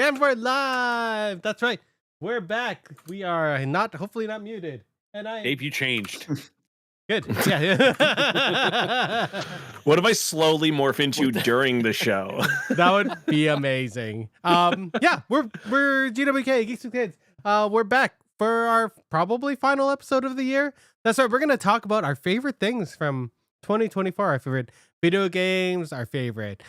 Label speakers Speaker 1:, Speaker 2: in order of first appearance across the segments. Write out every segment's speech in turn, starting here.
Speaker 1: And we're live. That's right. We're back. We are hopefully not muted. And
Speaker 2: Dave, you changed.
Speaker 1: Good. Yeah.
Speaker 3: What if I slowly morph into during the show?
Speaker 1: That would be amazing. Yeah, we're GWK, Geeks with Kids. We're back for our probably final episode of the year. That's right. We're gonna talk about our favorite things from 2024. Our favorite video games, our favorite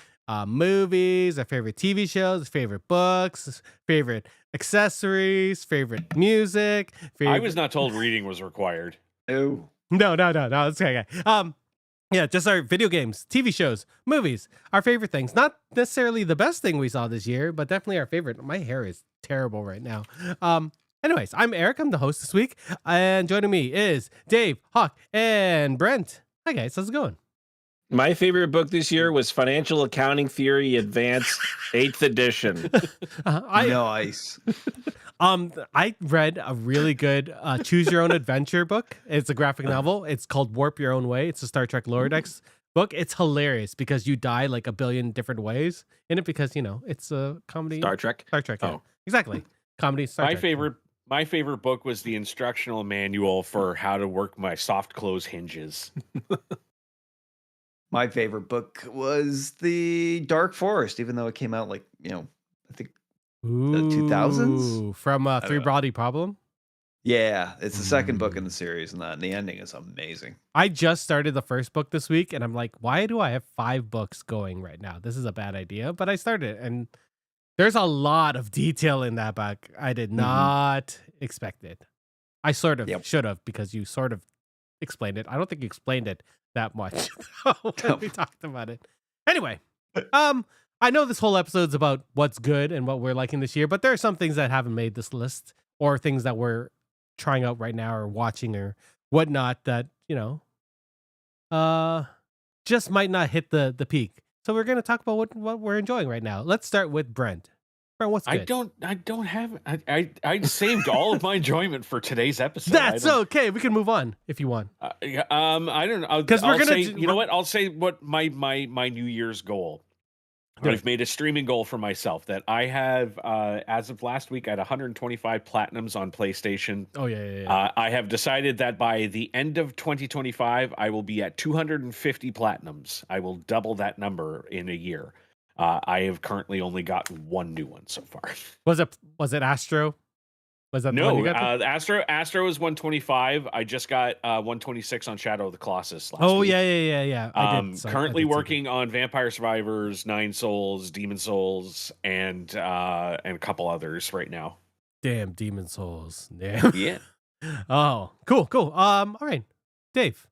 Speaker 1: movies, our favorite TV shows, favorite books, favorite accessories, favorite music.
Speaker 2: I was not told reading was required.
Speaker 3: Oh.
Speaker 1: No. It's okay. Yeah, just our video games, TV shows, movies, our favorite things. Not necessarily the best thing we saw this year, but definitely our favorite. My hair is terrible right now. Anyways, I'm Eric. I'm the host this week. And joining me is Dave, Hawk, and Brent. Hi, guys. How's it going?
Speaker 3: My favorite book this year was Financial Accounting Theory Advanced 8th edition.
Speaker 4: Nice.
Speaker 1: I read a really good Choose Your Own Adventure book. It's a graphic novel. It's called Warp Your Own Way. It's a Star Trek Lower Decks book. It's hilarious because you die like a billion different ways in it because, it's a comedy.
Speaker 3: Star Trek?
Speaker 1: Star Trek, yeah.
Speaker 3: Oh.
Speaker 1: Exactly. Comedy, Star Trek.
Speaker 2: My favorite book was the instructional manual for how to work my soft close hinges.
Speaker 4: My favorite book was The Dark Forest, even though it came out I think the 2000s?
Speaker 1: From
Speaker 4: I
Speaker 1: Three
Speaker 4: don't know.
Speaker 1: Body Problem.
Speaker 4: Yeah, it's the second book in the series, and the ending is amazing.
Speaker 1: I just started the first book this week, and I'm like, why do I have 5 books going right now? This is a bad idea, but I started, and there's a lot of detail in that book. I did not expect it. I sort of should have, because you sort of explained it. I don't think you explained it that much when we talked about it. Anyway, I know this whole episode's about what's good and what we're liking this year, but there are some things that haven't made this list, or things that we're trying out right now or watching or whatnot that, just might not hit the peak. So we're going to talk about what we're enjoying right now. Let's start with Brent. Brent, what's good?
Speaker 2: I don't have. I saved all of my enjoyment for today's episode.
Speaker 1: That's okay. We can move on if you want.
Speaker 2: I don't know.
Speaker 1: Because we're gonna.
Speaker 2: You know what? I'll say what my New Year's goal. I've made a streaming goal for myself that I have, as of last week, at 125 platinums on PlayStation.
Speaker 1: Oh, yeah.
Speaker 2: I have decided that by the end of 2025, I will be at 250 platinums. I will double that number in a year. I have currently only got one new one so far.
Speaker 1: Was it Astro? Was that the one you got?
Speaker 2: Astro is 125. I just got 126 on Shadow of the Colossus last week.
Speaker 1: Yeah.
Speaker 2: Currently working on Vampire Survivors, Nine Souls, Demon Souls, and a couple others right now.
Speaker 1: Damn, Demon Souls. Damn.
Speaker 2: Yeah.
Speaker 1: Oh, cool. All right, Dave.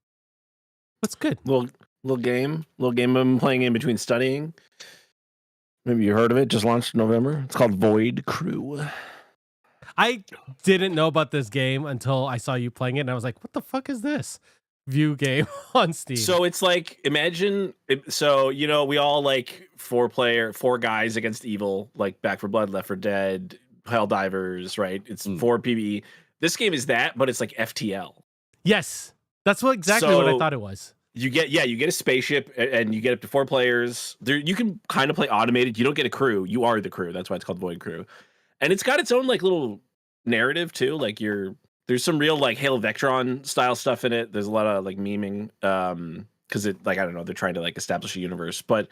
Speaker 1: What's good?
Speaker 3: Little game I've been playing in between studying. Maybe you heard of it. Just launched in November. It's called Void Crew.
Speaker 1: I didn't know about this game until I saw you playing it, and I was like, what the fuck is this view game on Steam?
Speaker 3: So it's like, imagine, we all like 4 guys against evil, like Back 4 Blood, Left 4 Dead, Helldivers, right? It's 4 PvE. This game is that, but it's like FTL.
Speaker 1: Yes, that's what I thought it was.
Speaker 3: You get a spaceship, and you get up to 4 players. You can kind of play automated. You don't get a crew. You are the crew. That's why it's called Void Crew. And it's got its own like little narrative too. Like there's some real like Halo Vectron style stuff in it. There's a lot of like memeing because it like, I don't know, they're trying to like establish a universe, but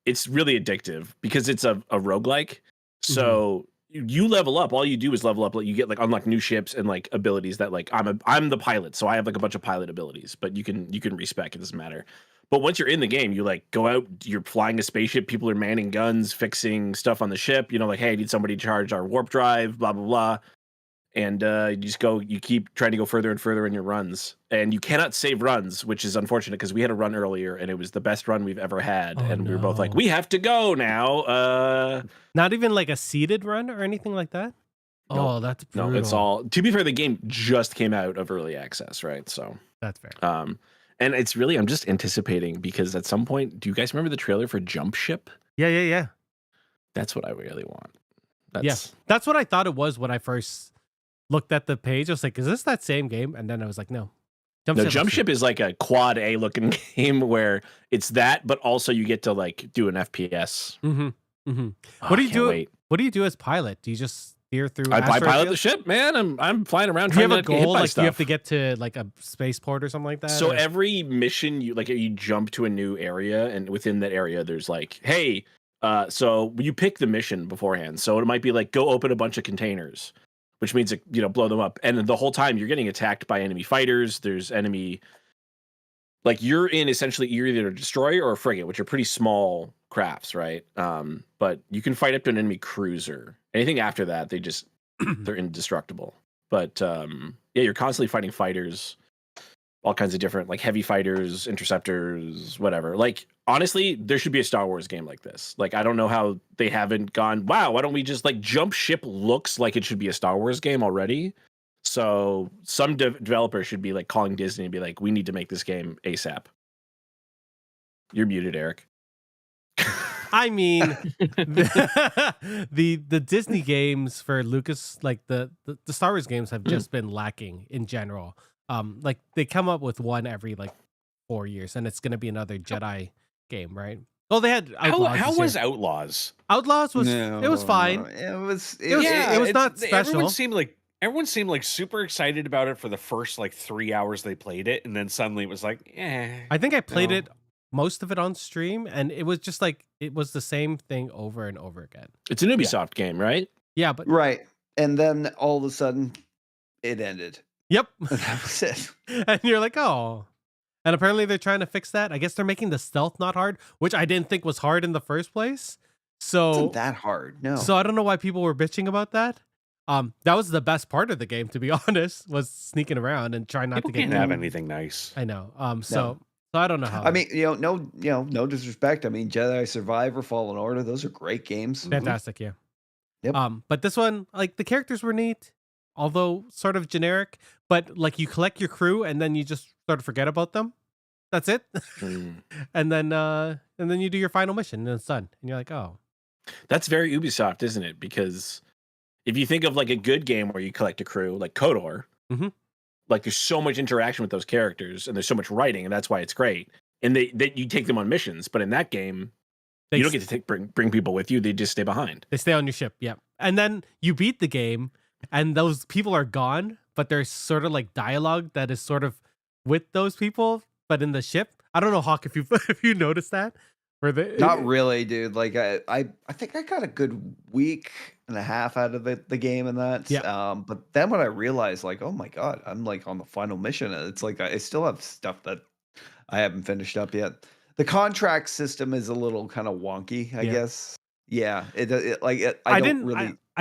Speaker 3: it's really addictive because it's a roguelike. So you level up. All you do is level up. Like you get like unlock new ships and like abilities that like I'm the pilot, so I have like a bunch of pilot abilities, but you can respec. It doesn't matter. But once you're in the game, you like go out, you're flying a spaceship, people are manning guns, fixing stuff on the ship, like, hey, I need somebody to charge our warp drive, blah, blah, blah. And you keep trying to go further and further in your runs. And you cannot save runs, which is unfortunate because we had a run earlier and it was the best run we've ever had. We were both like, we have to go now.
Speaker 1: Not even like a seeded run or anything like that?
Speaker 3: No,
Speaker 1: oh, that's brutal.
Speaker 3: No, it's all, to be fair, the game just came out of early access, right? So
Speaker 1: that's fair.
Speaker 3: And it's really, I'm just anticipating because at some point, do you guys remember the trailer for Jump Ship?
Speaker 1: Yeah.
Speaker 3: That's what I really want.
Speaker 1: That's what I thought it was when I first looked at the page. I was like, is this that same game? And then I was like, no.
Speaker 3: Jump Ship is like a quad A looking game where it's that, but also you get to like do an FPS.
Speaker 1: Mhm.
Speaker 3: Oh,
Speaker 1: What do
Speaker 3: I
Speaker 1: you
Speaker 3: can't
Speaker 1: do?
Speaker 3: wait.
Speaker 1: What do you do as pilot? Do you just steer through
Speaker 3: I
Speaker 1: asteroid
Speaker 3: pilot the
Speaker 1: fields?
Speaker 3: ship, man. I'm flying around
Speaker 1: Do you
Speaker 3: trying
Speaker 1: have
Speaker 3: not
Speaker 1: a
Speaker 3: to get hit
Speaker 1: goal?
Speaker 3: by
Speaker 1: Like, do you have to
Speaker 3: stuff.
Speaker 1: get to like a spaceport or something like that?
Speaker 3: So
Speaker 1: Or?
Speaker 3: every mission you jump to a new area, and within that area there's like, hey, so you pick the mission beforehand. So it might be like, go open a bunch of containers, which means blow them up. And the whole time you're getting attacked by enemy fighters. There's enemy, like, you're in essentially either a destroyer or a frigate, which are pretty small crafts, right? But you can fight up to an enemy cruiser. Anything after that, they're indestructible. But yeah, you're constantly fighting fighters, all kinds of different, like, heavy fighters, interceptors, whatever. Like, honestly, there should be a Star Wars game like this. Like, I don't know how they haven't gone, wow, why don't we just, like, Jump Ship looks like it should be a Star Wars game already. So some developer should be like calling Disney and be like, we need to make this game ASAP. You're muted, Eric.
Speaker 1: I mean, the Disney games for Lucas, like the Star Wars games, have just been lacking in general. Like, they come up with one every like 4 years, and it's gonna be another Jedi game, right? Well, they had Outlaws.
Speaker 2: How
Speaker 1: this
Speaker 2: was
Speaker 1: year.
Speaker 2: Outlaws?
Speaker 1: Outlaws was it was fine.
Speaker 4: It was
Speaker 1: it was not special.
Speaker 2: Everyone seemed like super excited about it for the first like 3 hours they played it, and then suddenly it was like,
Speaker 1: I think I played
Speaker 2: no.
Speaker 1: it, most of it, on stream, and it was just like it was the same thing over and over again.
Speaker 3: It's an Ubisoft game, right?
Speaker 1: Yeah, but
Speaker 4: right. And then all of a sudden, it ended.
Speaker 1: yep.
Speaker 4: That was it.
Speaker 1: And you're like, oh. And apparently they're trying to fix that. I guess they're making the stealth not hard, which I didn't think was hard in the first place.
Speaker 4: It
Speaker 1: So
Speaker 4: wasn't that hard. No.
Speaker 1: so I don't know why people were bitching about that. That was the best part of the game, to be honest, was sneaking around and trying not
Speaker 2: People
Speaker 1: to get
Speaker 2: can't
Speaker 1: caught.
Speaker 2: have anything nice.
Speaker 1: I know. So I don't know how.
Speaker 4: I mean, no disrespect. I mean, Jedi Survivor, Fallen Order, those are great games.
Speaker 1: fantastic, yeah.
Speaker 4: Yep.
Speaker 1: But this one, like, the characters were neat, although sort of generic. But like, you collect your crew and then you just sort of forget about them. That's it. and then you do your final mission and it's done. And you're like, oh.
Speaker 3: That's very Ubisoft, isn't it? Because if you think of like a good game where you collect a crew, like KOTOR, like, there's so much interaction with those characters and there's so much writing, and that's why it's great. And you take them on missions, but in that game, you don't get to bring people with you. They just stay behind.
Speaker 1: They stay on your ship, yeah. And then you beat the game, and those people are gone, but there's sort of like dialogue that is sort of with those people, but in the ship. I don't know, Hawk, if you noticed that.
Speaker 4: Not really, dude. Like, I think I got a good week and a half out of the game and that.
Speaker 1: Yeah.
Speaker 4: But then when I realized, like, oh my god, I'm like on the final mission, and it's like I still have stuff that I haven't finished up yet. The contract system is a little kind of wonky, I guess. Yeah, I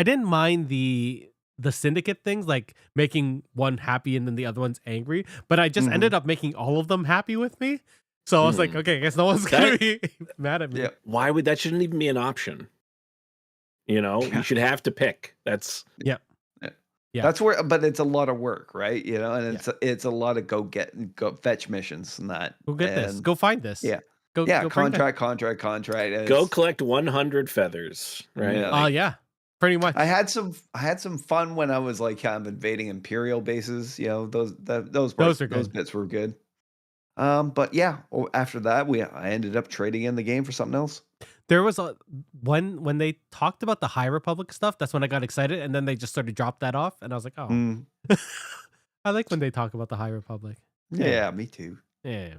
Speaker 1: didn't mind the syndicate things, like making one happy and then the other one's angry, but I just ended up making all of them happy with me. So I was like, okay, I guess no one's gonna be mad at me.
Speaker 4: Yeah.
Speaker 3: Why would that shouldn't even be an option? You should have to pick. That's
Speaker 1: Yeah.
Speaker 4: That's where, but it's a lot of work, right? And it's a lot of go fetch missions and that.
Speaker 1: Go get this. Go find this.
Speaker 4: Yeah.
Speaker 1: Go bring that.
Speaker 4: Contract.
Speaker 3: go collect 100 feathers, right?
Speaker 4: Yeah.
Speaker 1: Yeah, pretty much.
Speaker 4: I had some fun when I was like kind of invading Imperial bases. Those bits were good. But yeah, after that, I ended up trading in the game for something else.
Speaker 1: There was when they talked about the High Republic stuff, that's when I got excited, and then they just sort of dropped that off, and I was like, oh. I like when they talk about the High Republic.
Speaker 4: Yeah, me too.
Speaker 1: Yeah.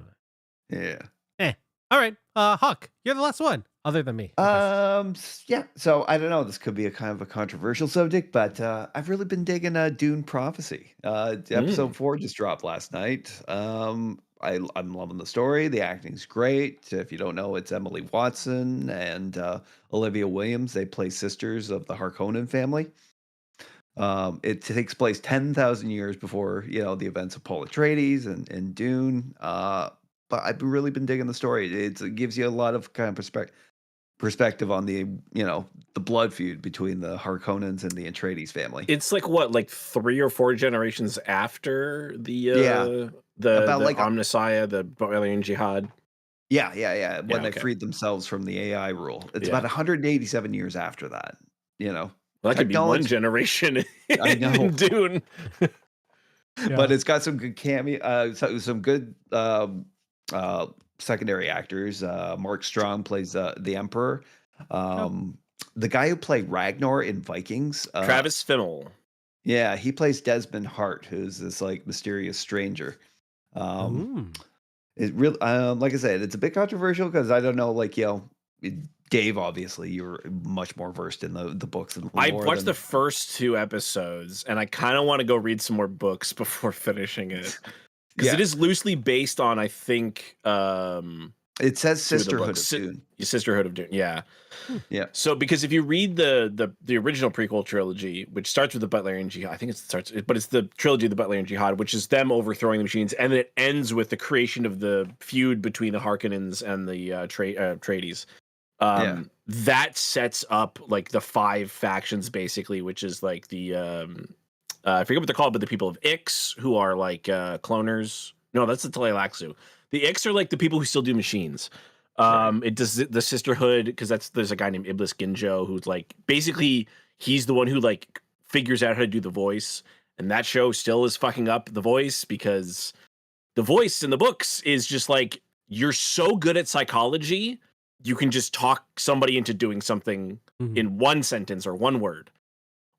Speaker 1: All right, Hawk, you're the last one, other than me.
Speaker 4: Yeah. So I don't know. This could be a kind of a controversial subject, but I've really been digging Dune Prophecy. Episode 4 just dropped last night. I'm loving the story. The acting's great. If you don't know, it's Emily Watson and Olivia Williams. They play sisters of the Harkonnen family. It takes place 10,000 years before the events of Paul Atreides and Dune. But I've really been digging the story. It gives you a lot of kind of perspective on the blood feud between the Harkonnens and the Atreides family.
Speaker 3: It's like what, like 3 or 4 generations after the Omnissiah, the Barbarian Jihad.
Speaker 4: Yeah. When they freed themselves from the AI rule, it's about 187 years after that.
Speaker 3: Well, that could be one generation.
Speaker 4: I know.
Speaker 3: In Dune.
Speaker 4: But it's got some good cameo, some good secondary actors. Mark Strong plays the Emperor. Um, the guy who played Ragnar in Vikings,
Speaker 3: Travis Fimmel.
Speaker 4: yeah, he plays Desmond Hart, who's this like mysterious stranger. Um,
Speaker 1: Mm.
Speaker 4: it really, like I said, it's a bit controversial because I don't know, like Dave, obviously, you're much more versed in the books and the
Speaker 3: I
Speaker 4: lore
Speaker 3: watched
Speaker 4: than
Speaker 3: the first 2 episodes, and I kind of want to go read some more books before finishing it because
Speaker 4: yeah.
Speaker 3: it is loosely based on, I think,
Speaker 4: It says
Speaker 3: 2 of the
Speaker 4: Sisterhood
Speaker 3: books.
Speaker 4: of Dune.
Speaker 3: Sisterhood of Dune, yeah.
Speaker 4: Yeah,
Speaker 3: So because if you read the original prequel trilogy, which starts with the Butlerian Jihad, I think but it's the trilogy of the Butlerian Jihad, which is them overthrowing the machines, and then it ends with the creation of the feud between the Harkonnens and the Atreides.
Speaker 4: yeah,
Speaker 3: That sets up like the 5 factions basically, which is like the I forget what they're called, but the people of Ix, who are like cloners. No, that's the Tleilaxu. The Ix are like the people who still do machines.
Speaker 4: right.
Speaker 3: It does the Sisterhood, because there's a guy named Iblis Ginjo who's like basically he's the one who like figures out how to do the voice, and that show still is fucking up the voice because the voice in the books is just like you're so good at psychology, you can just talk somebody into doing something
Speaker 1: Mhm.
Speaker 3: in one sentence or one word.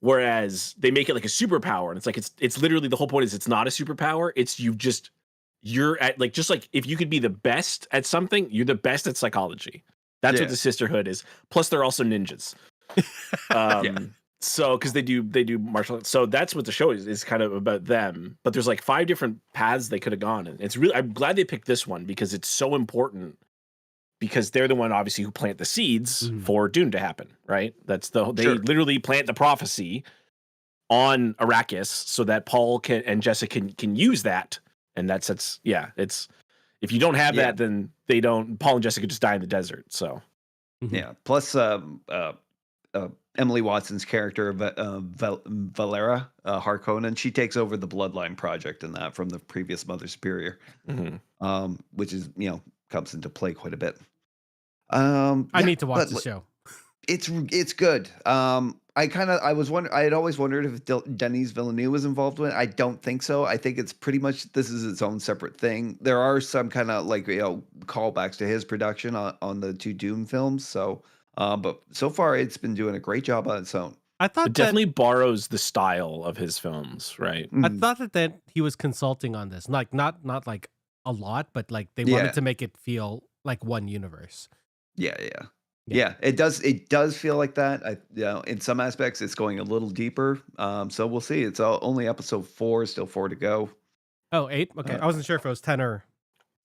Speaker 3: Whereas they make it like a superpower, and it's like it's literally the whole point is it's not a superpower. It's you're at like just like if you could be the best at something, you're the best at psychology. That's what
Speaker 4: Yeah.
Speaker 3: the Sisterhood is. Plus, they're also ninjas. So because they do martial arts. So that's what the show is kind of about them. But there's like 5 different paths they could have gone, and it's really I'm glad they picked this one because it's so important. Because they're the one obviously who plant the seeds for Dune to happen, right? They
Speaker 4: Sure.
Speaker 3: literally plant the prophecy on Arrakis so that Paul and Jessica can use that, and it's if you don't have
Speaker 4: Yeah.
Speaker 3: that, then Paul and Jessica just die in the desert. So
Speaker 4: Yeah. Plus, Emily Watson's character, Valera Harkonnen, she takes over the Bloodline project and that from the previous Mother Superior, which is comes into play quite a bit.
Speaker 1: I need to watch the show.
Speaker 4: It's good. I had always wondered if Denis Villeneuve was involved with it. I don't think so. I think it's pretty much this is its own separate thing. There are some kind of like callbacks to his production on the 2 Dune films. So, but so far it's been doing a great job on its own.
Speaker 1: I thought
Speaker 3: it definitely borrows the style of his films, right?
Speaker 1: I thought that he was consulting on this, like not like a lot, but like they wanted to make it feel like one universe.
Speaker 4: Yeah, it does feel like that. In some aspects, it's going a little deeper. So we'll see. It's only episode 4, still 4 to go.
Speaker 1: Oh, 8? Okay, I wasn't sure if it was 10 or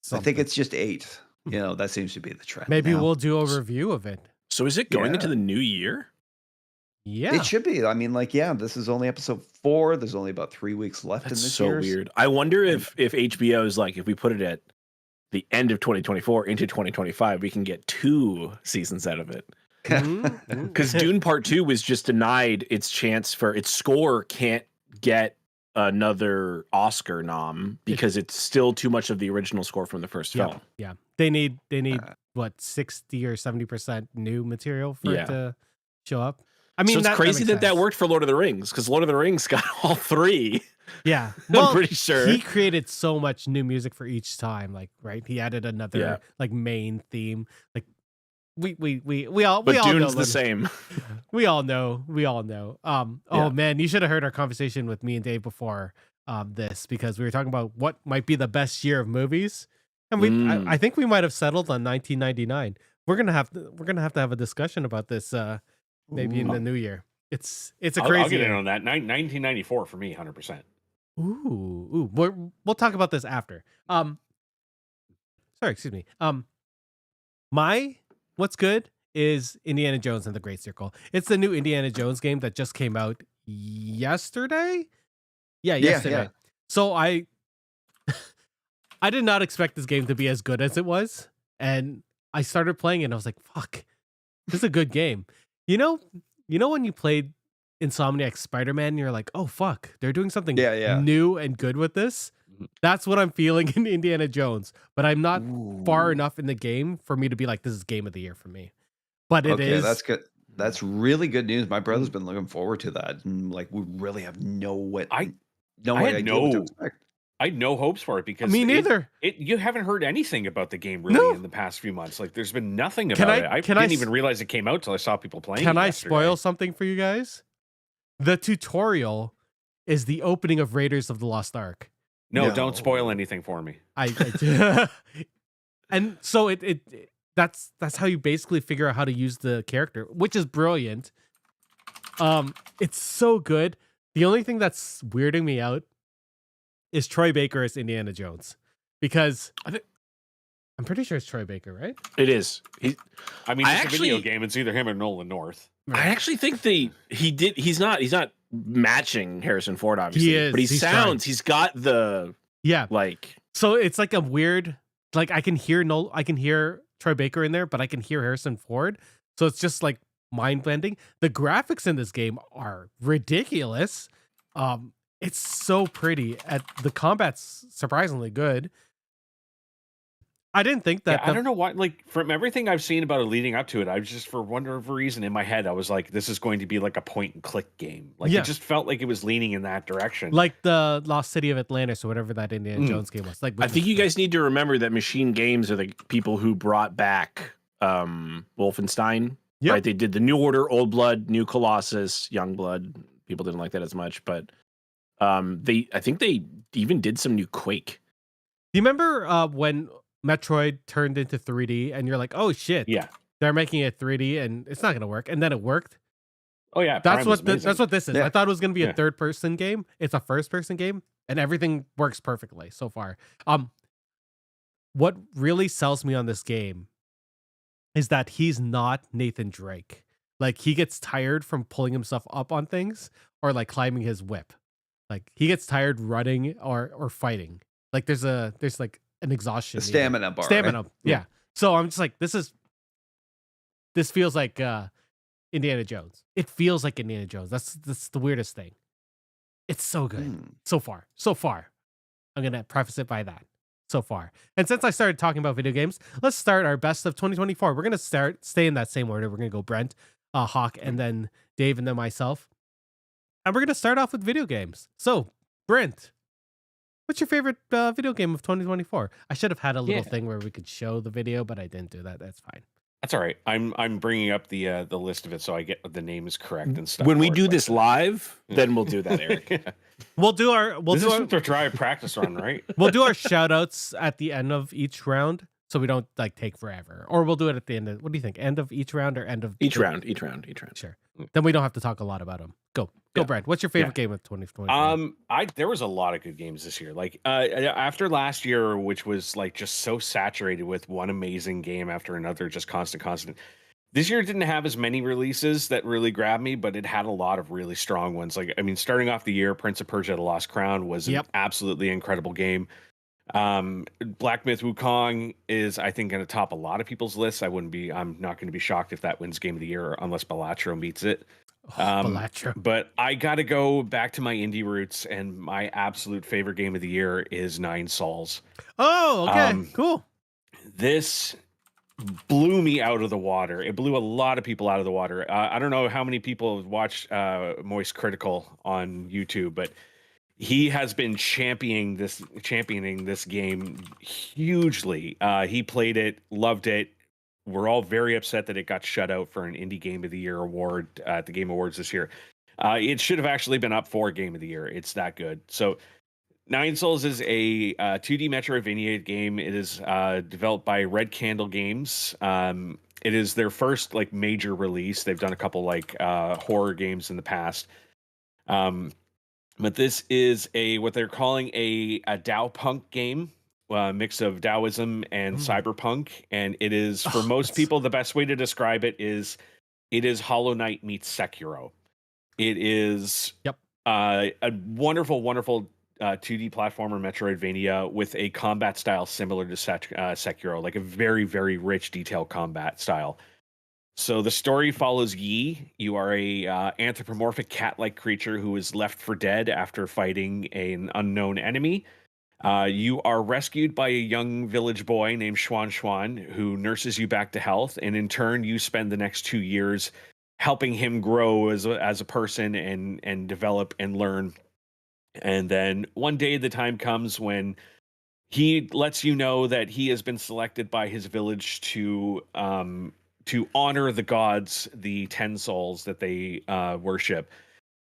Speaker 1: something.
Speaker 4: I think it's just 8. That seems to be the trend.
Speaker 1: Maybe
Speaker 4: now.
Speaker 1: we'll do a review of it.
Speaker 3: So is it going into the new year?
Speaker 1: Yeah,
Speaker 4: it should be. I mean, this is only episode 4. There's only about 3 weeks left in this
Speaker 3: so
Speaker 4: year.
Speaker 3: Weird. I wonder if HBO is like, if we put it at the end of 2024 into 2025, we can get 2 seasons out of it. Because Dune Part 2 was just denied its chance for its score can't get another Oscar nom because it's still too much of the original score from the first film.
Speaker 1: Yeah, they need what 60 or 70% new material for it to show up. I mean,
Speaker 3: so it's crazy that worked for Lord of the Rings because Lord of the Rings got all 3.
Speaker 1: Yeah, well,
Speaker 3: I'm pretty sure
Speaker 1: he created so much new music for each time. Like, right, he added another like main theme. Like, we all
Speaker 3: Dune's
Speaker 1: know
Speaker 3: the same.
Speaker 1: We all know. Oh man, you should have heard our conversation with me and Dave before this because we were talking about what might be the best year of movies, and I think we might have settled on 1999. We're gonna have to have a discussion about this maybe in the new year. It's a crazy.
Speaker 2: I'll get in on that. 1994 for me, 100%.
Speaker 1: Ooh, we'll talk about this after. Sorry, excuse me. What's good is Indiana Jones and the Great Circle. It's the new Indiana Jones game that just came out yesterday. Yeah, yesterday. Yeah. So I did not expect this game to be as good as it was, and I started playing it and I was like, fuck, this is a good game. You know when you played Insomniac Spider-Man and you're like, oh fuck, they're doing something new and good with this? That's what I'm feeling in Indiana Jones, but I'm not far enough in the game for me to be like, this is game of the year for me. But it is.
Speaker 4: That's good. That's really good news. My brother's been looking forward to that, and like we really have no idea what to expect.
Speaker 2: I had no hopes for it because
Speaker 1: Me neither.
Speaker 2: you haven't heard anything about the game really
Speaker 1: No.
Speaker 2: in the past few months. Like there's been nothing
Speaker 1: Can
Speaker 2: about
Speaker 1: I-
Speaker 2: it. I
Speaker 1: can I
Speaker 2: didn't
Speaker 1: s-
Speaker 2: even realize it came out till I saw people playing
Speaker 1: Can
Speaker 2: it
Speaker 1: I
Speaker 2: yesterday.
Speaker 1: spoil something for you guys? The tutorial is the opening of Raiders of the Lost Ark.
Speaker 2: No, don't spoil
Speaker 4: No.
Speaker 2: anything for me.
Speaker 1: I and so that's how you basically figure out how to use the character, which is brilliant. It's so good. The only thing that's weirding me out is Troy Baker as Indiana Jones, because I'm pretty sure it's Troy Baker, right?
Speaker 3: It is.
Speaker 2: I mean,
Speaker 3: I
Speaker 2: it's a video
Speaker 3: actually-
Speaker 2: game. It's either him or Nolan North.
Speaker 3: I actually think he's not matching Harrison Ford, obviously.
Speaker 1: He is.
Speaker 3: But
Speaker 1: He's trying.
Speaker 3: he's got the
Speaker 1: Yeah.
Speaker 3: like
Speaker 1: So it's like a weird, like I can hear Troy Baker in there, but I can hear Harrison Ford. So it's just like mind blending. The graphics in this game are ridiculous. It's so pretty. The combat's surprisingly good. I didn't think that.
Speaker 2: I don't know why. Like from everything I've seen about it leading up to it, I was just for whatever reason in my head, I was like, this is going to be like a point and click game. Like
Speaker 1: Yeah.
Speaker 2: it just felt like it was leaning in that direction.
Speaker 1: Like the Lost City of Atlantis or whatever that Indiana Jones game was. Like,
Speaker 3: I think you guys need to remember that Machine Games are the people who brought back Wolfenstein.
Speaker 1: Yep.
Speaker 3: Right? They did the New Order, Old Blood, New Colossus, Young Blood. People didn't like that as much, but I think they even did some new Quake.
Speaker 1: Do you remember when Metroid turned into 3D and you're like, oh shit,
Speaker 2: yeah.
Speaker 1: they're making it 3D and it's not gonna work, and then it worked.
Speaker 2: Oh yeah.
Speaker 1: That's
Speaker 2: Prime was
Speaker 1: what that's what this is.
Speaker 4: Yeah.
Speaker 1: I thought it was gonna be a
Speaker 2: Yeah.
Speaker 1: third person game. It's a first person game, and everything works perfectly so far. What really sells me on this game is that he's not Nathan Drake. Like he gets tired from pulling himself up on things or like climbing his whip. Like he gets tired running or fighting. Like there's like an exhaustion.
Speaker 4: The
Speaker 1: needed.
Speaker 4: stamina bar.
Speaker 1: Stamina.
Speaker 4: right?
Speaker 1: Yeah. So I'm just like, this feels like Indiana Jones. It feels like Indiana Jones. That's the weirdest thing. It's so good.
Speaker 4: Hmm.
Speaker 1: So far. I'm gonna preface it by that. So far. And since I started talking about video games, let's start our best of 2024. We're gonna stay in that same order. We're gonna go Brent, Hawk, and then Dave, and then myself. And we're gonna start off with video games. So, Brent, what's your favorite video game of 2024? I should have had a little
Speaker 2: Yeah.
Speaker 1: thing where we could show the video, but I didn't do that. That's fine.
Speaker 2: That's all right. I'm bringing up the list of it so I get the names correct and stuff.
Speaker 3: When we
Speaker 2: for it,
Speaker 3: do
Speaker 2: but-
Speaker 3: this live, then we'll do that, Eric.
Speaker 1: We'll do our
Speaker 2: this is the dry practice run, right?
Speaker 1: we'll do our shout outs at the end of each round, so we don't like take forever. Or we'll do it at the end of, what do you think? End of each round or end of
Speaker 3: Each round.
Speaker 1: Sure. Then we don't have to talk a lot about them. Go,
Speaker 2: Yeah.
Speaker 1: Brent. What's your favorite game of 2024?
Speaker 2: There was a lot of good games this year. Like after last year, which was like just so saturated with one amazing game after another, just constant. This year didn't have as many releases that really grabbed me, but it had a lot of really strong ones. Like, I mean, starting off the year, Prince of Persia: The Lost Crown was an absolutely incredible game. Black Myth Wukong is, I think, going to top a lot of people's lists. I'm not going to be shocked if that wins Game of the Year unless Balatro meets it.
Speaker 1: Balatro.
Speaker 2: But I got to go back to my indie roots, and my absolute favorite game of the year is Nine Sols.
Speaker 1: Oh, okay. Cool.
Speaker 2: This blew me out of the water. It blew a lot of people out of the water. I don't know how many people have watched Moist Critical on YouTube, but he has been championing this game hugely. He played it, loved it. We're all very upset that it got shut out for an Indie Game of the Year award at the Game Awards this year. It should have actually been up for Game of the Year. It's that good. So Nine Sols is a 2D Metroidvania game. It is developed by Red Candle Games. It is their first like major release. They've done a couple like horror games in the past. But this is what they're calling a Dao Punk game, mix of Taoism and cyberpunk. And it is, for most people, the best way to describe it is Hollow Knight meets Sekiro. It is a wonderful 2D platformer Metroidvania with a combat style similar to Sekiro, like a very, very rich, detailed combat style. So the story follows Yi. You are a anthropomorphic cat-like creature who is left for dead after fighting an unknown enemy. You are rescued by a young village boy named Xuan, who nurses you back to health, and in turn, you spend the next 2 years helping him grow as a person and develop and learn And then one day the time comes when he lets you know that he has been selected by his village to honor the gods, the 10 souls that they worship.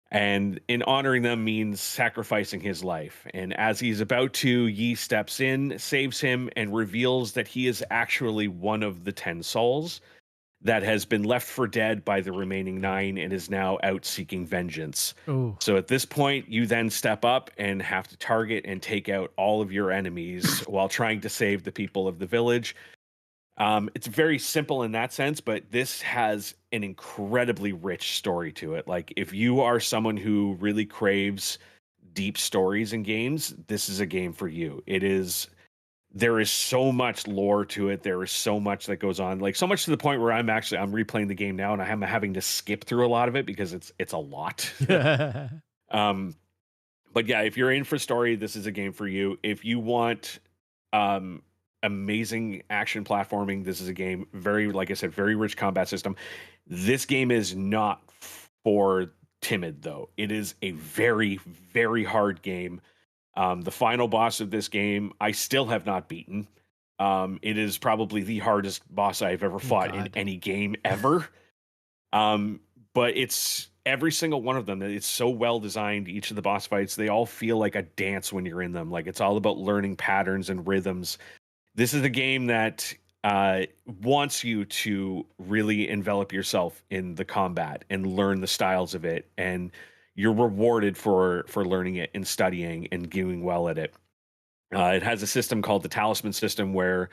Speaker 2: And in honoring them means sacrificing his life. And as he's about to, Yi steps in, saves him, and reveals that he is actually one of the 10 souls that has been left for dead by the remaining 9 and is now out seeking vengeance.
Speaker 1: Ooh.
Speaker 2: So at this point, you then step up and have to target and take out all of your enemies while trying to save the people of the village. It's very simple in that sense, but this has an incredibly rich story to it. Like, if you are someone who really craves deep stories in games, this is a game for you. There is so much lore to it. There is so much that goes on, like so much to the point where I'm replaying the game now and I'm having to skip through a lot of it because it's a lot. But yeah, if you're in for story, this is a game for you. If you want amazing action platforming, this is a game. Very, like I said, very rich combat system. This game is not for timid, though. It is a very, very hard game. The final boss of this game, I still have not beaten. It is probably the hardest boss I've ever fought in any game ever. But it's every single one of them. It's so well designed. Each of the boss fights, they all feel like a dance when you're in them. Like, it's all about learning patterns and rhythms. This is a game that wants you to really envelop yourself in the combat and learn the styles of it, and you're rewarded for learning it and studying and doing well at it. It has a system called the talisman system where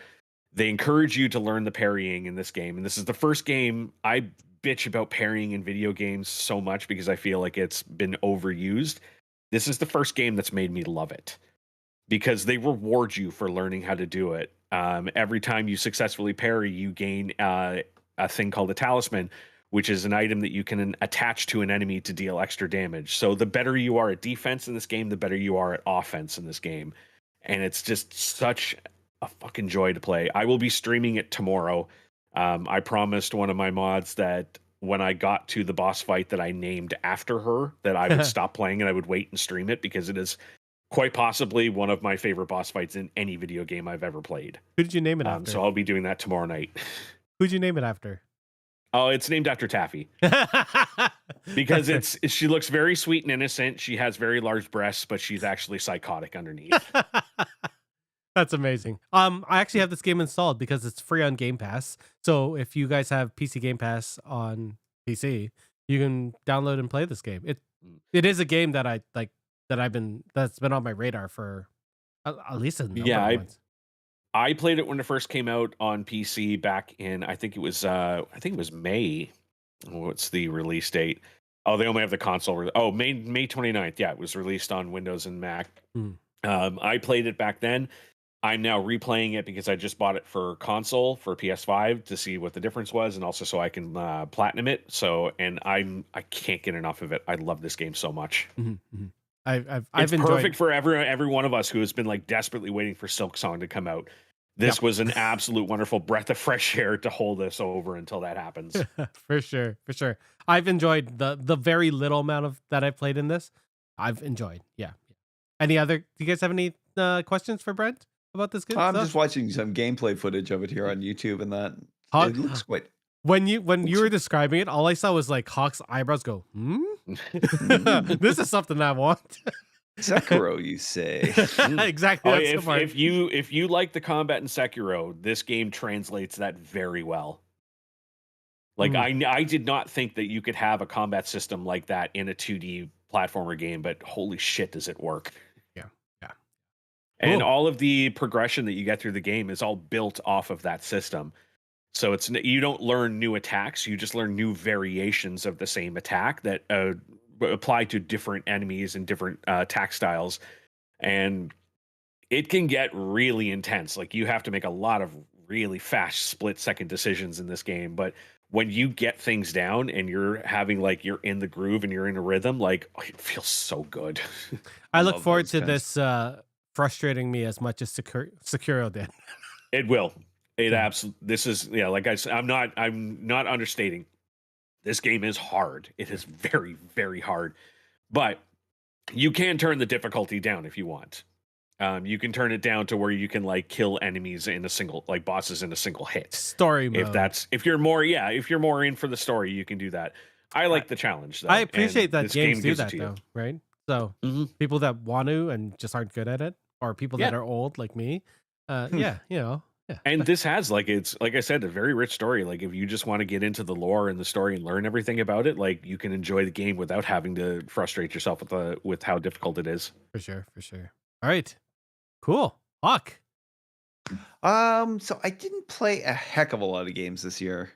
Speaker 2: they encourage you to learn the parrying in this game. And this is the first game. I bitch about parrying in video games so much because I feel like it's been overused. This is the first game that's made me love it because they reward you for learning how to do it. Every time you successfully parry, you gain a thing called a talisman, which is an item that you can attach to an enemy to deal extra damage. So the better you are at defense in this game, the better you are at offense in this game. And it's just such a fucking joy to play. I will be streaming it tomorrow. I promised one of my mods that when I got to the boss fight that I named after her, that I would stop playing and I would wait and stream it because it is quite possibly one of my favorite boss fights in any video game I've ever played.
Speaker 1: Who did you name it after?
Speaker 2: So I'll be doing that tomorrow night.
Speaker 1: Who'd you name it after?
Speaker 2: Oh, it's named after Taffy. Because she looks very sweet and innocent. She has very large breasts, but she's actually psychotic underneath.
Speaker 1: That's amazing. I actually have this game installed because it's free on Game Pass. So if you guys have PC Game Pass on PC, you can download and play this game. It is a game that I like that's been on my radar for at least a number of months.
Speaker 2: I played it when it first came out on PC back in I think it was May. What's the release date? Oh, they only have the console. May 29th. Yeah, it was released on Windows and Mac. I played it back then. I'm now replaying it because I just bought it for console for PS5 to see what the difference was, and also so I can platinum it. And I can't get enough of it. I love this game so much. It's perfect for every one of us who has been like desperately waiting for Silksong to come out. This was an absolute wonderful breath of fresh air to hold us over until that happens.
Speaker 1: For sure. I've enjoyed the very little amount of that I played in this. I've enjoyed. Yeah. Any other? Do you guys have any questions for Brent about this good
Speaker 4: I'm
Speaker 1: stuff?
Speaker 4: just watching some gameplay footage of it here on YouTube, and that it looks quite.
Speaker 1: When you were describing it, all I saw was like Hawk's eyebrows go, This is something I want.
Speaker 4: Sekiro, you say?
Speaker 1: Exactly.
Speaker 2: If you like the combat in Sekiro, this game translates that very well. Like I did not think that you could have a combat system like that in a 2D platformer game, but holy shit, does it work?
Speaker 1: Yeah.
Speaker 2: And all of the progression that you get through the game is all built off of that system. So you don't learn new attacks, you just learn new variations of the same attack that apply to different enemies and different attack styles. And it can get really intense. Like, you have to make a lot of really fast split-second decisions in this game. But when you get things down and you're having, like, you're in the groove and you're in a rhythm, like, it feels so good.
Speaker 1: I look forward to this frustrating me as much as Sekiro did.
Speaker 2: It will. This is, like I said, I'm not understating. This game is hard. It is very, very hard. But you can turn the difficulty down if you want. You can turn it down to where you can like kill enemies in a single, like bosses in a single hit.
Speaker 1: Story mode.
Speaker 2: If you're more in for the story, you can do that. I like the challenge though.
Speaker 1: I appreciate that
Speaker 2: this
Speaker 1: games
Speaker 2: game
Speaker 1: do
Speaker 2: gives it
Speaker 1: that
Speaker 2: to you.
Speaker 1: though, right? So
Speaker 2: Mhm.
Speaker 1: people that want to and just aren't good at it, or people that
Speaker 2: Yeah.
Speaker 1: are old like me, yeah, yeah.
Speaker 2: And this has it's like I said, a very rich story. Like if you just want to get into the lore and the story and learn everything about it, like you can enjoy the game without having to frustrate yourself with how difficult it is.
Speaker 1: For sure. All right, cool. Hawk.
Speaker 4: So I didn't play a heck of a lot of games this year.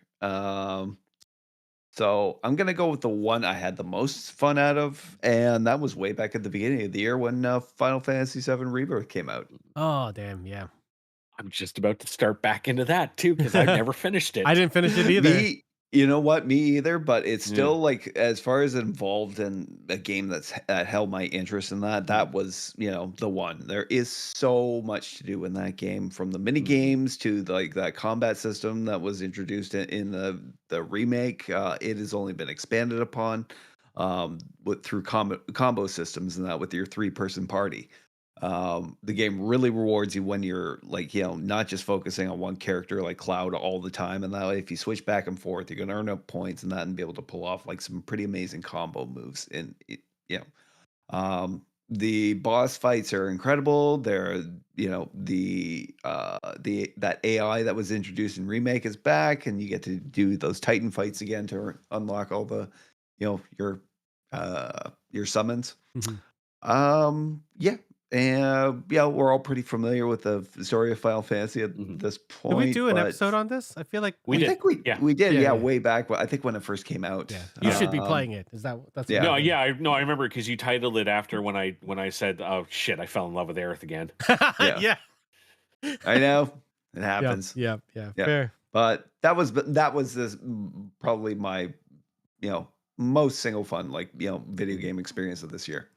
Speaker 4: So I'm gonna go with the one I had the most fun out of, and that was way back at the beginning of the year when Final Fantasy VII Rebirth came out.
Speaker 1: Oh damn, yeah.
Speaker 2: I'm just about to start back into that too because I've never finished it.
Speaker 1: I didn't finish it either.
Speaker 4: Me, you know what? Me either. But it's
Speaker 2: Yeah.
Speaker 4: still like, as far as involved in a game that held my interest in that was the one. There is so much to do in that game, from the mini games to like that combat system that was introduced in the remake. It has only been expanded upon through combo systems and that with your 3-person party. The game really rewards you when you're like not just focusing on one character like Cloud all the time, and that way if you switch back and forth, you're gonna earn up points and that, and be able to pull off like some pretty amazing combo moves. And the boss fights are incredible. They're that AI that was introduced in remake is back, and you get to do those Titan fights again to unlock all the your summons. Yeah. And we're all pretty familiar with the story of Final Fantasy at this point.
Speaker 1: Did we do an
Speaker 4: but
Speaker 1: episode on this? I feel like
Speaker 2: We did.
Speaker 4: I think we did.
Speaker 1: Yeah,
Speaker 4: Yeah,
Speaker 1: yeah.
Speaker 4: way back. I think when it first came out.
Speaker 1: Yeah, you should be
Speaker 4: Um,
Speaker 1: playing it. Is that's
Speaker 4: Yeah.
Speaker 2: No, yeah, I remember because you titled it after when I said, "Oh shit, I fell in love with Aerith again."
Speaker 1: yeah.
Speaker 4: I know it happens.
Speaker 1: Yeah.
Speaker 4: Yeah.
Speaker 1: Fair.
Speaker 4: But that was this probably my most single fun video game experience of this year.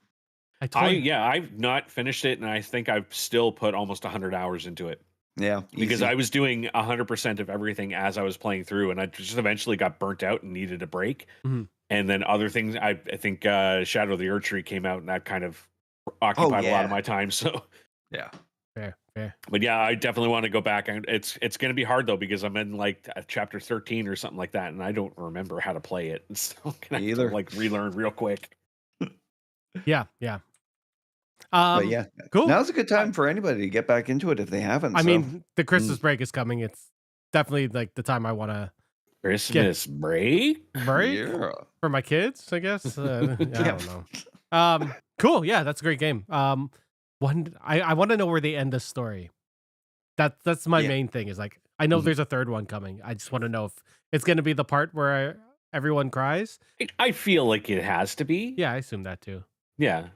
Speaker 2: I've not finished it, and I think I've still put almost 100 hours into it.
Speaker 4: Yeah,
Speaker 2: Because
Speaker 4: easy.
Speaker 2: I was doing 100% of everything as I was playing through, and I just eventually got burnt out and needed a break.
Speaker 1: Mhm.
Speaker 2: And then other things, I think Shadow of the Erdtree came out, and that kind of occupied a lot
Speaker 4: yeah.
Speaker 2: of my time. So,
Speaker 4: Yeah.
Speaker 1: Fair.
Speaker 2: but yeah, I definitely want to go back. And it's going to be hard though because I'm in like chapter 13 or something like that, and I don't remember how to play it. So I'm gonna have to like relearn real quick.
Speaker 1: Yeah.
Speaker 4: But yeah,
Speaker 1: cool.
Speaker 4: now's a good time for anybody to get back into it if they haven't.
Speaker 1: I
Speaker 4: so.
Speaker 1: mean, the Christmas break is coming. It's definitely like the time I want to
Speaker 2: Christmas break?
Speaker 1: break
Speaker 4: Yeah.
Speaker 1: for my kids, I guess. I don't know. Cool. Yeah, that's a great game. I want to know where they end this story. That's my main thing. Is like I know there's a third one coming. I just want to know if it's going to be the part where everyone cries.
Speaker 2: I feel like it has to be.
Speaker 1: Yeah, I assume that too.
Speaker 2: Yeah.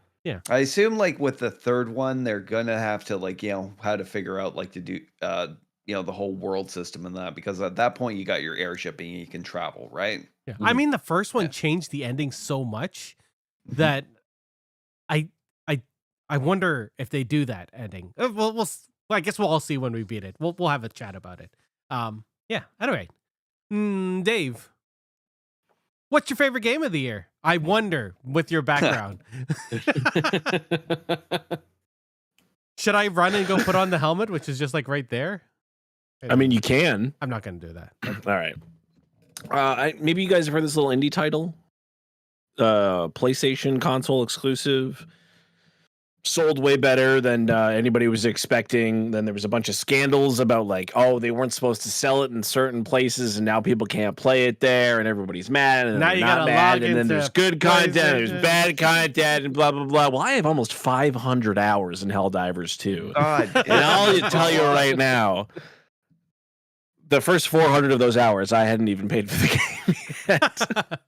Speaker 4: I assume like with the third one, they're gonna have to like how to figure out like to do the whole world system and that, because at that point you got your airship and you can travel, right?
Speaker 1: Yeah. I mean, the first one changed the ending so much that I wonder if they do that ending. Well, I guess we'll all see when we beat it. We'll have a chat about it. Yeah. Anyway, Dave, what's your favorite game of the year? I wonder with your background. Should I run and go put on the helmet, which is just like right there?
Speaker 3: I mean, you can.
Speaker 1: I'm not going to do that.
Speaker 3: All right. Maybe you guys have heard this little indie title. PlayStation console exclusive. Sold way better than anybody was expecting. Then there was a bunch of scandals about like, oh, they weren't supposed to sell it in certain places, and now people can't play it there, and everybody's mad, and
Speaker 1: now
Speaker 3: they're
Speaker 1: you
Speaker 3: not
Speaker 1: gotta
Speaker 3: mad,
Speaker 1: log
Speaker 3: and then there's
Speaker 1: into
Speaker 3: good content, there's
Speaker 1: PlayStation.
Speaker 3: bad content, and blah blah blah. Well, I have almost 500 hours in Helldivers 2.
Speaker 4: God,
Speaker 3: And I'll tell you right now, the first 400 of those hours, I hadn't even paid for the game yet.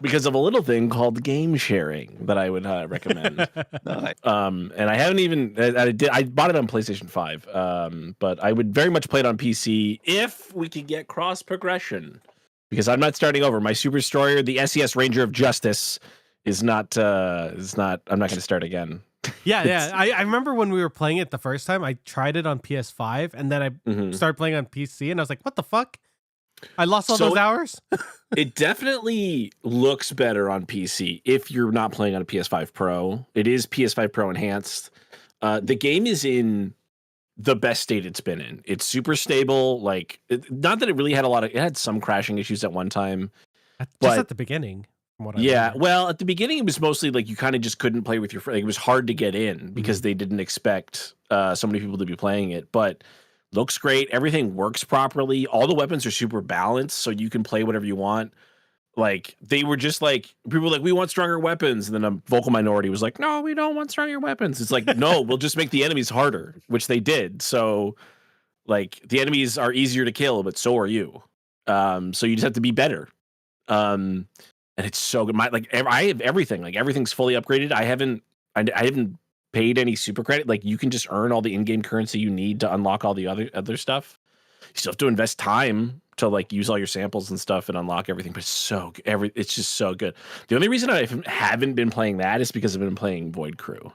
Speaker 3: Because of a little thing called game sharing that I would recommend.
Speaker 4: Nice.
Speaker 3: And I haven't even, I bought it on PlayStation 5, but I would very much play it on PC if we could get cross progression, because I'm not starting over. My Super Destroyer, the SES Ranger of Justice, I'm not going to start again.
Speaker 1: Yeah. I remember when we were playing it the first time, I tried it on PS5 and then I started playing on PC and I was like, what the fuck? I lost all
Speaker 3: So
Speaker 1: those hours.
Speaker 3: it definitely looks better on PC if you're not playing on a PS5 Pro. It is PS5 Pro enhanced. The game is in the best state it's been in. It's super stable. Like, not that it really had it had some crashing issues at one time.
Speaker 1: Just
Speaker 3: But
Speaker 1: at the beginning, from what I
Speaker 3: yeah,
Speaker 1: remember.
Speaker 3: well, at the beginning, it was mostly like you kind of just couldn't play with your friend. Like, it was hard to get in because they didn't expect so many people to be playing it. But looks great. Everything works properly. All the weapons are super balanced, so you can play whatever you want. Like, they were just like, people were like, we want stronger weapons. And then a vocal minority was like, no, we don't want stronger weapons. It's like, no, we'll just make the enemies harder, which they did. So, like, the enemies are easier to kill, but so are you. So you just have to be better. And it's so good. I have everything. Like, everything's fully upgraded. I haven't paid any super credit. Like, you can just earn all the in-game currency you need to unlock all the other stuff. You still have to invest time to like use all your samples and stuff and unlock everything, but it's just so good. The only reason I haven't been playing that is because I've been playing Void Crew.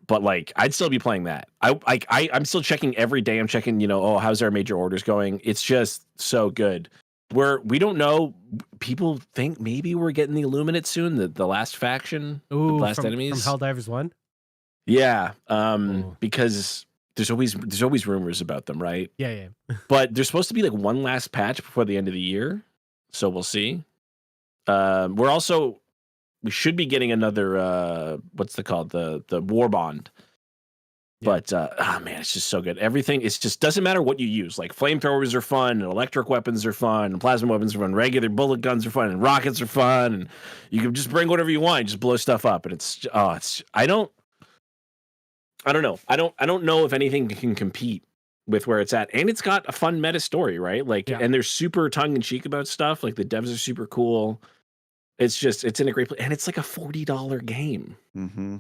Speaker 3: But like, I'd still be playing that. I'm still checking every day. I'm checking, how's our major orders going? It's just so good. We don't know. People think maybe we're getting the Illuminate soon, the last faction, the last enemies
Speaker 1: from Helldivers 1.
Speaker 3: Yeah, because there's always rumors about them, right?
Speaker 1: Yeah.
Speaker 3: But there's supposed to be like one last patch before the end of the year, so we'll see. We should be getting another what's it called, the War Bond. Yeah. But man, it's just so good. Everything, it's just doesn't matter what you use. Like, flamethrowers are fun, and electric weapons are fun, and plasma weapons are fun, regular bullet guns are fun, and rockets are fun, and you can just bring whatever you want, just blow stuff up, and I don't know. I don't know if anything can compete with where it's at. And it's got a fun meta story, right? Like, and they're super tongue in cheek about stuff. Like, the devs are super cool. It's in a great place. And it's like a $40 game,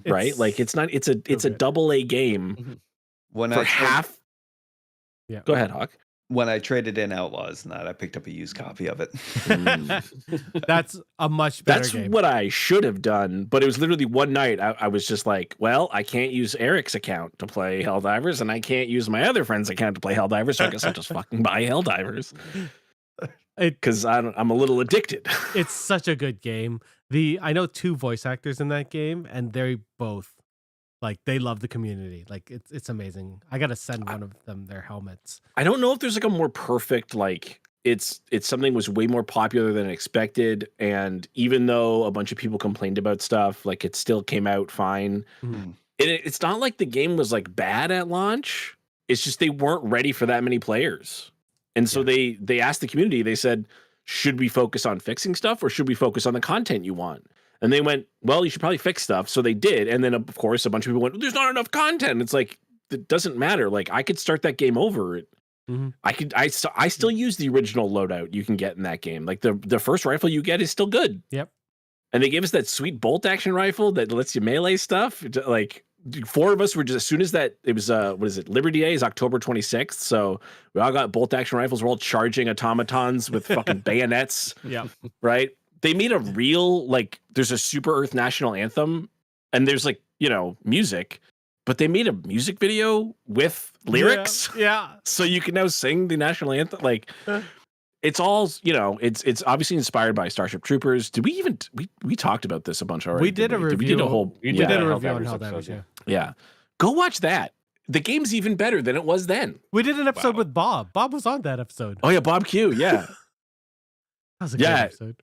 Speaker 3: right? Like, it's a AA game for half.
Speaker 1: Yeah.
Speaker 3: Go ahead, Hawk.
Speaker 4: When I traded in Outlaws, I picked up a used copy of it.
Speaker 1: That's a much better game.
Speaker 3: That's what I should have done, but it was literally one night. I was just like, well, I can't use Eric's account to play Helldivers, and I can't use my other friend's account to play Helldivers, so I guess I'll just fucking buy Helldivers. Because I'm a little addicted.
Speaker 1: It's such a good game. I know 2 voice actors in that game, and they both, like, they love the community. Like, it's amazing. I gotta send one of them their helmets.
Speaker 3: I don't know if there's like a more perfect, like, it's something was way more popular than expected, and even though a bunch of people complained about stuff, like, it still came out fine. It's not like the game was like bad at launch. It's just they weren't ready for that many players, and so they asked the community. They said, should we focus on fixing stuff, or should we focus on the content you want? And they went, well, you should probably fix stuff. So they did. And then, of course, a bunch of people went, there's not enough content. It's like, it doesn't matter. Like, I could start that game over. I still use the original loadout you can get in that game. Like, the first rifle you get is still good.
Speaker 1: Yep.
Speaker 3: And they gave us that sweet bolt action rifle that lets you melee stuff. Like, 4 of us were just, as soon as that, it was, what is it? Liberty Day is October 26th. So we all got bolt action rifles. We're all charging automatons with fucking bayonets.
Speaker 1: Yeah.
Speaker 3: Right? They made a real, like, there's a Super Earth national anthem, and there's, like, music, but they made a music video with lyrics.
Speaker 1: Yeah.
Speaker 3: So you can now sing the national anthem. Like, it's all, it's obviously inspired by Starship Troopers. Did we even, we talked about this a bunch already.
Speaker 1: We did a review.
Speaker 3: We did a whole,
Speaker 1: we did a review on Helldivers,
Speaker 3: yeah. Go watch that. The game's even better than it was then.
Speaker 1: We did an episode with Bob. Bob was on that episode.
Speaker 3: Oh, yeah, Bob Q, yeah.
Speaker 1: That was a good episode.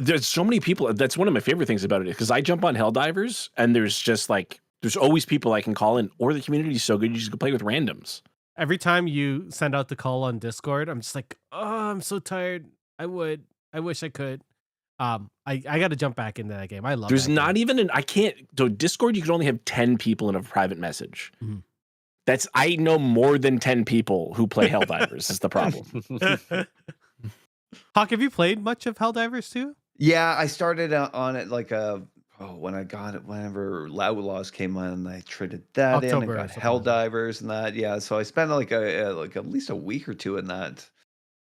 Speaker 3: There's so many people. That's one of my favorite things about it, because I jump on Helldivers, and there's just like, there's always people I can call in, or the community is so good you just go play with randoms.
Speaker 1: Every time you send out the call on Discord, I'm just like, oh, I'm so tired. I wish I could. I got to jump back into that game. I love.
Speaker 3: There's not even I can't. So Discord, you can only have 10 people in a private message. I know more than 10 people who play Helldivers. Is the problem.
Speaker 1: Hawk, have you played much of Helldivers 2?
Speaker 4: Yeah, I started on it like when I got it, whenever Outlaws came on, I traded that
Speaker 1: October
Speaker 4: in. I got Helldivers and that. Yeah, so I spent like at least a week or 2 in that.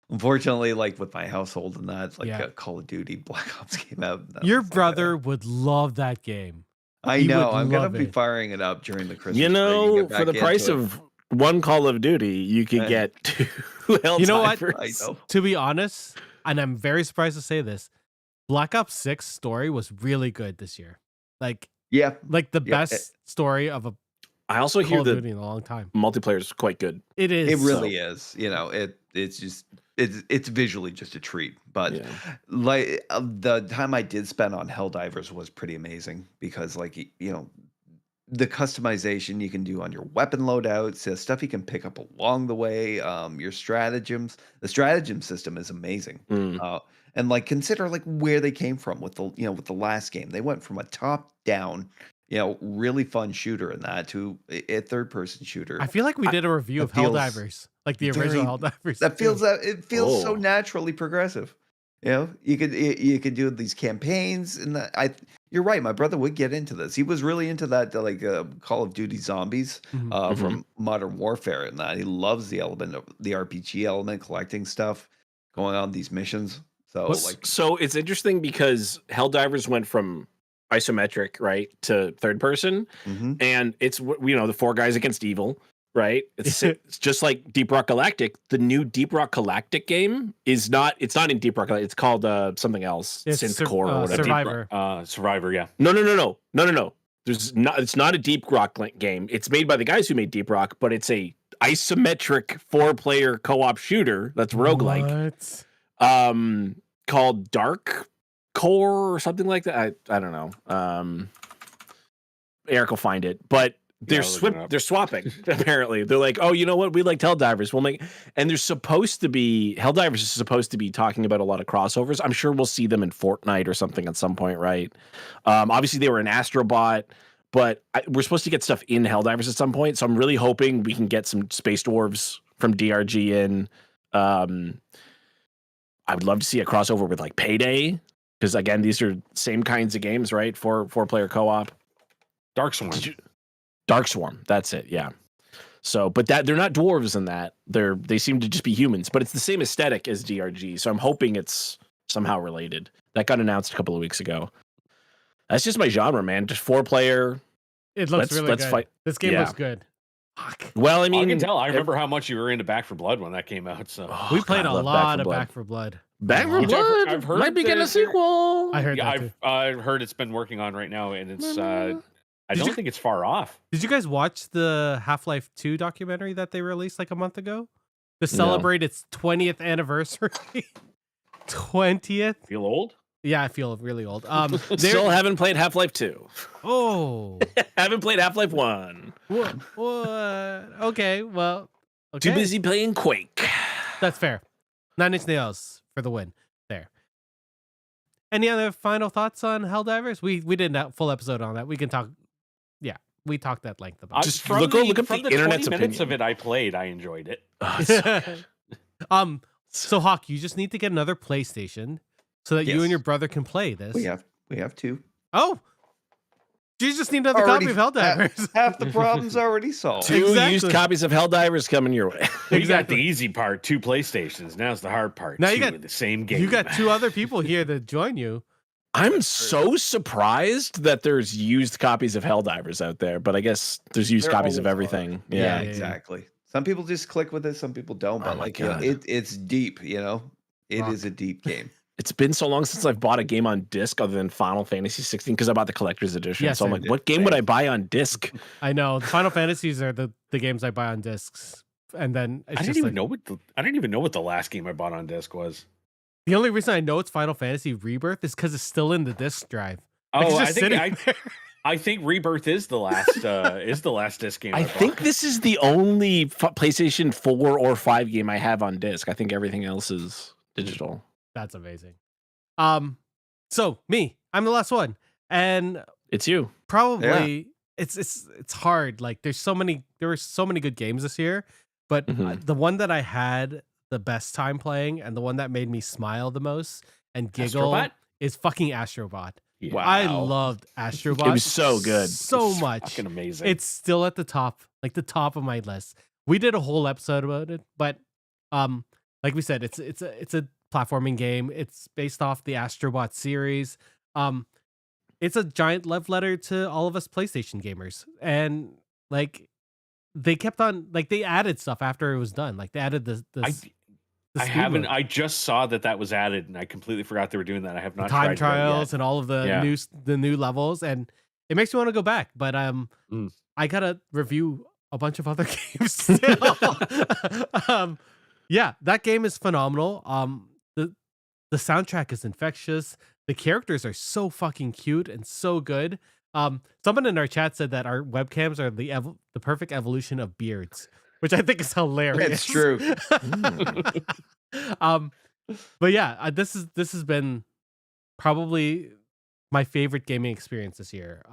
Speaker 4: Unfortunately, like with my household and that, like Call of Duty Black Ops came out.
Speaker 1: Your brother would love that game.
Speaker 4: I know. I'm gonna be firing it up during the Christmas.
Speaker 3: For the price of one Call of Duty, you could get 2 Helldivers.
Speaker 1: You know what?
Speaker 4: I know.
Speaker 1: To be honest, and I'm very surprised to say this, Black Ops 6 story was really good this year. Like
Speaker 4: Yeah.
Speaker 1: the
Speaker 4: Yeah,
Speaker 1: best story of a
Speaker 3: I also
Speaker 1: Call
Speaker 3: hear
Speaker 1: of
Speaker 3: that
Speaker 1: Duty in a long time.
Speaker 3: multiplayer is quite good.
Speaker 1: It is.
Speaker 4: It really is. You know, it's just it's visually just a treat. But
Speaker 3: Yeah.
Speaker 4: like the time I did spend on Helldivers was pretty amazing because like you know the customization you can do on your weapon loadouts, stuff you can pick up along the way, your stratagems. The stratagem system is amazing.
Speaker 3: Mm.
Speaker 4: And like consider like where they came from with the with the last game. They went from a top down, really fun shooter in that to a third person shooter.
Speaker 1: I feel like we did a review
Speaker 4: that
Speaker 1: of
Speaker 4: feels
Speaker 1: Helldivers, like the original Helldivers.
Speaker 4: That
Speaker 1: too.
Speaker 4: feels it feels so
Speaker 3: Oh.
Speaker 4: naturally progressive. You could do these campaigns, and you're right. My brother would get into this. He was really into that, like Call of Duty Zombies
Speaker 1: Mhm.
Speaker 4: from Modern Warfare, and that he loves the element of the RPG element, collecting stuff, going on these missions. So like,
Speaker 3: So it's interesting because Helldivers went from isometric, right, to third person,
Speaker 4: mhm.
Speaker 3: and it's the 4 guys against evil, right? It's just like Deep Rock Galactic. The new Deep Rock Galactic game is not. It's not in Deep Rock Galactic. It's called something else,
Speaker 1: It's
Speaker 3: Synth Core or whatever.
Speaker 1: Survivor.
Speaker 2: Survivor, yeah.
Speaker 3: No. There's not. It's not a Deep Rock game. It's made by the guys who made Deep Rock, but it's a isometric 4-player co-op shooter that's roguelike.
Speaker 1: What?
Speaker 3: Called Dark Core or something like that. I don't know. Eric will find it, but they're swapping. Apparently, they're like, oh, you know what? We like Helldivers. We'll make, and there's supposed to be Helldivers is supposed to be talking about a lot of crossovers. I'm sure we'll see them in Fortnite or something at some point, right? Obviously, they were in Astrobot, but we're supposed to get stuff in Helldivers at some point. So I'm really hoping we can get some Space Dwarves from DRG in. I would love to see a crossover with like Payday, because again, these are same kinds of games, right? 4-player co-op.
Speaker 2: Dark Swarm.
Speaker 3: Dark Swarm, that's it, yeah. So, but they're not dwarves in that. They seem to just be humans, but it's the same aesthetic as DRG. So I'm hoping it's somehow related. That got announced a couple of weeks ago. That's just my genre, man. Just 4-player.
Speaker 1: It looks really
Speaker 3: let's
Speaker 1: good.
Speaker 3: fight.
Speaker 1: This game
Speaker 3: Yeah.
Speaker 1: looks good. Fuck.
Speaker 3: Well, I mean,
Speaker 2: I can tell. I remember how much you were into Back 4 Blood when that came out. So
Speaker 1: We played
Speaker 3: God, I
Speaker 1: a
Speaker 3: love
Speaker 1: lot of
Speaker 3: Blood.
Speaker 1: Back 4 Blood.
Speaker 3: Back 4
Speaker 1: Which
Speaker 3: Blood.
Speaker 2: I've heard
Speaker 3: might be getting a
Speaker 2: that
Speaker 3: sequel.
Speaker 1: I heard
Speaker 2: yeah,
Speaker 1: that too.
Speaker 2: I've heard it's been working on right now, and it's I don't think it's far off.
Speaker 1: Did you guys watch the Half-Life 2 documentary that they released like a month ago to celebrate its 20th anniversary? 20th?
Speaker 2: Feel old?
Speaker 1: Yeah, I feel really old.
Speaker 3: Still haven't played Half-Life 2.
Speaker 1: Oh.
Speaker 3: Haven't played Half-Life 1.
Speaker 1: What? Okay, well. Okay.
Speaker 3: Too busy playing Quake.
Speaker 1: That's fair. 9 Inch Nails for the win. There. Any other final thoughts on Helldivers? We did a full episode on that. We can talk. Yeah, we talked at length about it.
Speaker 3: Just
Speaker 2: from
Speaker 3: look up
Speaker 2: from
Speaker 3: the
Speaker 2: the
Speaker 3: internet's
Speaker 2: 20 minutes
Speaker 3: opinion.
Speaker 2: of it I played, I enjoyed it.
Speaker 3: Oh, it's so good.
Speaker 1: So Hawk, you just need to get another PlayStation so that you
Speaker 4: Yes.
Speaker 1: and your brother can play this.
Speaker 4: We have two.
Speaker 1: Oh, you just need another
Speaker 4: Already-
Speaker 1: copy of Helldivers.
Speaker 4: Half the problem's already solved.
Speaker 3: 2
Speaker 1: Exactly.
Speaker 3: used copies of Helldivers coming your way.
Speaker 2: You got
Speaker 1: Exactly.
Speaker 2: the easy part, 2 PlayStations. Now's the hard part.
Speaker 1: Now you
Speaker 2: 2
Speaker 1: got-
Speaker 2: of the same game.
Speaker 1: You got 2 other people here to join you.
Speaker 3: I'm so surprised that there's used copies of Helldivers out there, but I guess there's used
Speaker 4: There
Speaker 3: copies of
Speaker 4: always
Speaker 3: everything.
Speaker 4: Yeah,
Speaker 3: Yeah.
Speaker 4: exactly. Some people just click with it, some people don't.
Speaker 3: Oh
Speaker 4: But
Speaker 3: my
Speaker 4: like,
Speaker 3: God.
Speaker 4: it's deep. It
Speaker 1: Fuck.
Speaker 4: is a deep game.
Speaker 3: It's been so long since I've bought a game on disc other than Final Fantasy 16 because I bought the collector's edition.
Speaker 1: Yes,
Speaker 3: so I'm
Speaker 1: I
Speaker 3: like,
Speaker 4: did.
Speaker 3: what game would I buy on disc?
Speaker 1: I know the Final Fantasies are the games I buy on discs, and then it's
Speaker 2: I
Speaker 1: just
Speaker 2: didn't
Speaker 1: like,
Speaker 2: even know I didn't even know what the last game I bought on disc was.
Speaker 1: the only reason I know it's Final Fantasy Rebirth is because it's still in the disc drive. Like, it's
Speaker 2: Oh,
Speaker 1: just sitting there.
Speaker 2: I think Rebirth is the last disc game.
Speaker 3: I
Speaker 2: bought.
Speaker 3: think this is the only PlayStation 4 or 5 game I have on disc. I think everything else is digital.
Speaker 1: That's amazing. So me, I'm the last one, and
Speaker 3: It's you.
Speaker 1: probably it's hard. Like there were so many good games this year, but
Speaker 3: Mhm.
Speaker 1: the one that I had the best time playing and the one that made me smile the most and giggle
Speaker 2: Astrobot?
Speaker 1: is fucking Astrobot.
Speaker 2: Yeah.
Speaker 1: I loved Astrobot.
Speaker 3: It was so good.
Speaker 1: so
Speaker 2: It's
Speaker 1: much.
Speaker 2: fucking amazing.
Speaker 1: It's still at the top, like the top of my list. We did a whole episode about it, but like we said, it's a platforming game. It's based off the Astrobot series. It's a giant love letter to all of us PlayStation gamers, and like they kept on like they added stuff after it was done. Like they added the
Speaker 2: I
Speaker 1: speed
Speaker 2: haven't.
Speaker 1: mode,
Speaker 2: I just saw that was added, and I completely forgot they were doing that. I have
Speaker 1: the
Speaker 2: not
Speaker 1: time
Speaker 2: tried that yet.
Speaker 1: trials, and all of the
Speaker 2: Yeah.
Speaker 1: new levels, and it makes me want to go back. But
Speaker 2: Mm.
Speaker 1: I gotta review a bunch of other games still. Yeah, that game is phenomenal. The soundtrack is infectious. The characters are so fucking cute and so good. Someone in our chat said that our webcams are the perfect evolution of beards, which I think is hilarious.
Speaker 4: It's true.
Speaker 1: But yeah, this has been probably my favorite gaming experience this year.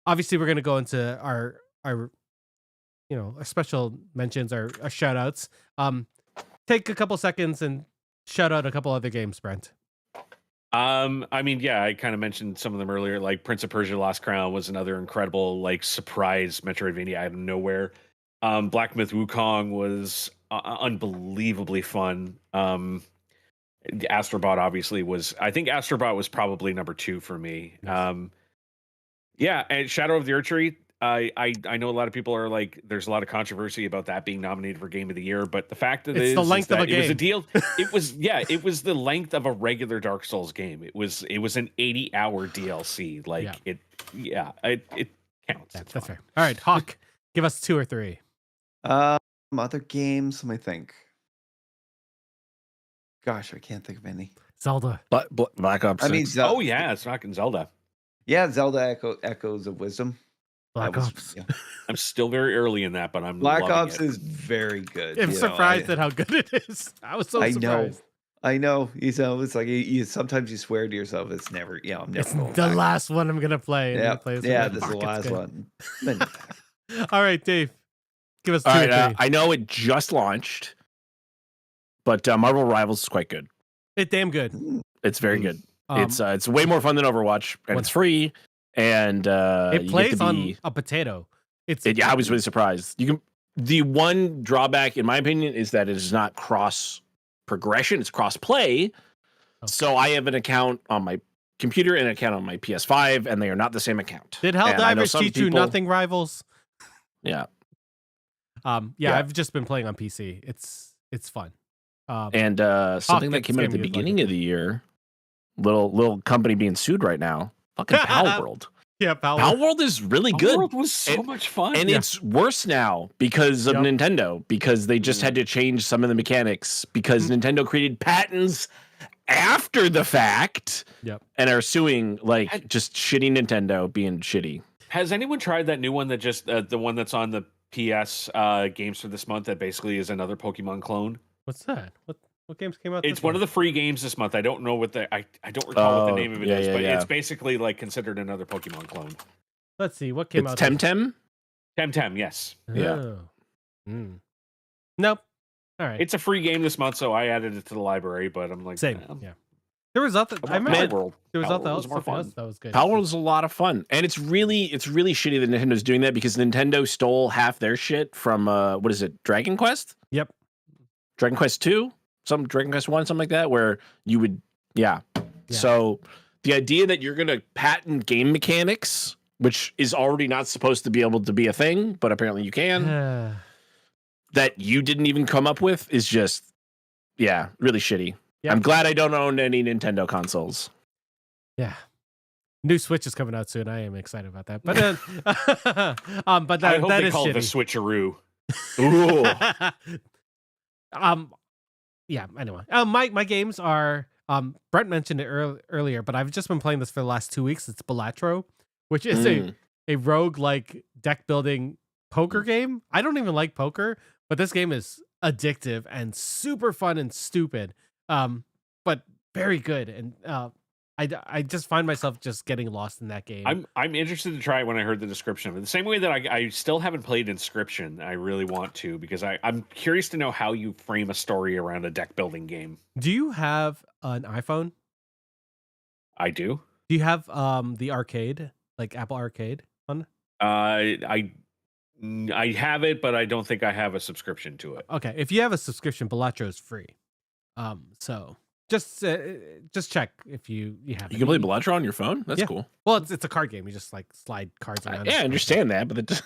Speaker 1: Obviously we're gonna go into our our special mentions, our shout outs. Take a couple seconds and shout out a couple other games, Brent.
Speaker 2: I mean, yeah, I kind of mentioned some of them earlier. Like Prince of Persia: Lost Crown was another incredible, like, surprise Metroidvania out of nowhere. Black Myth Wukong was unbelievably fun. Astrobot obviously was. I think Astrobot was probably number 2 for me.
Speaker 1: Yes.
Speaker 2: Yeah, and Shadow of the Erdtree. I know a lot of people are like, there's a lot of controversy about that being nominated for Game of the Year, but the fact that
Speaker 1: It's the length of a
Speaker 2: it was a
Speaker 1: game.
Speaker 2: deal. It was the length of a regular Dark Souls game. It was an 80-hour DLC. Like it counts.
Speaker 1: Yeah,
Speaker 2: It's
Speaker 1: that's
Speaker 2: fine.
Speaker 1: fair. All right, Hawk, give us 2 or 3.
Speaker 4: Other games, let me think. Gosh, I can't think of any.
Speaker 1: Zelda.
Speaker 3: Black Ops.
Speaker 4: I mean,
Speaker 3: 6.
Speaker 2: Oh yeah, it's fucking Zelda.
Speaker 4: yeah, Zelda Echoes of Wisdom.
Speaker 1: Black
Speaker 4: That was-
Speaker 1: Ops.
Speaker 4: yeah.
Speaker 2: I'm still very early in that, but I'm
Speaker 4: Black
Speaker 2: loving
Speaker 4: Ops
Speaker 2: it.
Speaker 4: is very good.
Speaker 1: I'm
Speaker 4: you know,
Speaker 1: surprised at how good it is. I was so
Speaker 4: I know.
Speaker 1: surprised.
Speaker 4: I know. It's like you sometimes you swear to yourself, it's never. Yeah, I'm never
Speaker 1: It's
Speaker 4: going
Speaker 1: the
Speaker 4: back.
Speaker 1: last one I'm gonna play. And
Speaker 4: Yeah,
Speaker 1: then play
Speaker 4: yeah,
Speaker 1: like,
Speaker 4: this is the
Speaker 1: "Fuck, it's
Speaker 4: last
Speaker 1: good."
Speaker 4: one. Then you're back.
Speaker 1: All right, Dave, give us 2
Speaker 3: All
Speaker 1: or
Speaker 3: right,
Speaker 1: 3.
Speaker 3: I know it just launched, but Marvel Rivals is quite good.
Speaker 1: It's damn good.
Speaker 3: It's very good.
Speaker 1: Um,
Speaker 3: It's way more fun than Overwatch, and it's free. And
Speaker 1: it
Speaker 3: you
Speaker 1: plays
Speaker 3: get to
Speaker 1: on
Speaker 3: be.
Speaker 1: a potato.
Speaker 3: I was really surprised. The one drawback, in my opinion, is that it is not cross progression; it's cross play.
Speaker 1: Okay.
Speaker 3: So I have an account on my computer and an account on my PS5, and they are not the same account.
Speaker 1: Did
Speaker 3: And I know
Speaker 1: Helldivers
Speaker 3: some
Speaker 1: teach you
Speaker 3: people-
Speaker 1: nothing, Rivals?
Speaker 3: Yeah,
Speaker 1: Yeah, I've just been playing on PC. It's fun.
Speaker 3: and something that
Speaker 1: Hawk
Speaker 3: came out at the
Speaker 1: Gaming is like
Speaker 3: beginning
Speaker 1: it.
Speaker 3: of the year, little company being sued right now. Fucking Pal World.
Speaker 1: Yeah, Power.
Speaker 3: Pal World is really good.
Speaker 2: World was so
Speaker 3: And-
Speaker 2: much fun.
Speaker 3: And it's worse now because of
Speaker 1: Yep.
Speaker 3: Nintendo, because they just had to change some of the mechanics because Nintendo created patents after the fact.
Speaker 1: Yep.
Speaker 3: And are suing, like, just shitty Nintendo being shitty.
Speaker 2: Has anyone tried that new one that just the one that's on the PS games for this month that basically is another Pokemon clone?
Speaker 1: What's that? What games came out?
Speaker 2: It's
Speaker 1: this
Speaker 2: one of
Speaker 1: month?
Speaker 2: the free games this month. I don't know what I don't recall what the
Speaker 3: Oh,
Speaker 2: name of it
Speaker 3: yeah,
Speaker 2: is,
Speaker 3: yeah,
Speaker 2: but
Speaker 3: yeah.
Speaker 2: it's basically like considered another Pokemon clone.
Speaker 1: Let's see what came
Speaker 3: It's
Speaker 1: out.
Speaker 3: Temtem.
Speaker 2: Temtem, yes.
Speaker 3: Yeah.
Speaker 1: Oh. Mm. Nope. All right.
Speaker 2: It's a free game this month, so I added it to the library, but I'm like,
Speaker 1: Same.
Speaker 2: eh,
Speaker 1: Yeah. There was other. I
Speaker 2: Pal
Speaker 1: remember
Speaker 2: World.
Speaker 1: there was
Speaker 2: Pal
Speaker 1: other
Speaker 2: World was more
Speaker 1: something
Speaker 2: fun.
Speaker 1: else that was good.
Speaker 3: Pal World is a lot of fun. And it's really shitty that Nintendo's doing that because Nintendo stole half their shit from what is it, Dragon Quest?
Speaker 1: Yep.
Speaker 3: Dragon Quest 2? Some Dragon Quest 1, something like that, where you would
Speaker 1: Yeah.
Speaker 3: So the idea that you're gonna patent game mechanics, which is already not supposed to be able to be a thing, but apparently you can, that you didn't even come up with is just really shitty.
Speaker 1: Yep.
Speaker 3: I'm glad I don't own any Nintendo consoles.
Speaker 1: Yeah. New Switch is coming out soon. I am excited about that. But but
Speaker 2: I
Speaker 1: that,
Speaker 2: hope
Speaker 1: that
Speaker 2: they
Speaker 1: is
Speaker 2: call it the
Speaker 1: shitty.
Speaker 2: switcheroo.
Speaker 1: Yeah, anyway. My games are Brent mentioned it earlier, but I've just been playing this for the last 2 weeks. It's Balatro, which is a rogue like deck building poker game. I don't even like poker, but this game is addictive and super fun and stupid. But very good. And I just find myself just getting lost in that game.
Speaker 2: I'm interested to try it when I heard the description of it. The same way that I still haven't played Inscription. I really want to because I'm curious to know how you frame a story around a deck building game.
Speaker 1: Do you have an iPhone?
Speaker 2: I do.
Speaker 1: Do you have the arcade, like Apple Arcade on?
Speaker 2: I have it, but I don't think I have a subscription to it.
Speaker 1: Okay, if you have a subscription, Balatro is free. So just check if you have.
Speaker 3: You can play Bloodshot on your phone. That's
Speaker 1: Yeah.
Speaker 3: cool.
Speaker 1: Well, it's a card game. You just like slide cards around.
Speaker 3: Yeah, I understand that, but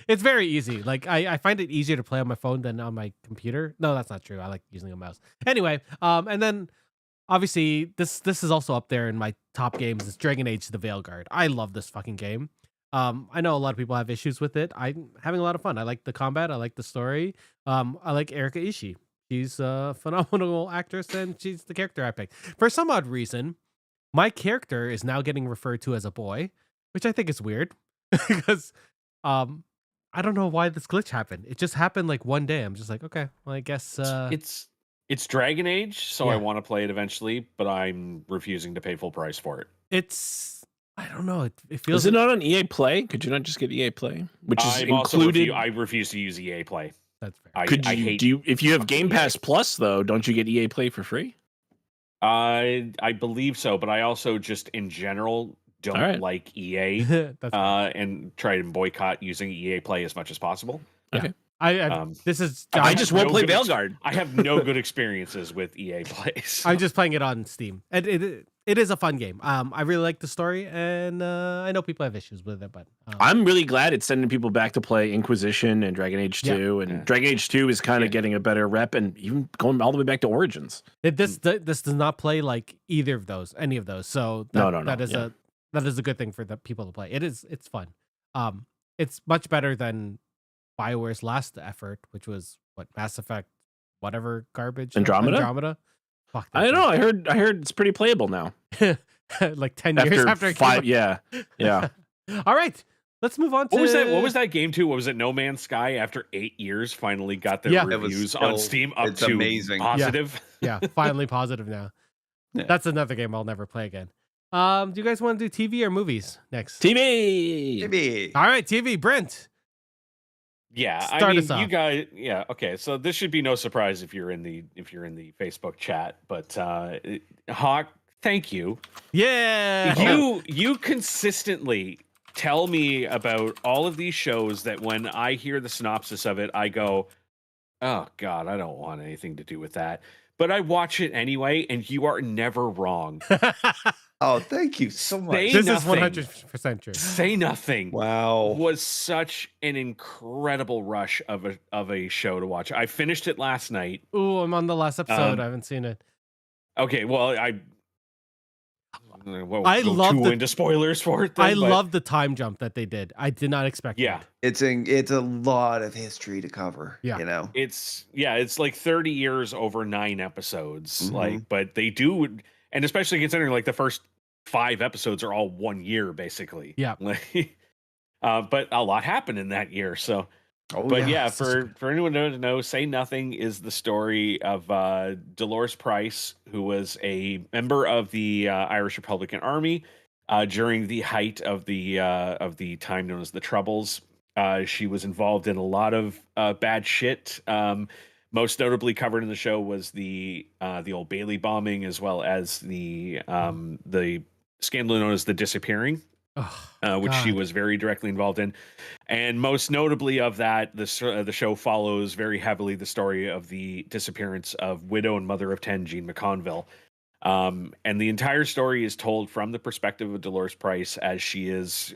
Speaker 1: It's very easy. Like I find it easier to play on my phone than on my computer. No, that's not true. I like using a mouse. Anyway, and then obviously this is also up there in my top games. It's Dragon Age: The Veilguard. I love this fucking game. I know a lot of people have issues with it. I'm having a lot of fun. I like the combat. I like the story. I like Erika Ishii. She's a phenomenal actress, and she's the character I picked. For some odd reason, my character is now getting referred to as a boy, which I think is weird because I don't know why this glitch happened. It just happened like one day. I'm just like, okay, well, I guess
Speaker 2: It's Dragon Age, so
Speaker 1: Yeah.
Speaker 2: I want to play it eventually, but I'm refusing to pay full price for it.
Speaker 1: it's I don't know. It feels
Speaker 3: is it not on EA Play? Could you not just get EA Play, which is
Speaker 2: I'm also
Speaker 3: included?
Speaker 2: I refuse to use EA Play.
Speaker 1: that's fair.
Speaker 2: I
Speaker 3: Could you
Speaker 2: hate.
Speaker 3: do? If you have
Speaker 2: fucking
Speaker 3: Game
Speaker 2: EA.
Speaker 3: Pass Plus, though, don't you get EA Play for free?
Speaker 2: I believe so, but I also just in general don't
Speaker 3: Alright.
Speaker 2: like EA
Speaker 1: That's fair.
Speaker 2: and try and boycott using EA Play as much as possible.
Speaker 3: Okay.
Speaker 1: This is
Speaker 3: I just won't
Speaker 2: no
Speaker 3: play
Speaker 2: good ex-
Speaker 3: Veilguard.
Speaker 2: I have no good experiences with EA Play. So.
Speaker 1: I'm just playing it on Steam, and it is a fun game. I really like the story, and I know people have issues with it, but
Speaker 3: I'm really glad it's sending people back to play Inquisition and Dragon Age 2, and
Speaker 2: Yeah.
Speaker 3: Dragon Age 2 is kind of getting a better rep, and even going all the way back to Origins.
Speaker 1: this does not play like any of those. So
Speaker 3: No.
Speaker 1: that is
Speaker 3: Yeah.
Speaker 1: that is a good thing for the people to play. It's fun. It's much better than BioWare's last effort, which was what Mass Effect, whatever garbage.
Speaker 3: Andromeda?
Speaker 1: Fuck.
Speaker 3: I don't know. I heard it's pretty playable now.
Speaker 1: know. Like 10 years after it came
Speaker 3: 5.
Speaker 1: out.
Speaker 3: Yeah.
Speaker 1: All right, let's move on to
Speaker 2: What was that game too? What was it? No Man's Sky after 8 years finally got their
Speaker 1: Yeah.
Speaker 4: It was
Speaker 2: reviews
Speaker 4: still-
Speaker 2: on Steam up
Speaker 4: it's
Speaker 2: to
Speaker 4: amazing.
Speaker 2: positive.
Speaker 1: Yeah, finally positive now.
Speaker 4: Yeah.
Speaker 1: That's another game I'll never play again. Do you guys want to do TV or movies next?
Speaker 3: TV.
Speaker 4: Maybe.
Speaker 1: All right, TV. Brent.
Speaker 2: Yeah,
Speaker 1: Start
Speaker 2: I mean,
Speaker 1: us off.
Speaker 2: you guys. Yeah, okay. So this should be no surprise if you're in the Facebook chat. But Hawk, thank you.
Speaker 1: Yeah.
Speaker 2: You consistently tell me about all of these shows that when I hear the synopsis of it, I go, "Oh God, I don't want anything to do with that." But I watch it anyway, and you are never wrong.
Speaker 4: Oh, thank you so much.
Speaker 2: Say
Speaker 1: This is
Speaker 2: nothing.
Speaker 1: 100% true.
Speaker 2: Say Nothing
Speaker 4: Wow.
Speaker 2: was such an incredible rush of a show to watch. I finished it last night.
Speaker 1: Ooh, I'm on the last episode.
Speaker 2: Um,
Speaker 1: I haven't seen it.
Speaker 2: Okay, well, I won't
Speaker 1: I
Speaker 2: go
Speaker 1: love
Speaker 2: too
Speaker 1: the-
Speaker 2: into spoilers for it.
Speaker 1: I
Speaker 2: Then, but
Speaker 1: love the time jump that they did. I did not expect
Speaker 2: Yeah,
Speaker 1: that.
Speaker 4: It's a lot of history to cover.
Speaker 1: Yeah.
Speaker 4: You know.
Speaker 2: it's like 30 years over 9 episodes.
Speaker 4: Mhm.
Speaker 2: Like, but they do, and especially considering like the first 5 episodes are all 1 year basically.
Speaker 1: Yeah.
Speaker 2: Like, but a lot happened in that year. So.
Speaker 4: Oh,
Speaker 2: But yeah,
Speaker 1: such
Speaker 2: for anyone who doesn't know, Say Nothing is the story of Dolores Price, who was a member of the Irish Republican Army during the height of the time known as the Troubles. She was involved in a lot of bad shit. Most notably covered in the show was the Old Bailey bombing, as well as the scandal known as the Disappearing,
Speaker 1: Ugh,
Speaker 2: which she
Speaker 1: God.
Speaker 2: was very directly involved in. And most notably of that, the show follows very heavily the story of the disappearance of widow and mother of 10, Jean McConville. And the entire story is told from the perspective of Dolores Price as she is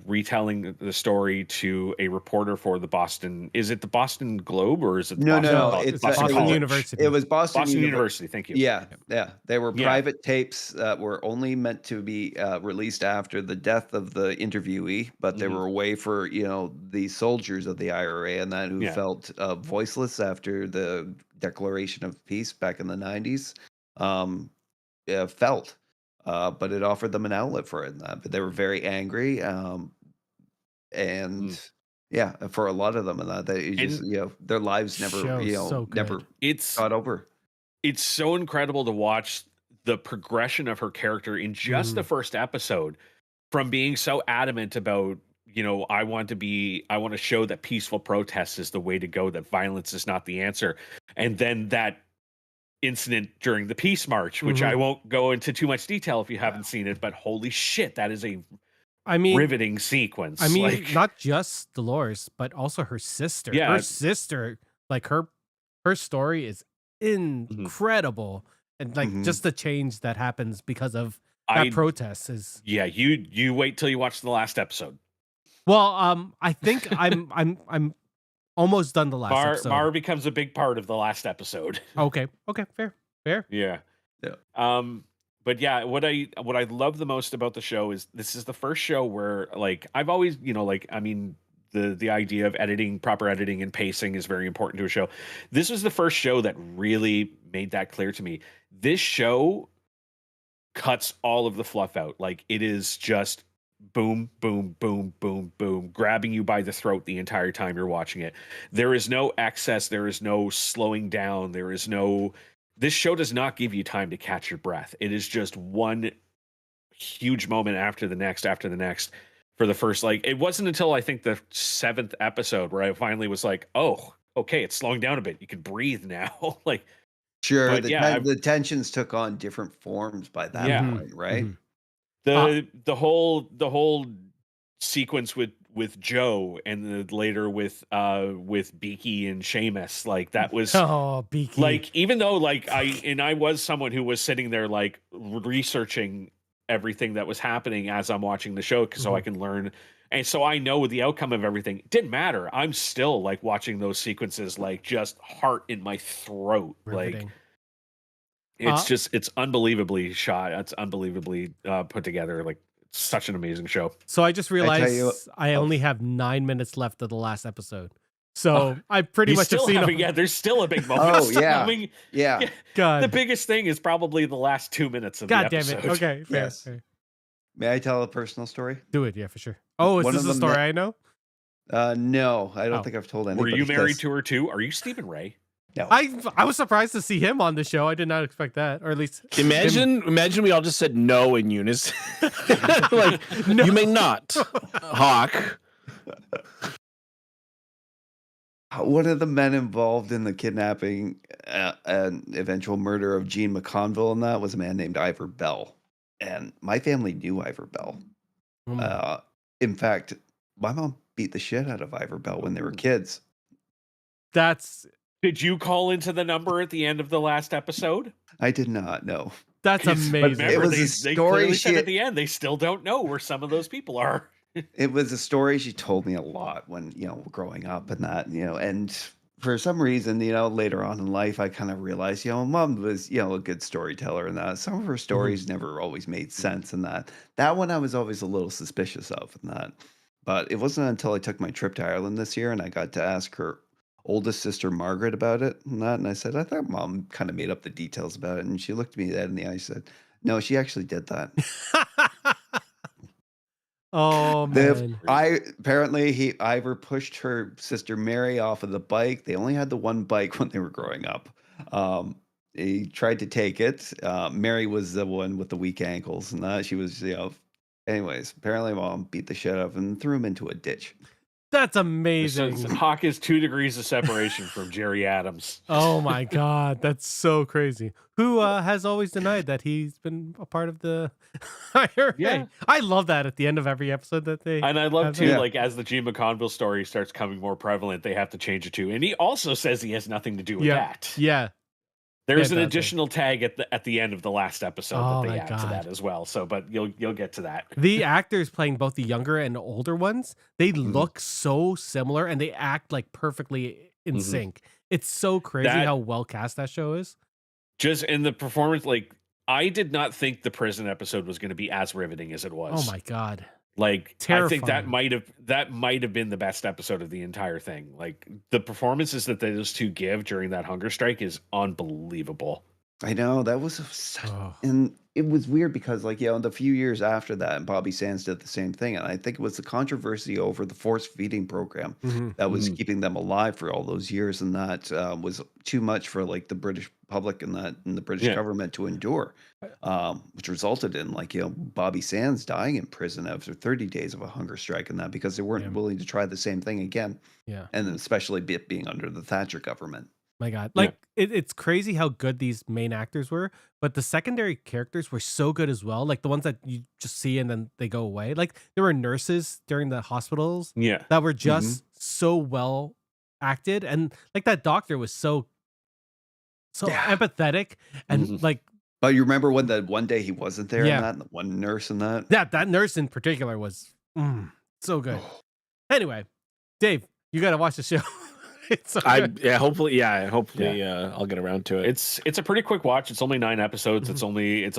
Speaker 2: retelling the story to a reporter for the Boston. Is it the Boston Globe or is it the
Speaker 4: No,
Speaker 2: Boston,
Speaker 4: no,
Speaker 2: College?
Speaker 4: it's
Speaker 1: Boston
Speaker 2: College?
Speaker 1: University.
Speaker 4: It was Boston,
Speaker 2: Boston
Speaker 4: Univer-
Speaker 2: University. Thank you.
Speaker 4: Yeah. They were
Speaker 2: Yeah.
Speaker 4: private tapes that were only meant to be released after the death of the interviewee, but they
Speaker 2: Mhm.
Speaker 4: were a way for the soldiers of the IRA and that who
Speaker 2: Yeah.
Speaker 4: felt voiceless after the Declaration of Peace back in the 90s. Felt, but it offered them an outlet for it. But they were very angry, and yeah, for a lot of them, and that they just their lives never
Speaker 1: Show's so
Speaker 4: never
Speaker 1: good.
Speaker 2: It's
Speaker 4: got over.
Speaker 2: it's so incredible to watch the progression of her character in just the first episode, from being so adamant about, I want to show that peaceful protest is the way to go, that violence is not the answer. And then that incident during the Peace March, which I won't go into too much detail if you haven't seen it, but holy shit, that is a riveting sequence.
Speaker 1: I mean,
Speaker 2: Like,
Speaker 1: not just Dolores, but also her sister.
Speaker 2: Yeah.
Speaker 1: Her sister, like her story is incredible. and like
Speaker 4: Mhm.
Speaker 1: just the change that happens because of that
Speaker 2: I
Speaker 1: protest is.
Speaker 2: Yeah, you wait till you watch the last episode.
Speaker 1: Well, I think I'm almost done the last episode.
Speaker 2: Mar becomes a big part of the last episode.
Speaker 1: Okay, fair.
Speaker 2: Yeah.
Speaker 4: Yeah.
Speaker 2: But yeah, what I love the most about the show is this is the first show where like I've always, like I mean the idea of proper editing and pacing is very important to a show. This was the first show that really made that clear to me. This show cuts all of the fluff out. Like it is just boom, boom, boom, boom, boom, grabbing you by the throat the entire time you're watching it. There is no excess, there is no slowing down, this show does not give you time to catch your breath. It is just one huge moment after the next for the first, like, it wasn't until I think the 7th episode where I finally was like, oh, okay, it's slowing down a bit. You can breathe now. Like,
Speaker 4: Sure,
Speaker 2: but yeah,
Speaker 4: the tensions took on different forms by that
Speaker 2: Yeah.
Speaker 4: point, right?
Speaker 2: the whole sequence with Joe and later with Beaky and Seamus, like that was
Speaker 1: Beaky.
Speaker 2: like, even though like I was someone who was sitting there like researching everything that was happening as I'm watching the show so I can learn, and so I know the outcome of everything. It didn't matter. I'm still like watching those sequences like just heart in my throat.
Speaker 1: Riveting.
Speaker 2: Like it's unbelievably shot. It's unbelievably put together. Like it's such an amazing show.
Speaker 1: So I just
Speaker 4: tell
Speaker 1: realized
Speaker 4: you-
Speaker 1: I only have 9 minutes left of the last episode. So I pretty
Speaker 2: You
Speaker 1: much have
Speaker 2: still
Speaker 1: seen.
Speaker 2: haven't- yeah, there's still a big moment.
Speaker 4: Oh, yeah.
Speaker 2: coming.
Speaker 4: Yeah.
Speaker 1: God,
Speaker 2: The biggest thing is probably the last 2 minutes of
Speaker 1: God
Speaker 2: the
Speaker 1: damn
Speaker 2: episode.
Speaker 1: it. Okay, fair,
Speaker 4: Yes.
Speaker 1: fair.
Speaker 4: May I tell a personal story?
Speaker 1: Do it, yeah, for sure. Oh, is
Speaker 4: One
Speaker 1: this
Speaker 4: of
Speaker 1: a
Speaker 4: them
Speaker 1: story
Speaker 4: that-
Speaker 1: I know?
Speaker 4: No, I don't
Speaker 1: Oh.
Speaker 4: think I've told
Speaker 2: Were
Speaker 4: anybody.
Speaker 2: you married
Speaker 4: this.
Speaker 2: to her too? Are you Stephen Ray?
Speaker 4: No.
Speaker 1: I was surprised to see him on the show. I did not expect that, or at least
Speaker 3: Imagine we all just said no in unison. Like, you may not, Hawk.
Speaker 4: One of the men involved in the kidnapping and eventual murder of Jean McConville, and that was a man named Ivor Bell. And my family knew Ivor Bell. In fact, my mom beat the shit out of Ivor Bell when they were kids.
Speaker 1: That's
Speaker 2: Did you call into the number at the end of the last episode?
Speaker 4: I did not know.
Speaker 1: that's
Speaker 2: But
Speaker 1: amazing.
Speaker 2: remember,
Speaker 4: It was a
Speaker 2: they
Speaker 4: story
Speaker 2: clearly
Speaker 4: she-
Speaker 2: said at the end they still don't know where some of those people are.
Speaker 4: It was a story she told me a lot when, growing up and that, and for some reason, later on in life, I kind of realized, mom was, a good storyteller and that some of her stories never always made sense and that one I was always a little suspicious of and that. But it wasn't until I took my trip to Ireland this year and I got to ask her oldest sister, Margaret, about it and that. And I said, I thought mom kind of made up the details about it. And she looked me dead in the eye and said, no, she actually did that.
Speaker 1: Oh man.
Speaker 4: Apparently Ivor pushed her sister Mary off of the bike. They only had the one bike when they were growing up. He tried to take it. Mary was the one with the weak ankles, and she was, Anyways, apparently mom beat the shit out of him and threw him into a ditch.
Speaker 1: That's amazing.
Speaker 2: Hawk is 2 degrees of separation from Jerry Adams.
Speaker 1: Oh my god, that's so crazy. Who has always denied that he's been a part of the IRA?
Speaker 2: Yeah.
Speaker 1: I love that at the end of every episode that they.
Speaker 2: And I love
Speaker 1: have
Speaker 2: too,
Speaker 1: that.
Speaker 2: like as the Gene McConville story starts coming more prevalent, they have to change it too. And he also says he has nothing to do with that.
Speaker 1: Yeah.
Speaker 2: There's
Speaker 1: Yeah,
Speaker 2: an
Speaker 1: it does.
Speaker 2: additional tag at the end of the last episode
Speaker 1: Oh
Speaker 2: that they
Speaker 1: my
Speaker 2: add to
Speaker 1: God.
Speaker 2: that as well. So, but you'll get to that.
Speaker 1: The actors playing both the younger and older ones, they look so similar and they act like perfectly in
Speaker 2: Mhm.
Speaker 1: sync. It's so crazy
Speaker 2: That-
Speaker 1: how well cast that show is.
Speaker 2: Just in the performance, like I did not think the prison episode was going to be as riveting as it was.
Speaker 1: Oh my god.
Speaker 2: Like I think that
Speaker 1: Terrifying.
Speaker 2: might have been the best episode of the entire thing. Like the performances that those two give during that hunger strike is unbelievable.
Speaker 4: I know that was such,
Speaker 1: Oh.
Speaker 4: and it was weird because, like, the few years after that, Bobby Sands did the same thing, and I think it was the controversy over the force feeding program
Speaker 1: Mhm.
Speaker 4: that was keeping them alive for all those years, and that was too much for like the British public and the British
Speaker 2: Yeah.
Speaker 4: government to endure, which resulted in Bobby Sands dying in prison after 30 days of a hunger strike and that because they weren't
Speaker 1: Yeah.
Speaker 4: willing to try the same thing again,
Speaker 1: Yeah.
Speaker 4: and then especially it being under the Thatcher government.
Speaker 1: My God.
Speaker 2: Yeah.
Speaker 1: Like it's crazy how good these main actors were, but the secondary characters were so good as well. Like the ones that you just see and then they go away. Like there were nurses during the hospitals
Speaker 2: Yeah.
Speaker 1: that were just so well acted. And like that doctor was so so empathetic, and like.
Speaker 4: Oh, you remember when the one day he wasn't there
Speaker 1: Yeah.
Speaker 4: in that, and the one nurse in that?
Speaker 1: Yeah, that nurse in particular was so good. Anyway, Dave, you got to watch the show. It's so good.
Speaker 3: Hopefully I'll get around to it.
Speaker 2: It's a pretty quick watch. It's only 9 episodes. It's a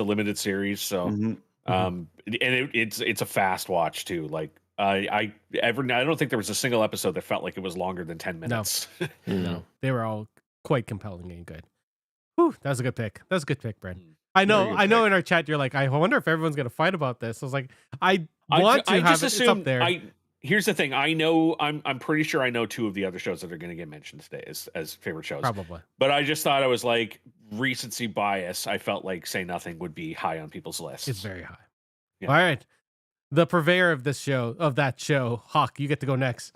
Speaker 2: limited series, so and it's a fast watch too. Like I don't think there was a single episode that felt like it was longer than 10 minutes.
Speaker 1: No, they were all quite compelling and good. Whew, that was a good pick. That was a good pick, Brent. I know in our chat you're like, I wonder if everyone's gonna fight about this. I was like, I want to have it. It's up there.
Speaker 2: Here's the thing. I'm pretty sure I know 2 of the other shows that are going to get mentioned today as favorite shows.
Speaker 1: Probably.
Speaker 2: But I just thought I was like recency bias. I felt like Say Nothing would be high on people's lists.
Speaker 1: It's very high.
Speaker 2: Yeah.
Speaker 1: All right. The purveyor of that show, Hawk, you get to go next.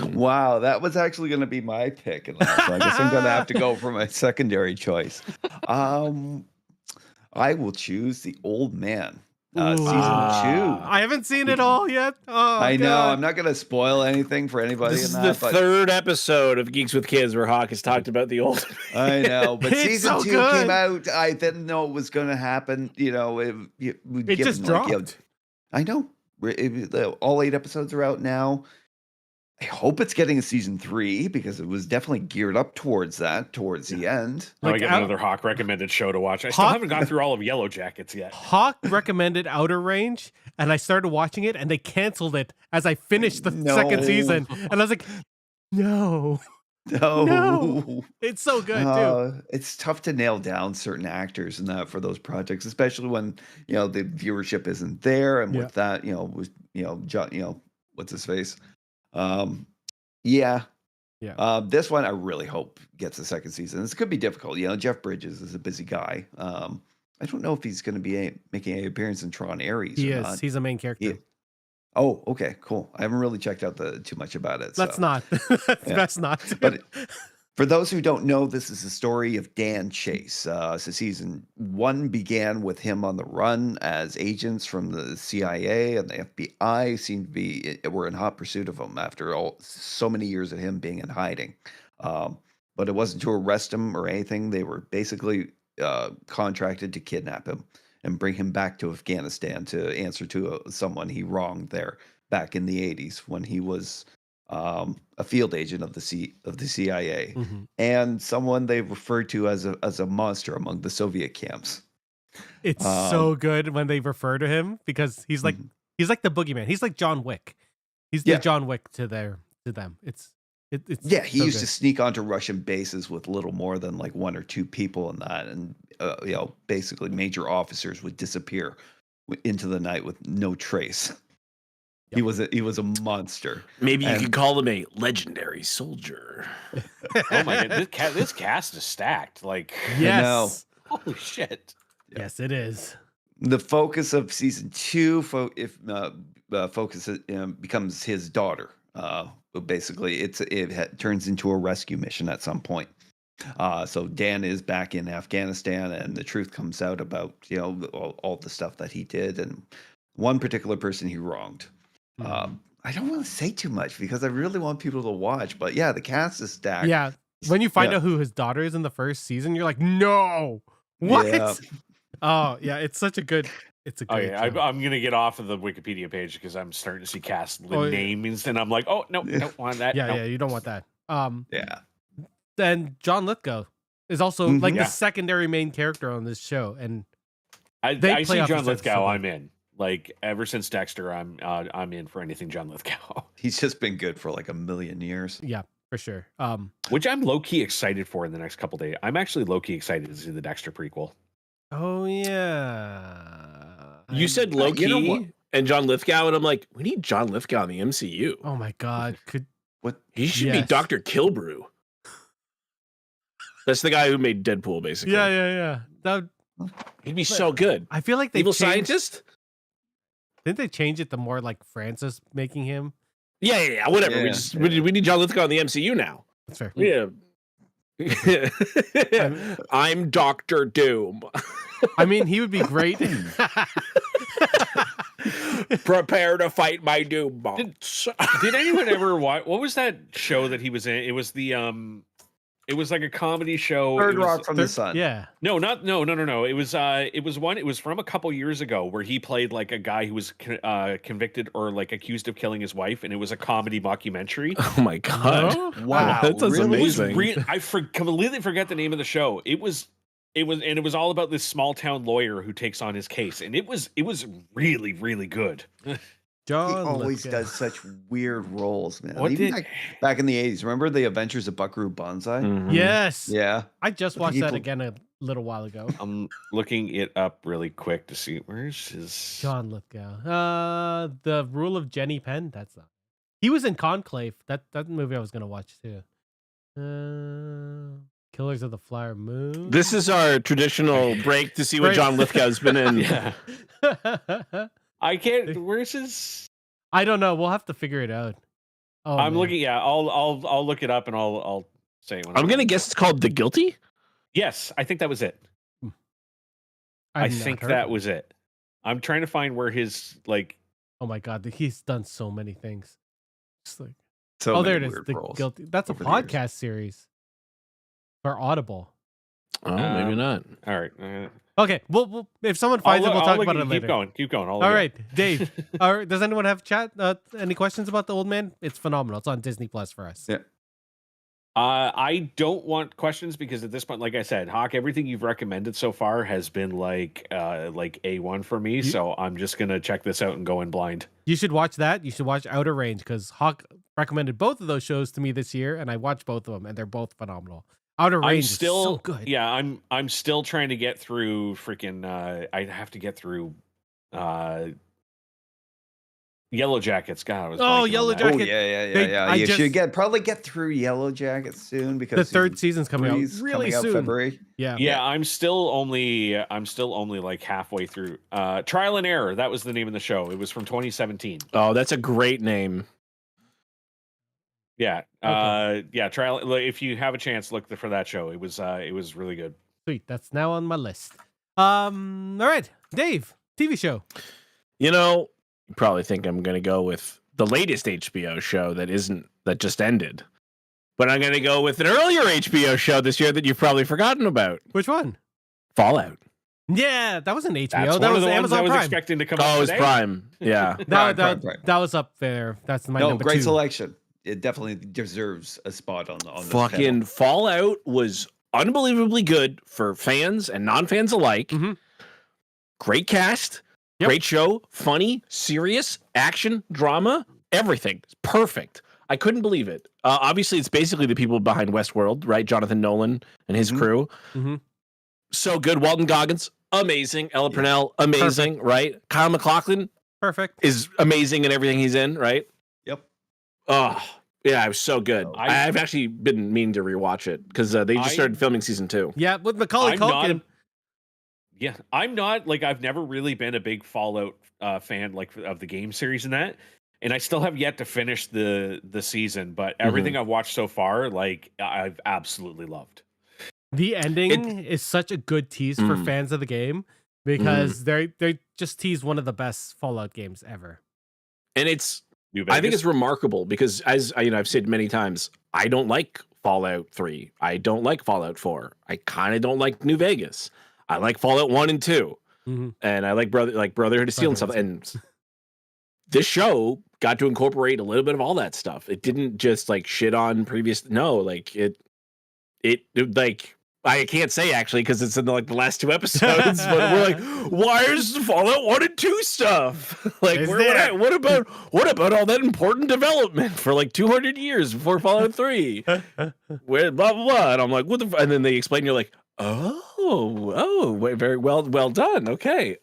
Speaker 4: Wow, that was actually going to be my pick, and so I guess I'm going to have to go for my secondary choice. I will choose The Old Man. Season 2.
Speaker 1: I haven't seen it all yet. Oh,
Speaker 4: I know.
Speaker 1: God.
Speaker 4: I'm not going to spoil anything for anybody.
Speaker 3: This is
Speaker 4: in
Speaker 3: the
Speaker 4: that, but
Speaker 3: third episode of Geeks with Kids where Hawk has talked about The Old Man.
Speaker 4: I know, but
Speaker 1: It's
Speaker 4: season
Speaker 1: so
Speaker 4: 2
Speaker 1: good.
Speaker 4: came out. I didn't know it was going to happen. You know, it
Speaker 1: just dropped.
Speaker 4: I know. All 8 episodes are out now. I hope it's getting a season 3 because it was definitely geared up towards the end.
Speaker 2: Now I
Speaker 1: Like,
Speaker 2: get another Hawk recommended show to watch. I still haven't gone through all of Yellow Jackets yet.
Speaker 1: Hawk recommended Outer Range, and I started watching it, and they canceled it as I finished the second season. And I was like, no. It's so good, too.
Speaker 4: It's tough to nail down certain actors and that for those projects, especially when the viewership isn't there, and with that, John, what's his face? This one I really hope gets a second season. This could be difficult. Jeff Bridges is a busy guy. I don't know if he's going to be making an appearance in Tron Ares.
Speaker 1: He
Speaker 4: or
Speaker 1: is.
Speaker 4: not.
Speaker 1: He's a main character.
Speaker 4: Oh, okay, cool. I haven't really checked out too much about it.
Speaker 1: Let's not. That's not.
Speaker 4: But for those who don't know, this is the story of Dan Chase. So season 1 began with him on the run as agents from the CIA and the FBI were in hot pursuit of him after so many years of him being in hiding. But it wasn't to arrest him or anything. They were basically contracted to kidnap him and bring him back to Afghanistan to answer to someone he wronged there back in the 80s when he was a field agent of the CIA, and someone they referred to as a monster among the Soviet camps.
Speaker 1: It's so good when they refer to him because he's like the boogeyman. He's like John Wick. He's the John Wick to them. It's
Speaker 4: he used to sneak onto Russian bases with little more than like 1 or 2 people in that, and basically major officers would disappear into the night with no trace. Yep. He was a monster.
Speaker 3: Maybe you could call him a legendary soldier.
Speaker 2: Oh my god, this cast is stacked. Like,
Speaker 1: yes,
Speaker 2: holy shit.
Speaker 1: Yes, it is.
Speaker 4: The focus of season 2, becomes his daughter. Basically, it turns into a rescue mission at some point. So Dan is back in Afghanistan, and the truth comes out about all the stuff that he did and one particular person he wronged. I don't want to say too much because I really want people to watch, but the cast is stacked.
Speaker 1: Yeah, when you find out who his daughter is in the first season, you're like, no, what? Yeah. Oh yeah, it's such a good. It's a great.
Speaker 2: I'm gonna get off of the Wikipedia page because I'm starting to see cast names, and I'm like, oh no, don't want that.
Speaker 1: Yeah, you don't want that.
Speaker 4: Yeah.
Speaker 1: Then John Lithgow is also like the secondary main character on this show, and
Speaker 2: I see John Lithgow. I'm in. Like ever since Dexter, I'm in for anything John Lithgow.
Speaker 4: He's just been good for like a million years.
Speaker 1: Yeah, for sure.
Speaker 2: Which I'm low key excited for in the next couple days. I'm actually low key excited to see the Dexter prequel.
Speaker 1: Oh yeah.
Speaker 3: You said low key and John Lithgow, and I'm like, we need John Lithgow in the MCU.
Speaker 1: Oh my god,
Speaker 3: he should be Dr. Kilbrew. That's the guy who made Deadpool, basically.
Speaker 1: Yeah.
Speaker 3: He'd be so good.
Speaker 1: I feel like they
Speaker 3: Evil Scientist.
Speaker 1: Didn't they change it to more like Francis making him?
Speaker 3: Yeah, whatever. We need John Lithgow in the MCU now.
Speaker 1: That's fair.
Speaker 3: Yeah. I'm Doctor Doom.
Speaker 1: I mean, he would be great.
Speaker 3: Prepare to fight my doom bots.
Speaker 2: Did anyone ever watch? What was that show that he was in? It was the It was like a comedy show.
Speaker 4: Third
Speaker 2: It was,
Speaker 4: Rock from the Sun.
Speaker 1: Yeah.
Speaker 2: no. It was one. It was from a couple years ago where he played like a guy who was convicted or like accused of killing his wife, and it was a comedy mockumentary.
Speaker 3: Oh my god!
Speaker 1: No?
Speaker 4: Wow,
Speaker 3: that sounds
Speaker 4: really?
Speaker 2: It was
Speaker 3: amazing.
Speaker 2: I completely forget the name of the show. It was all about this small town lawyer who takes on his case, and it was really really good.
Speaker 4: He
Speaker 1: John
Speaker 4: always
Speaker 1: Lithgow.
Speaker 4: does such weird roles, man.
Speaker 2: What
Speaker 4: Even
Speaker 2: did-
Speaker 4: back in the 80s. Remember the Adventures of Buckaroo Banzai?
Speaker 3: Mhm.
Speaker 1: Yes.
Speaker 4: Yeah.
Speaker 1: I just
Speaker 4: But
Speaker 1: watched that
Speaker 4: people-
Speaker 1: again a little while ago.
Speaker 2: I'm looking it up really quick to see where's his.
Speaker 1: John Lithgow. The Rule of Jenny Penn. That's not. He was in Conclave. That movie I was gonna watch too. Killers of the Flower Moon.
Speaker 3: This is our traditional break to see what
Speaker 1: Break.
Speaker 3: John Lithgow's been in.
Speaker 2: Yeah, I can't. Where's his?
Speaker 1: I don't know. We'll have to figure it out. Oh,
Speaker 2: I'm
Speaker 1: man.
Speaker 2: looking. Yeah, I'll look it up and I'll say it. When
Speaker 3: I'm gonna
Speaker 2: ready.
Speaker 3: guess it's called The Guilty.
Speaker 2: Yes, I think that was it. I
Speaker 1: I've not
Speaker 2: think
Speaker 1: heard
Speaker 2: that
Speaker 1: of it.
Speaker 2: was it. I'm trying to find where his like.
Speaker 1: Oh my god, he's done so many things. Just like,
Speaker 4: So
Speaker 1: oh,
Speaker 4: many
Speaker 1: there it is.
Speaker 4: weird
Speaker 1: The
Speaker 4: roles.
Speaker 1: Guilty. That's a
Speaker 4: over the years.
Speaker 1: podcast series for Audible.
Speaker 3: Oh, maybe not.
Speaker 2: All right.
Speaker 1: Okay, we'll if someone finds it, we'll talk about it later.
Speaker 2: Keep going.
Speaker 1: All right, Dave. All right, does anyone have chat? Any questions about The Old Man? It's phenomenal. It's on Disney Plus for us.
Speaker 4: Yeah.
Speaker 2: I don't want questions because at this point, like I said, Hawk, everything you've recommended so far has been like A1 for me. So I'm just gonna check this out and go in blind.
Speaker 1: You should watch that. You should watch Outer Range because Hawk recommended both of those shows to me this year, and I watched both of them, and they're both phenomenal. Outer Range is so good.
Speaker 2: Yeah, I'm still trying to get through freaking. I have to get through. Yellow Jackets. God, I was.
Speaker 1: Oh,
Speaker 2: blanking on
Speaker 1: Yellow
Speaker 2: that.
Speaker 1: Jacket.
Speaker 4: Oh yeah.
Speaker 1: They- I
Speaker 4: You
Speaker 1: just-
Speaker 4: should probably get through Yellow Jackets soon because
Speaker 1: The third season's coming out
Speaker 4: three's
Speaker 1: really
Speaker 4: coming out
Speaker 1: soon.
Speaker 4: February.
Speaker 1: Yeah.
Speaker 2: Yeah, I'm still only like halfway through. Trial and Error. That was the name of the show. It was from 2017.
Speaker 3: Oh, that's a great name.
Speaker 2: Yeah.
Speaker 1: Okay.
Speaker 2: Yeah. Trial. Like, if you have a chance, look for that show. It was really good.
Speaker 1: Sweet. That's now on my list. All right, Dave. TV show.
Speaker 3: You know, you probably think I'm going to go with the latest HBO show that just ended. But I'm going to go with an earlier HBO show this year that you've probably forgotten about.
Speaker 1: Which one?
Speaker 3: Fallout.
Speaker 1: Yeah, that wasn't HBO.
Speaker 2: That's
Speaker 1: that
Speaker 2: one
Speaker 1: was
Speaker 2: of the ones
Speaker 1: Amazon
Speaker 2: I was
Speaker 1: Prime.
Speaker 2: expecting to come.
Speaker 3: Oh,
Speaker 2: up
Speaker 3: it was
Speaker 2: today.
Speaker 3: Prime. Yeah.
Speaker 1: That
Speaker 4: Prime.
Speaker 1: was up there. That's my
Speaker 4: No,
Speaker 1: number
Speaker 4: great
Speaker 1: 2.
Speaker 4: selection. It definitely deserves a spot on this
Speaker 3: Fucking
Speaker 4: panel.
Speaker 3: Fallout was unbelievably good for fans and non-fans alike.
Speaker 1: Mhm.
Speaker 3: Great cast,
Speaker 1: Yep.
Speaker 3: great show, funny, serious, action, drama, everything. It's perfect. I couldn't believe it. Obviously, it's basically the people behind Westworld, right? Jonathan Nolan and his
Speaker 4: Mhm.
Speaker 3: crew.
Speaker 1: Mhm.
Speaker 3: So good. Walton Goggins, amazing. Ella Purnell, amazing, right? Kyle MacLachlan
Speaker 1: Perfect.
Speaker 3: is amazing in everything he's in, right?
Speaker 4: Yep.
Speaker 3: Oh, yeah, it was so good.
Speaker 2: Oh,
Speaker 3: I've actually been meaning to rewatch it because they just
Speaker 2: I-
Speaker 3: started filming season 2.
Speaker 1: Yeah, with Macaulay
Speaker 2: I'm not
Speaker 1: Culkin.
Speaker 2: Yeah, I'm not like I've never really been a big Fallout fan like of the game series and that, and I still have yet to finish the season. But everything I've watched so far, like I've absolutely loved.
Speaker 1: The ending is such a good tease for
Speaker 3: Mm.
Speaker 1: fans of the game because they just tease one of the best Fallout games ever.
Speaker 3: And it's
Speaker 2: New
Speaker 3: I think
Speaker 2: Vegas?
Speaker 3: it's remarkable because as I've said many times, I don't like Fallout 3. I don't like Fallout 4. I kind of don't like New Vegas. I like Fallout 1 and 2.
Speaker 1: Mhm.
Speaker 3: And I like Brotherhood of Steel and stuff.
Speaker 1: Brotherhood
Speaker 3: And this show got to incorporate a little bit of all that stuff. It didn't just like shit on previous. No, like it like I can't say actually because it's in the last 2 episodes. But we're like, why is the Fallout 1 and 2 stuff? Like,
Speaker 1: Is there?
Speaker 3: what about all that important development for like 200 years before Fallout 3? Where blah blah blah. And I'm like, what the? And then they explain. You're like, very well done. Okay,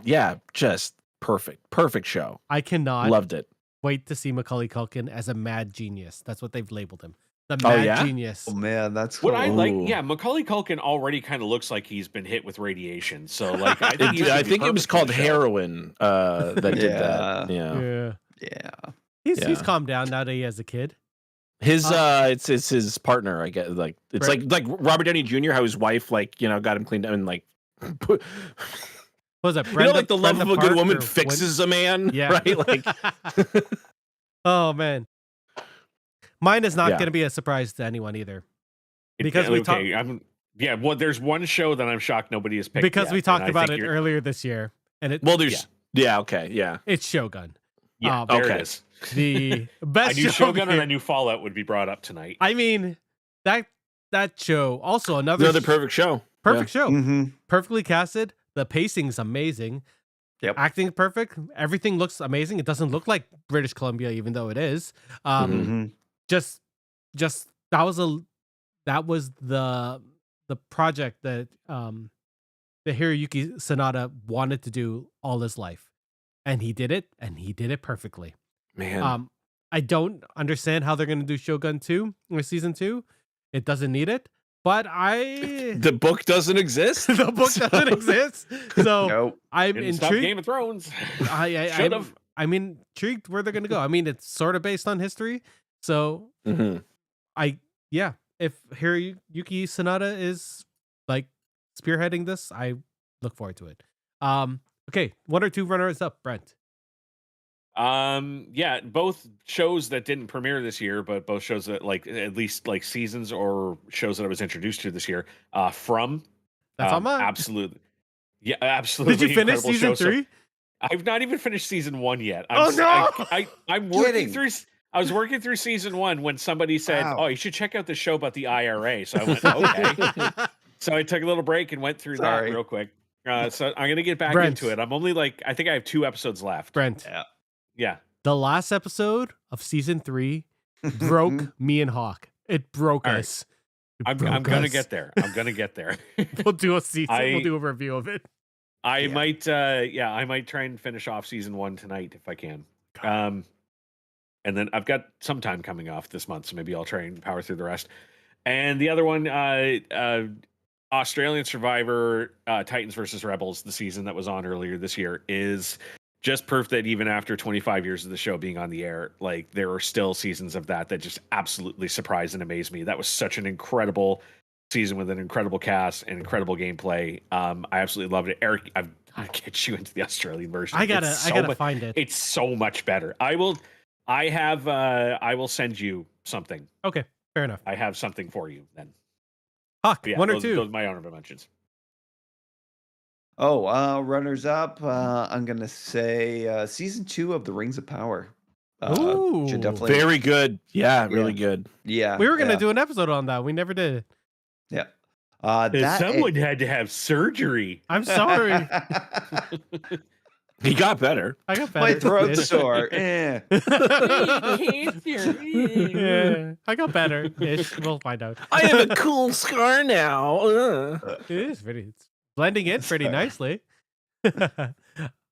Speaker 3: yeah, just perfect show.
Speaker 1: I cannot
Speaker 3: Loved it.
Speaker 1: wait to see Macaulay Culkin as a mad genius. That's what they've labeled him. The
Speaker 3: Oh,
Speaker 1: mad
Speaker 3: yeah?
Speaker 1: genius.
Speaker 4: Oh man, that's
Speaker 2: What
Speaker 4: cool.
Speaker 2: I like,
Speaker 3: Ooh.
Speaker 2: yeah, Macaulay Culkin already kind of looks like he's been hit with radiation. So like, I think, he
Speaker 3: I
Speaker 2: should be
Speaker 3: think it was
Speaker 2: perfect for
Speaker 3: called
Speaker 2: the show.
Speaker 3: heroin that did that. Yeah.
Speaker 1: Yeah.
Speaker 4: Yeah.
Speaker 1: He's
Speaker 3: Yeah.
Speaker 1: calmed down now that he has a kid.
Speaker 3: His it's his partner, I guess. Like it's
Speaker 1: Right.
Speaker 3: like Robert Downey Jr. How his wife got him cleaned up and like put,
Speaker 1: What was that?
Speaker 3: you know, like the love of a good
Speaker 1: Park
Speaker 3: woman
Speaker 1: or
Speaker 3: fixes a man,
Speaker 1: Yeah.
Speaker 3: right? Like
Speaker 1: Oh man. Mine is not
Speaker 3: Yeah.
Speaker 1: going to be a surprise to anyone either. Because we talked.
Speaker 2: Well, there's one show that I'm shocked nobody has picked.
Speaker 1: Because
Speaker 2: yet,
Speaker 1: we talked about it earlier this year, and
Speaker 3: it's
Speaker 1: Shogun.
Speaker 2: Yeah, there it is.
Speaker 1: The best
Speaker 2: I knew
Speaker 1: Shogun
Speaker 2: and I knew Fallout would be brought up tonight.
Speaker 1: I mean, that show also another
Speaker 3: perfect show.
Speaker 1: Perfect show.
Speaker 4: Mm-hmm.
Speaker 1: Perfectly casted. The pacing's amazing.
Speaker 4: Yep.
Speaker 1: Acting perfect. Everything looks amazing. It doesn't look like British Columbia, even though it is. Just that was the project that the Hiroyuki Sanada wanted to do all his life. And he did it, and he did it perfectly.
Speaker 3: Man.
Speaker 1: I don't understand how they're going to do Shogun 2 or season 2. It doesn't need it, but
Speaker 3: the book doesn't exist.
Speaker 1: The book doesn't exist. So
Speaker 4: Nope.
Speaker 1: I'm
Speaker 2: Didn't stop
Speaker 1: intrigued.
Speaker 2: Game of Thrones.
Speaker 1: I'm intrigued where they're going to go. I mean, it's sort of based on history. So if Hiroyuki Sanada is like spearheading this, I look forward to it. Okay, one or two runners up, Brent.
Speaker 2: Both shows that didn't premiere this year, but both shows that at least seasons or shows that I was introduced to this year. From
Speaker 1: That's on mine.
Speaker 2: Absolutely. Yeah, absolutely.
Speaker 1: Did you finish season 3?
Speaker 2: I've not even finished season 1 yet. I'm working through. I was working through season 1 when somebody said, "Oh, you should check out the show about the IRA." So I went, "Okay." So I took a little break and went through that real quick. So I'm gonna get back into it. I'm only I think I have 2 episodes left.
Speaker 1: Brent.
Speaker 2: Yeah.
Speaker 1: The last episode of season 3 broke me and Hawk. It broke us.
Speaker 2: I'm gonna get there.
Speaker 1: We'll do a season. We'll do a review of it.
Speaker 2: I might try and finish off season 1 tonight if I can. And then I've got some time coming off this month, so maybe I'll try and power through the rest. And the other one, Australian Survivor, Titans versus Rebels, the season that was on earlier this year, is just proof that even after 25 years of the show being on the air, there are still seasons of that just absolutely surprised and amazed me. That was such an incredible season with an incredible cast and incredible gameplay. I absolutely loved it. Eric, I'll get you into the Australian version.
Speaker 1: I gotta find it.
Speaker 2: It's so much better. I will send you something.
Speaker 1: Okay, fair enough.
Speaker 2: I have something for you then.
Speaker 1: Hawk, one or two.
Speaker 2: Those are my honorable mentions.
Speaker 4: Runners up. I'm gonna say season 2 of The Rings of Power.
Speaker 1: Ooh,
Speaker 4: should definitely
Speaker 3: very good. Yeah, really good.
Speaker 4: Yeah,
Speaker 1: we were gonna do an episode on that. We never did.
Speaker 4: Yeah.
Speaker 2: Someone had to have surgery.
Speaker 1: I'm sorry.
Speaker 3: He got better.
Speaker 1: I got better.
Speaker 4: My throat's sore.
Speaker 1: Yeah, I got better. Ish. We'll find out.
Speaker 3: I have a cool scar now.
Speaker 1: It is pretty. It's blending in pretty nicely.
Speaker 4: Second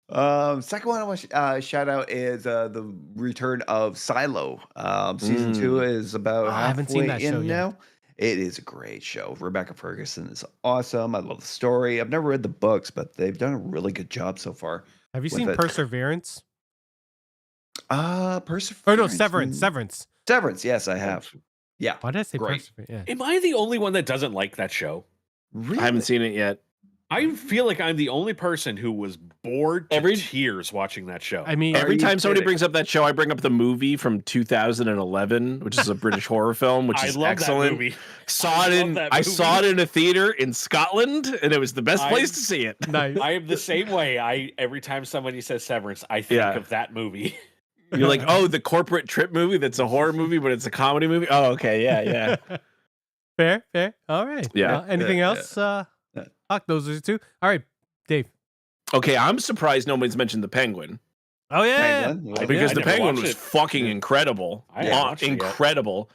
Speaker 4: one I want to shout out is the return of Silo. Season 2 is about
Speaker 1: I haven't seen that show
Speaker 4: now.
Speaker 1: yet.
Speaker 4: It is a great show. Rebecca Ferguson is awesome. I love the story. I've never read the books, but they've done a really good job so far.
Speaker 1: Have you seen Perseverance?
Speaker 4: Perseverance.
Speaker 1: Oh no, Severance.
Speaker 4: Severance. Yes, I have. Yeah.
Speaker 1: Why did I say
Speaker 4: Great.
Speaker 1: Perseverance? Yeah.
Speaker 2: Am I the only one that doesn't like that show?
Speaker 4: Really?
Speaker 3: I haven't seen it yet.
Speaker 2: I feel like I'm the only person who was bored to tears watching that show.
Speaker 1: I mean,
Speaker 3: Every time somebody brings up that show, I bring up the movie from 2011, which is a British horror film, which is excellent.
Speaker 2: That movie.
Speaker 3: I saw it in a theater in Scotland, and it was the best place to see it.
Speaker 1: Nice.
Speaker 2: I am the same way. Every time somebody says Severance, I think of that movie.
Speaker 3: You're like, oh, the corporate trip movie that's a horror movie, but it's a comedy movie? Oh, okay, yeah.
Speaker 1: Fair. All right.
Speaker 3: Yeah.
Speaker 1: Anything else? Fuck, those are 2. All right, Dave.
Speaker 3: Okay, I'm surprised nobody's mentioned the Penguin.
Speaker 1: Oh yeah,
Speaker 4: Penguin?
Speaker 3: Because the Penguin was
Speaker 2: it.
Speaker 3: fucking incredible.
Speaker 2: Incredible.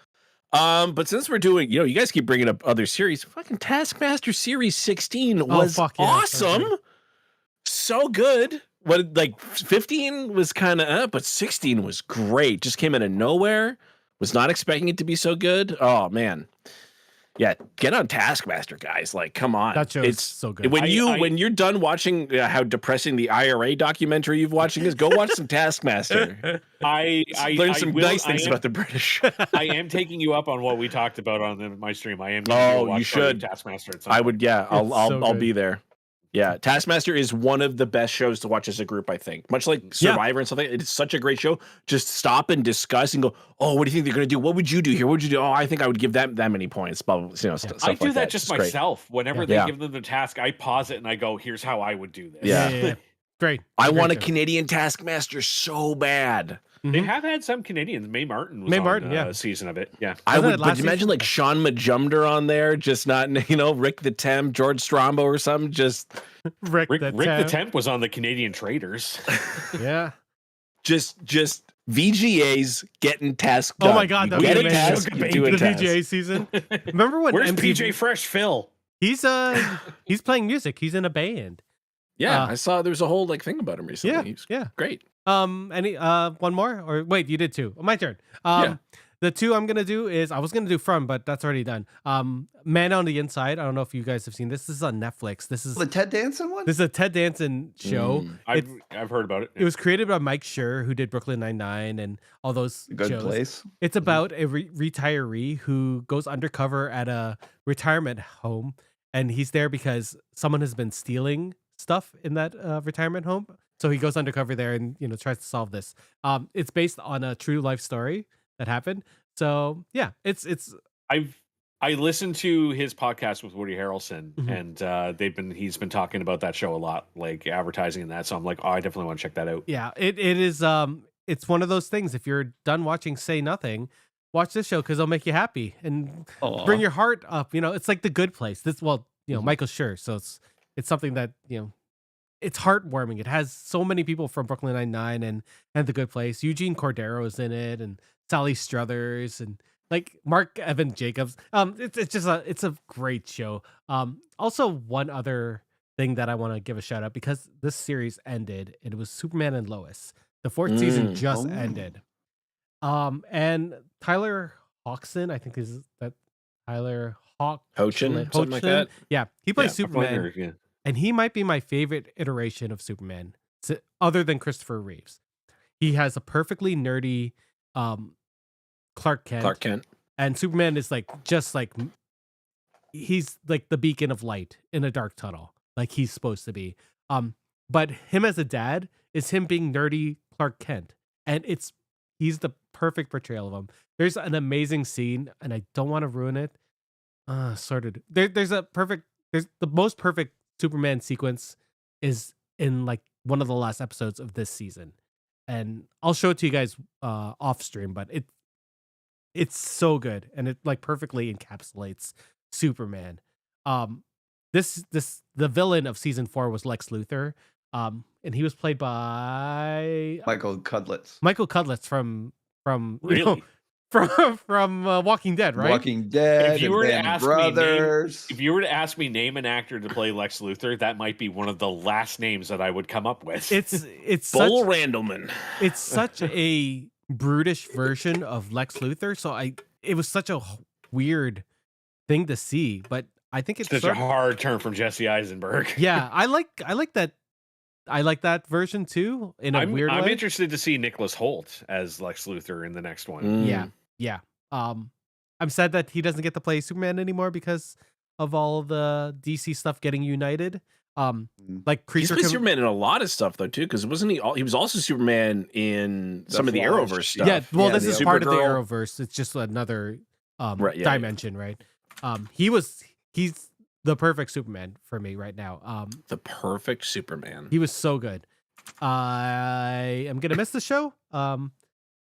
Speaker 3: But since we're doing, you guys keep bringing up other series. Fucking Taskmaster Series 16 was awesome. So good. 15 was kind of but 16 was great. Just came out of nowhere. Was not expecting it to be so good. Oh man. Yeah, get on Taskmaster, guys. Come on.
Speaker 1: That show is so good.
Speaker 3: When you're done watching how depressing the IRA documentary you've watching is, go watch some Taskmaster.
Speaker 2: I
Speaker 3: learned some nice things about the British.
Speaker 2: I am taking you up on what we talked about on my stream. I am.
Speaker 3: Oh, you should.
Speaker 2: Taskmaster.
Speaker 3: I would. Yeah, I'll be there. Yeah, Taskmaster is one of the best shows to watch as a group, I think. Much like Survivor and something, it's such a great show. Just stop and discuss and go, oh, what do you think they're going to do? What would you do here? What would you do? Oh, I think I would give them that many points. Stuff
Speaker 2: I do
Speaker 3: like
Speaker 2: that just
Speaker 3: it's
Speaker 2: myself. Whenever they give them the task, I pause it and I go, here's how I would do this.
Speaker 3: Yeah.
Speaker 1: Great.
Speaker 3: I want a Canadian Taskmaster so bad.
Speaker 2: They have had some Canadians. Mae Martin was on a season of it. Yeah.
Speaker 3: I would, but imagine like Sean Majumder on there, just not, Rick the Temp, George Strombo or something. Just
Speaker 2: Rick the Temp was on the Canadian Traders.
Speaker 1: Yeah.
Speaker 3: Just VGAs getting task done.
Speaker 1: Oh my God.
Speaker 3: The
Speaker 1: VGA season. Remember when
Speaker 2: Where's PJ Fresh Phil?
Speaker 1: He's playing music. He's in a band.
Speaker 3: Yeah, I saw there's a whole thing about him recently.
Speaker 1: Yeah.
Speaker 3: Great.
Speaker 1: Any one more? Or wait, you did two. Oh, my turn. The two I'm gonna do is I was gonna do From, but that's already done. Man on the Inside. I don't know if you guys have seen this. This is on Netflix. This is
Speaker 4: the Ted Danson one.
Speaker 1: This is a Ted Danson show.
Speaker 2: I've heard about it.
Speaker 1: It was created by Mike Schur, who did Brooklyn Nine-Nine and all those
Speaker 4: Good
Speaker 1: shows.
Speaker 4: Place.
Speaker 1: It's about a retiree who goes undercover at a retirement home, and he's there because someone has been stealing stuff in that retirement home. So he goes undercover there and tries to solve this. It's based on a true life story that happened. So yeah, it's
Speaker 2: I listened to his podcast with Woody Harrelson, and he's been talking about that show a lot, like advertising and that. So I'm like, I definitely want to check that out.
Speaker 1: Yeah, it is. It's one of those things. If you're done watching Say Nothing, watch this show because it'll make you happy and bring your heart up. It's like The Good Place. Michael Schur. So it's something that it's heartwarming. It has so many people from Brooklyn Nine-Nine and The Good Place. Eugene Cordero is in it, and Sally Struthers, and like Mark Evan Jacobs. It's a great show. Also, one other thing that I want to give a shout out, because this series ended, and it was Superman and Lois. The fourth season just ended. And Tyler Hoechlin, I think is that Tyler
Speaker 3: Hoechlin, something like that.
Speaker 1: Yeah, he plays Superman. And he might be my favorite iteration of Superman, other than Christopher Reeves. He has a perfectly nerdy Clark Kent. And Superman is he's like the beacon of light in a dark tunnel, like he's supposed to be. But him as a dad is him being nerdy Clark Kent. And he's the perfect portrayal of him. There's an amazing scene, and I don't want to ruin it. There's the most perfect Superman sequence is in like one of the last episodes of this season, and I'll show it to you guys off stream, but it's so good, and it like perfectly encapsulates Superman. The villain of season 4 was Lex Luthor, and he was played by
Speaker 4: Michael Cudlitz.
Speaker 1: Michael Cudlitz from
Speaker 2: Really?
Speaker 1: From Walking Dead, right?
Speaker 4: Walking Dead.
Speaker 2: If you were to ask
Speaker 4: Brothers.
Speaker 2: if you were to ask me name an actor to play Lex Luthor, that might be one of the last names that I would come up with.
Speaker 1: It's
Speaker 3: Bull Randleman.
Speaker 1: It's such a brutish version of Lex Luthor, so it was such a weird thing to see, but I think it's
Speaker 2: such a hard turn from Jesse Eisenberg.
Speaker 1: Yeah, I like that. I like that version too. In a weird way.
Speaker 2: I'm interested to see Nicholas Hoult as Lex Luthor in the next one.
Speaker 1: Yeah. I'm sad that he doesn't get to play Superman anymore because of all the DC stuff getting united. Like
Speaker 3: He's been Superman in a lot of stuff though too, because wasn't he? He was also Superman in some of the Arrowverse stuff.
Speaker 1: Yeah, well, this is part of the Arrowverse. It's just another dimension, right? He's the perfect Superman for me right now.
Speaker 3: The perfect Superman.
Speaker 1: He was so good. I am gonna miss the show.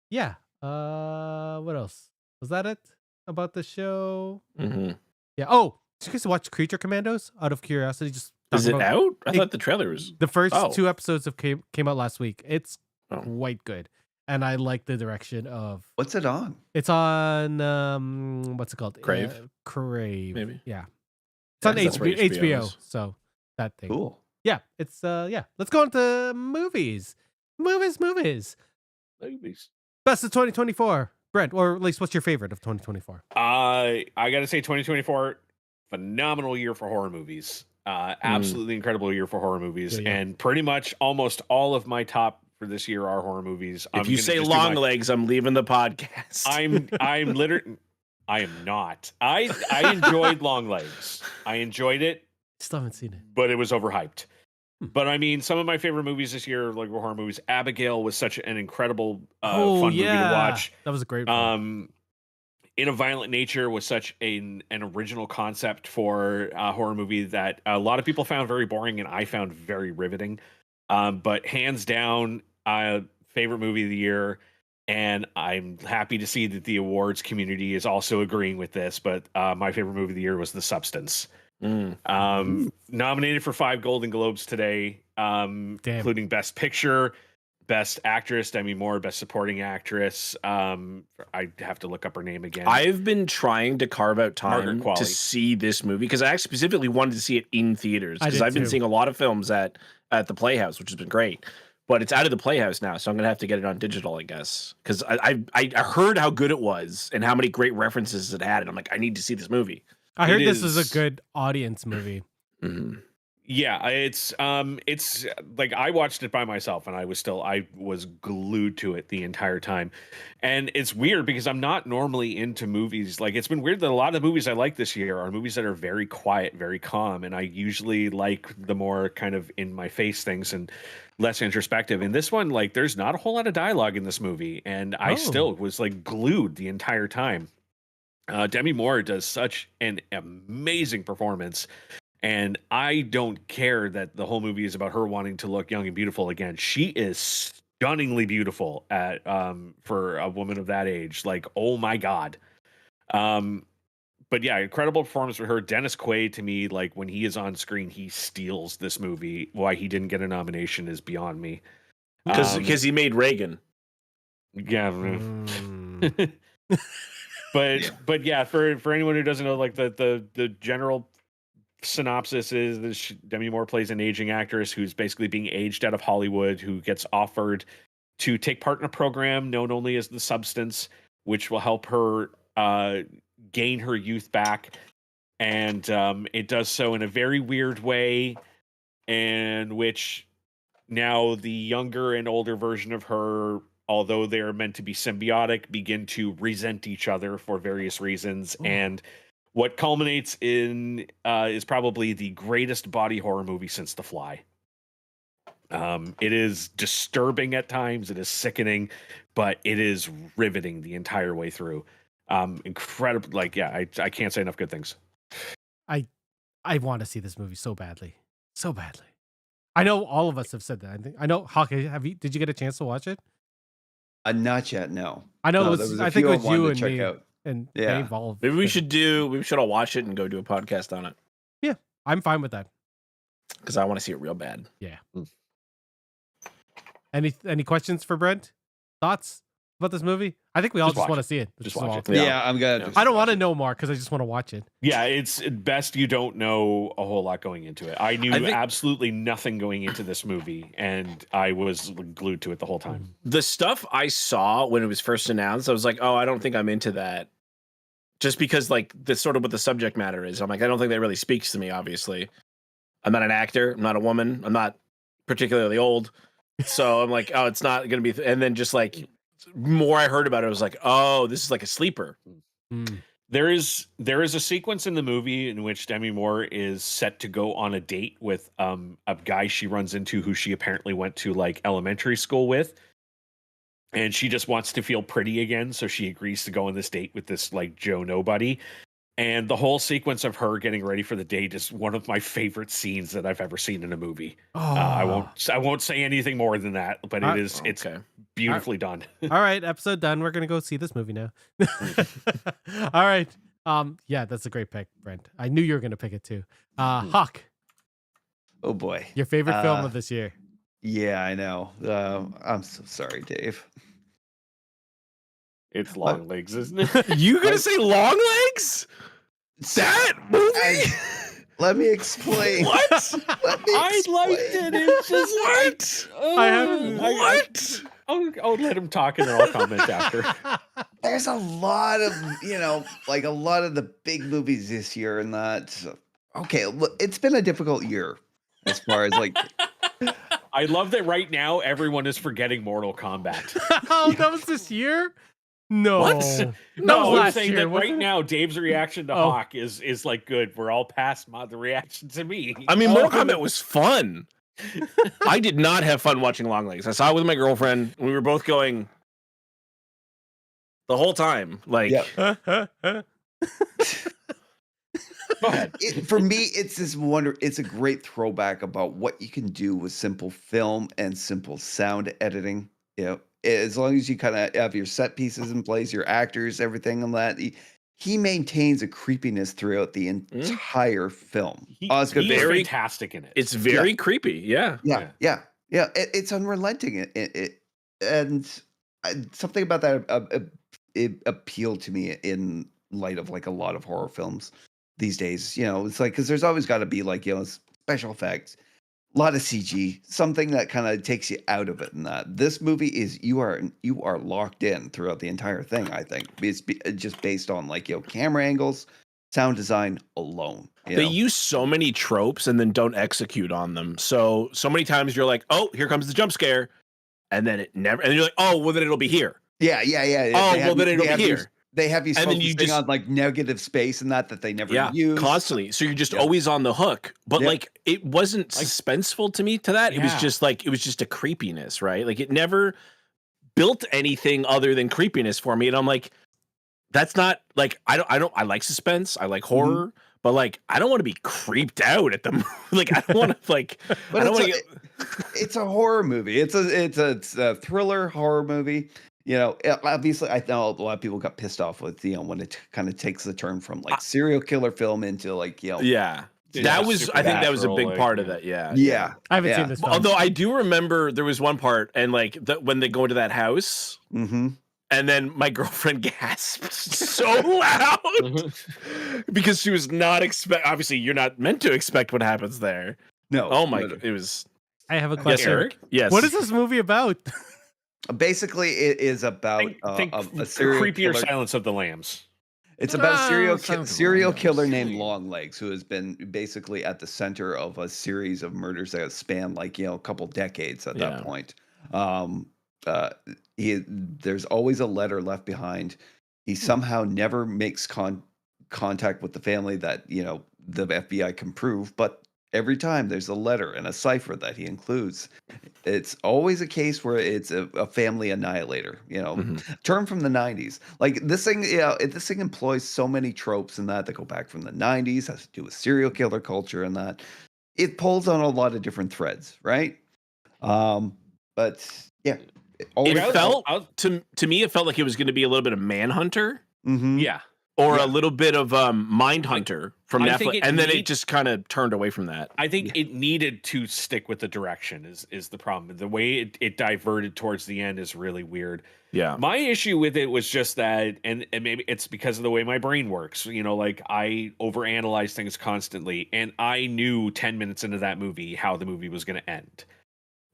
Speaker 1: Yeah. What else? Was that it about the show?
Speaker 3: Mm-hmm.
Speaker 1: Yeah. Oh, did you guys watch Creature Commandos? Out of curiosity, just
Speaker 3: is it out? I thought the trailer was
Speaker 1: the first 2 episodes came out last week. It's quite good, and I like the direction of.
Speaker 4: What's it on?
Speaker 1: It's on what's it called?
Speaker 3: Crave.
Speaker 1: Crave.
Speaker 3: Maybe.
Speaker 1: Yeah. It's on HBO. So that thing.
Speaker 4: Cool.
Speaker 1: Yeah. It's yeah. Let's go on to movies. Movies. Best of 2024. Brent, or at least what's your favorite of 2024?
Speaker 2: I gotta say 2024, phenomenal year for horror movies. Absolutely incredible year for horror movies.
Speaker 1: Yeah.
Speaker 2: And pretty much almost all of my top for this year are horror movies.
Speaker 3: If you say long legs, I'm leaving the podcast.
Speaker 2: I'm literally I am not. I enjoyed Long Legs. I enjoyed it.
Speaker 1: Still haven't seen it.
Speaker 2: but it was overhyped.
Speaker 1: Hmm.
Speaker 2: But I mean, some of my favorite movies this year, like horror movies, Abigail was such an incredible, fun movie to watch.
Speaker 1: That was a great one.
Speaker 2: In a Violent Nature was such an original concept for a horror movie that a lot of people found very boring and I found very riveting. But hands down, favorite movie of the year. And I'm happy to see that the awards community is also agreeing with this. But my favorite movie of the year was The Substance. Nominated for 5 Golden Globes today, including Best Picture, Best Actress, Demi Moore, Best Supporting Actress. I have to look up her name again.
Speaker 3: I've been trying to carve out time
Speaker 2: Margaret Qualley.
Speaker 3: to see this movie because I specifically wanted to see it in theaters because I've been
Speaker 1: too.
Speaker 3: seeing a lot of films at the Playhouse, which has been great. But it's out of the Playhouse now, so I'm gonna have to get it on digital, I guess, because I heard how good it was and how many great references it had, and I'm like, I need to see this movie.
Speaker 1: I heard this is a good audience movie.
Speaker 3: Mm-hmm.
Speaker 2: Yeah, it's like I watched it by myself and I was glued to it the entire time. And it's weird because I'm not normally into movies. Like it's been weird that a lot of the movies I like this year are movies that are very quiet, very calm, and I usually like the more kind of in my face things and less introspective. And this one, like there's not a whole lot of dialogue in this movie and I still was like glued the entire time. Demi Moore does such an amazing performance. And I don't care that the whole movie is about her wanting to look young and beautiful again. She is stunningly beautiful at for a woman of that age. Like, oh my God. But yeah, incredible performance for her. Dennis Quaid, to me, like when he is on screen, he steals this movie. Why he didn't get a nomination is beyond me.
Speaker 3: Because he made Reagan.
Speaker 2: Yeah. But yeah, for anyone who doesn't know, like the general synopsis is that Demi Moore plays an aging actress who's basically being aged out of Hollywood, who gets offered to take part in a program known only as The Substance, which will help her gain her youth back. And it does so in a very weird way, in which now the younger and older version of her, although they're meant to be symbiotic, begin to resent each other for various reasons. Ooh. And what culminates in is probably the greatest body horror movie since The Fly. It is disturbing at times. It is sickening, but it is riveting the entire way through. Incredible. Like, yeah, I can't say enough good things.
Speaker 1: I want to see this movie so badly. So badly. I know all of us have said that. I know, Hawk, did you get a chance to watch it?
Speaker 4: Not yet, no.
Speaker 1: I know
Speaker 4: No,
Speaker 1: it
Speaker 4: there
Speaker 1: was,
Speaker 4: a
Speaker 1: I think it
Speaker 4: few
Speaker 1: was
Speaker 4: I
Speaker 1: you
Speaker 4: wanted
Speaker 1: and
Speaker 4: to check
Speaker 1: me.
Speaker 4: out.
Speaker 1: And
Speaker 4: Yeah.
Speaker 1: Dave all.
Speaker 3: Maybe we should all watch it and go do a podcast on it.
Speaker 1: Yeah, I'm fine with that.
Speaker 3: Because I want to see it real bad.
Speaker 1: Yeah. Any questions for Brent? Thoughts about this movie? I think we all just want to see it.
Speaker 2: Just watch it.
Speaker 4: Yeah, I'm gonna.
Speaker 1: I don't want to know more because I just want to watch it.
Speaker 2: Yeah, it's best you don't know a whole lot going into it. I knew absolutely nothing going into this movie, and I was glued to it the whole time.
Speaker 3: The stuff I saw when it was first announced, I was like, oh, I don't think I'm into that. Just because, like, that's sort of what the subject matter is. I'm like, I don't think that really speaks to me, obviously. I'm not an actor. I'm not a woman. I'm not particularly old. So I'm like, oh, it's not going to be... And then just, like, more I heard about it, I was like, oh, this is like a sleeper.
Speaker 2: There is a sequence in the movie in which Demi Moore is set to go on a date with a guy she runs into who she apparently went to, like, elementary school with. And she just wants to feel pretty again, so she agrees to go on this date with this, like, Joe Nobody. And the whole sequence of her getting ready for the date is one of my favorite scenes that I've ever seen in a movie. I won't say anything more than that, but it's beautifully done.
Speaker 1: All right, episode done. We're gonna go see this movie now. All right. Yeah, that's a great pick, Brent. I knew you were gonna pick it too. Hawk.
Speaker 4: Oh boy.
Speaker 1: Your favorite film of this year.
Speaker 4: Yeah, I know. I'm so sorry, Dave.
Speaker 2: It's Long Legs, isn't it?
Speaker 3: You gonna say Long Legs? That movie?
Speaker 4: Let me explain.
Speaker 3: What?
Speaker 2: I liked it. It's just
Speaker 3: what?
Speaker 2: I'll let him talk and then I'll comment after.
Speaker 4: There's a lot of, like a lot of the big movies this year, and that. Okay, look, it's been a difficult year as far as like.
Speaker 2: I love that right now everyone is forgetting Mortal Kombat.
Speaker 1: Oh, that was this year? No.
Speaker 3: What?
Speaker 1: That was
Speaker 2: No, I'm
Speaker 1: last
Speaker 2: saying
Speaker 1: year,
Speaker 2: that right
Speaker 1: wasn't it?
Speaker 2: now, Dave's reaction to
Speaker 1: Oh.
Speaker 2: Hawk is like good. We're all past the reaction to me.
Speaker 3: I mean,
Speaker 1: Oh.
Speaker 3: Mortal Kombat was fun. I did not have fun watching Long Legs. I saw it with my girlfriend. We were both going the whole time. Like,
Speaker 4: Yep.
Speaker 2: Go ahead.
Speaker 4: For me, it's this wonder. It's a great throwback about what you can do with simple film and simple sound editing. You know, as long as you kind of have your set pieces in place, your actors, everything on that. He maintains a creepiness throughout the entire film.
Speaker 2: He's
Speaker 3: very
Speaker 2: fantastic in it.
Speaker 3: it's very creepy. Yeah.
Speaker 4: Yeah. It's unrelenting. And something about that it appealed to me in light of like a lot of horror films these days. You know, it's like because there's always got to be like special effects, a lot of CG, something that kind of takes you out of it. And that this movie is you are locked in throughout the entire thing. I think it's just based on like camera angles, sound design alone.
Speaker 3: They use so many tropes and then don't execute on them. So many times you're like, oh, here comes the jump scare, and then it never. And then you're like, oh, well then it'll be here.
Speaker 4: Yeah.
Speaker 3: Oh, well then it'll be here.
Speaker 4: They have you
Speaker 3: And then
Speaker 4: focusing on like negative space and that they never use
Speaker 3: constantly. So you're just always on the hook. But like it wasn't suspenseful to me to that. It was just a creepiness, right? Like it never built anything other than creepiness for me. And I'm like, that's not like I like suspense, I like horror, but like I don't want to be creeped out at the like I don't want to like
Speaker 4: but it's a horror movie. It's a thriller horror movie. You know, obviously, I know a lot of people got pissed off with when it kind of takes the turn from like serial killer film into like
Speaker 3: yeah. That was I think that was a big part of that. Yeah.
Speaker 1: I haven't seen this film.
Speaker 3: Although I do remember there was one part and like when they go into that house. And then my girlfriend gasped so loud because she was not obviously you're not meant to expect what happens there.
Speaker 4: No.
Speaker 3: Oh my god, it was.
Speaker 1: I have a question.
Speaker 3: Yes, Eric? Yes.
Speaker 1: What is this movie about?
Speaker 4: Basically, it is about a serial
Speaker 2: creepier
Speaker 4: killer.
Speaker 2: Silence of the Lambs.
Speaker 4: It's about a serial killer named Longlegs who has been basically at the center of a series of murders that span like a couple decades at that point. There's always a letter left behind. He somehow never makes contact with the family that the FBI can prove, but every time there's a letter and a cipher that he includes. It's always a case where it's a family annihilator, term from the 90s. Like this thing, this thing employs so many tropes and that go back from the 90s, has to do with serial killer culture and that. It pulls on a lot of different threads, right? But yeah.
Speaker 3: It felt to me, it felt like it was going to be a little bit of Manhunter.
Speaker 2: Yeah.
Speaker 3: Or a little bit of Mindhunter from Netflix, and then it just kind of turned away from that.
Speaker 2: I think it needed to stick with the direction is the problem. The way it diverted towards the end is really weird.
Speaker 3: Yeah.
Speaker 2: My issue with it was just that, and maybe it's because of the way my brain works. Like I overanalyze things constantly, and I knew 10 minutes into that movie how the movie was going to end.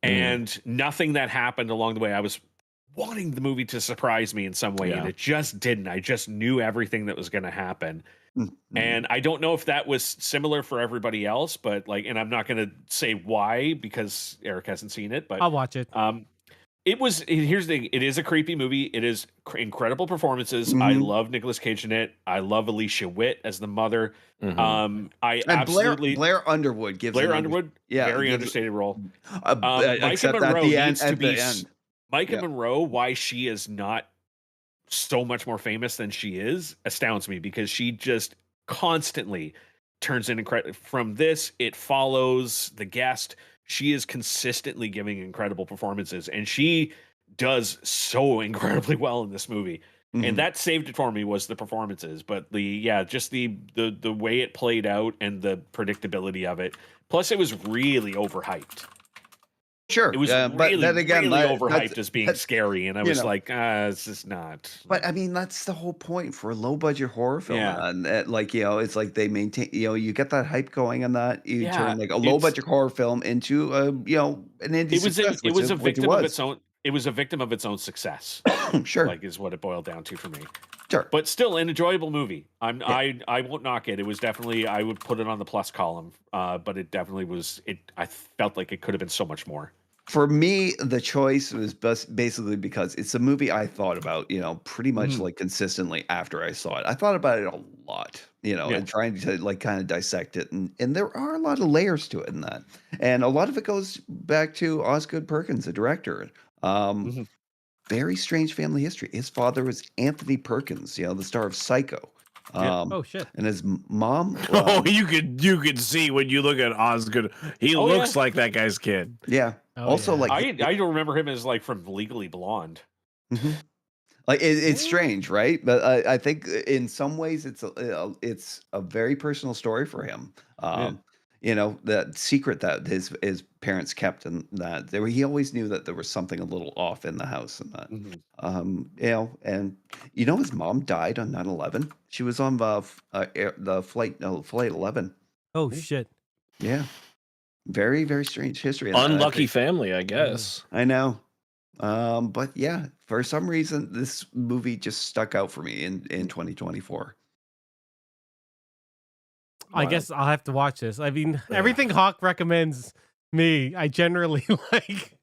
Speaker 2: And nothing that happened along the way, I was wanting the movie to surprise me in some way, and it just didn't. I just knew everything that was going to happen. And I don't know if that was similar for everybody else, but and I'm not going to say why because Eric hasn't seen it, but
Speaker 1: I'll watch it.
Speaker 2: Here's the thing. It is a creepy movie. It is incredible performances. I love Nicolas Cage in it. I love Alicia Witt as the mother.
Speaker 4: Blair Underwood gives
Speaker 2: very understated role.
Speaker 4: Except at the end.
Speaker 2: Micah Monroe, why she is not so much more famous than she is, astounds me because she just constantly turns in incredible. From this, It Follows, The Guest, she is consistently giving incredible performances, and she does so incredibly well in this movie. And that saved it for me was the performances, but just the way it played out and the predictability of it. Plus, it was really overhyped.
Speaker 4: Sure,
Speaker 2: it was
Speaker 4: but then again,
Speaker 2: really overhyped as being scary, and I was like, "This is not."
Speaker 4: But I mean, that's the whole point for a low-budget horror film, and it's like they maintain, you get that hype going, and that you turn like a low-budget horror film into an indie success.
Speaker 2: It was a victim of its own. It was a victim of its own success.
Speaker 4: Sure,
Speaker 2: is what it boiled down to for me.
Speaker 4: Sure,
Speaker 2: but still an enjoyable movie. I won't knock it. It was definitely, I would put it on the plus column. But it definitely was. I felt like it could have been so much more.
Speaker 4: For me, the choice was basically because it's a movie I thought about, pretty much like consistently after I saw it. I thought about it a lot,
Speaker 2: Yeah.
Speaker 4: and trying to like kind of dissect it, and there are a lot of layers to it in that, and a lot of it goes back to Osgood Perkins, the director.
Speaker 2: Mhm.
Speaker 4: Very strange family history. His father was Anthony Perkins, the star of Psycho.
Speaker 2: Yeah.
Speaker 1: Oh shit.
Speaker 4: And his mom,
Speaker 3: Oh, you could see when you look at Osgood, he
Speaker 2: Oh,
Speaker 3: looks
Speaker 2: yeah.
Speaker 3: like that guy's kid.
Speaker 4: yeah.
Speaker 1: Oh,
Speaker 4: Also,
Speaker 1: yeah.
Speaker 4: like,
Speaker 2: I don't remember him as like from Legally Blonde.
Speaker 4: Mhm. Like it's strange, right? But I think in some ways it's a very personal story for him. That secret that his parents kept, and that he always knew that there was something a little off in the house, and that
Speaker 2: Mhm.
Speaker 4: and his mom died on 9/11. She was on the flight 11.
Speaker 1: Oh shit.
Speaker 4: Yeah, very very strange history. And I
Speaker 3: Unlucky
Speaker 4: think
Speaker 3: family, I guess.
Speaker 4: I know. But yeah, for some reason, this movie just stuck out for me in 2024.
Speaker 1: I
Speaker 3: Wow.
Speaker 1: guess I'll have to watch this. I mean, everything Hawk recommends me, I generally like.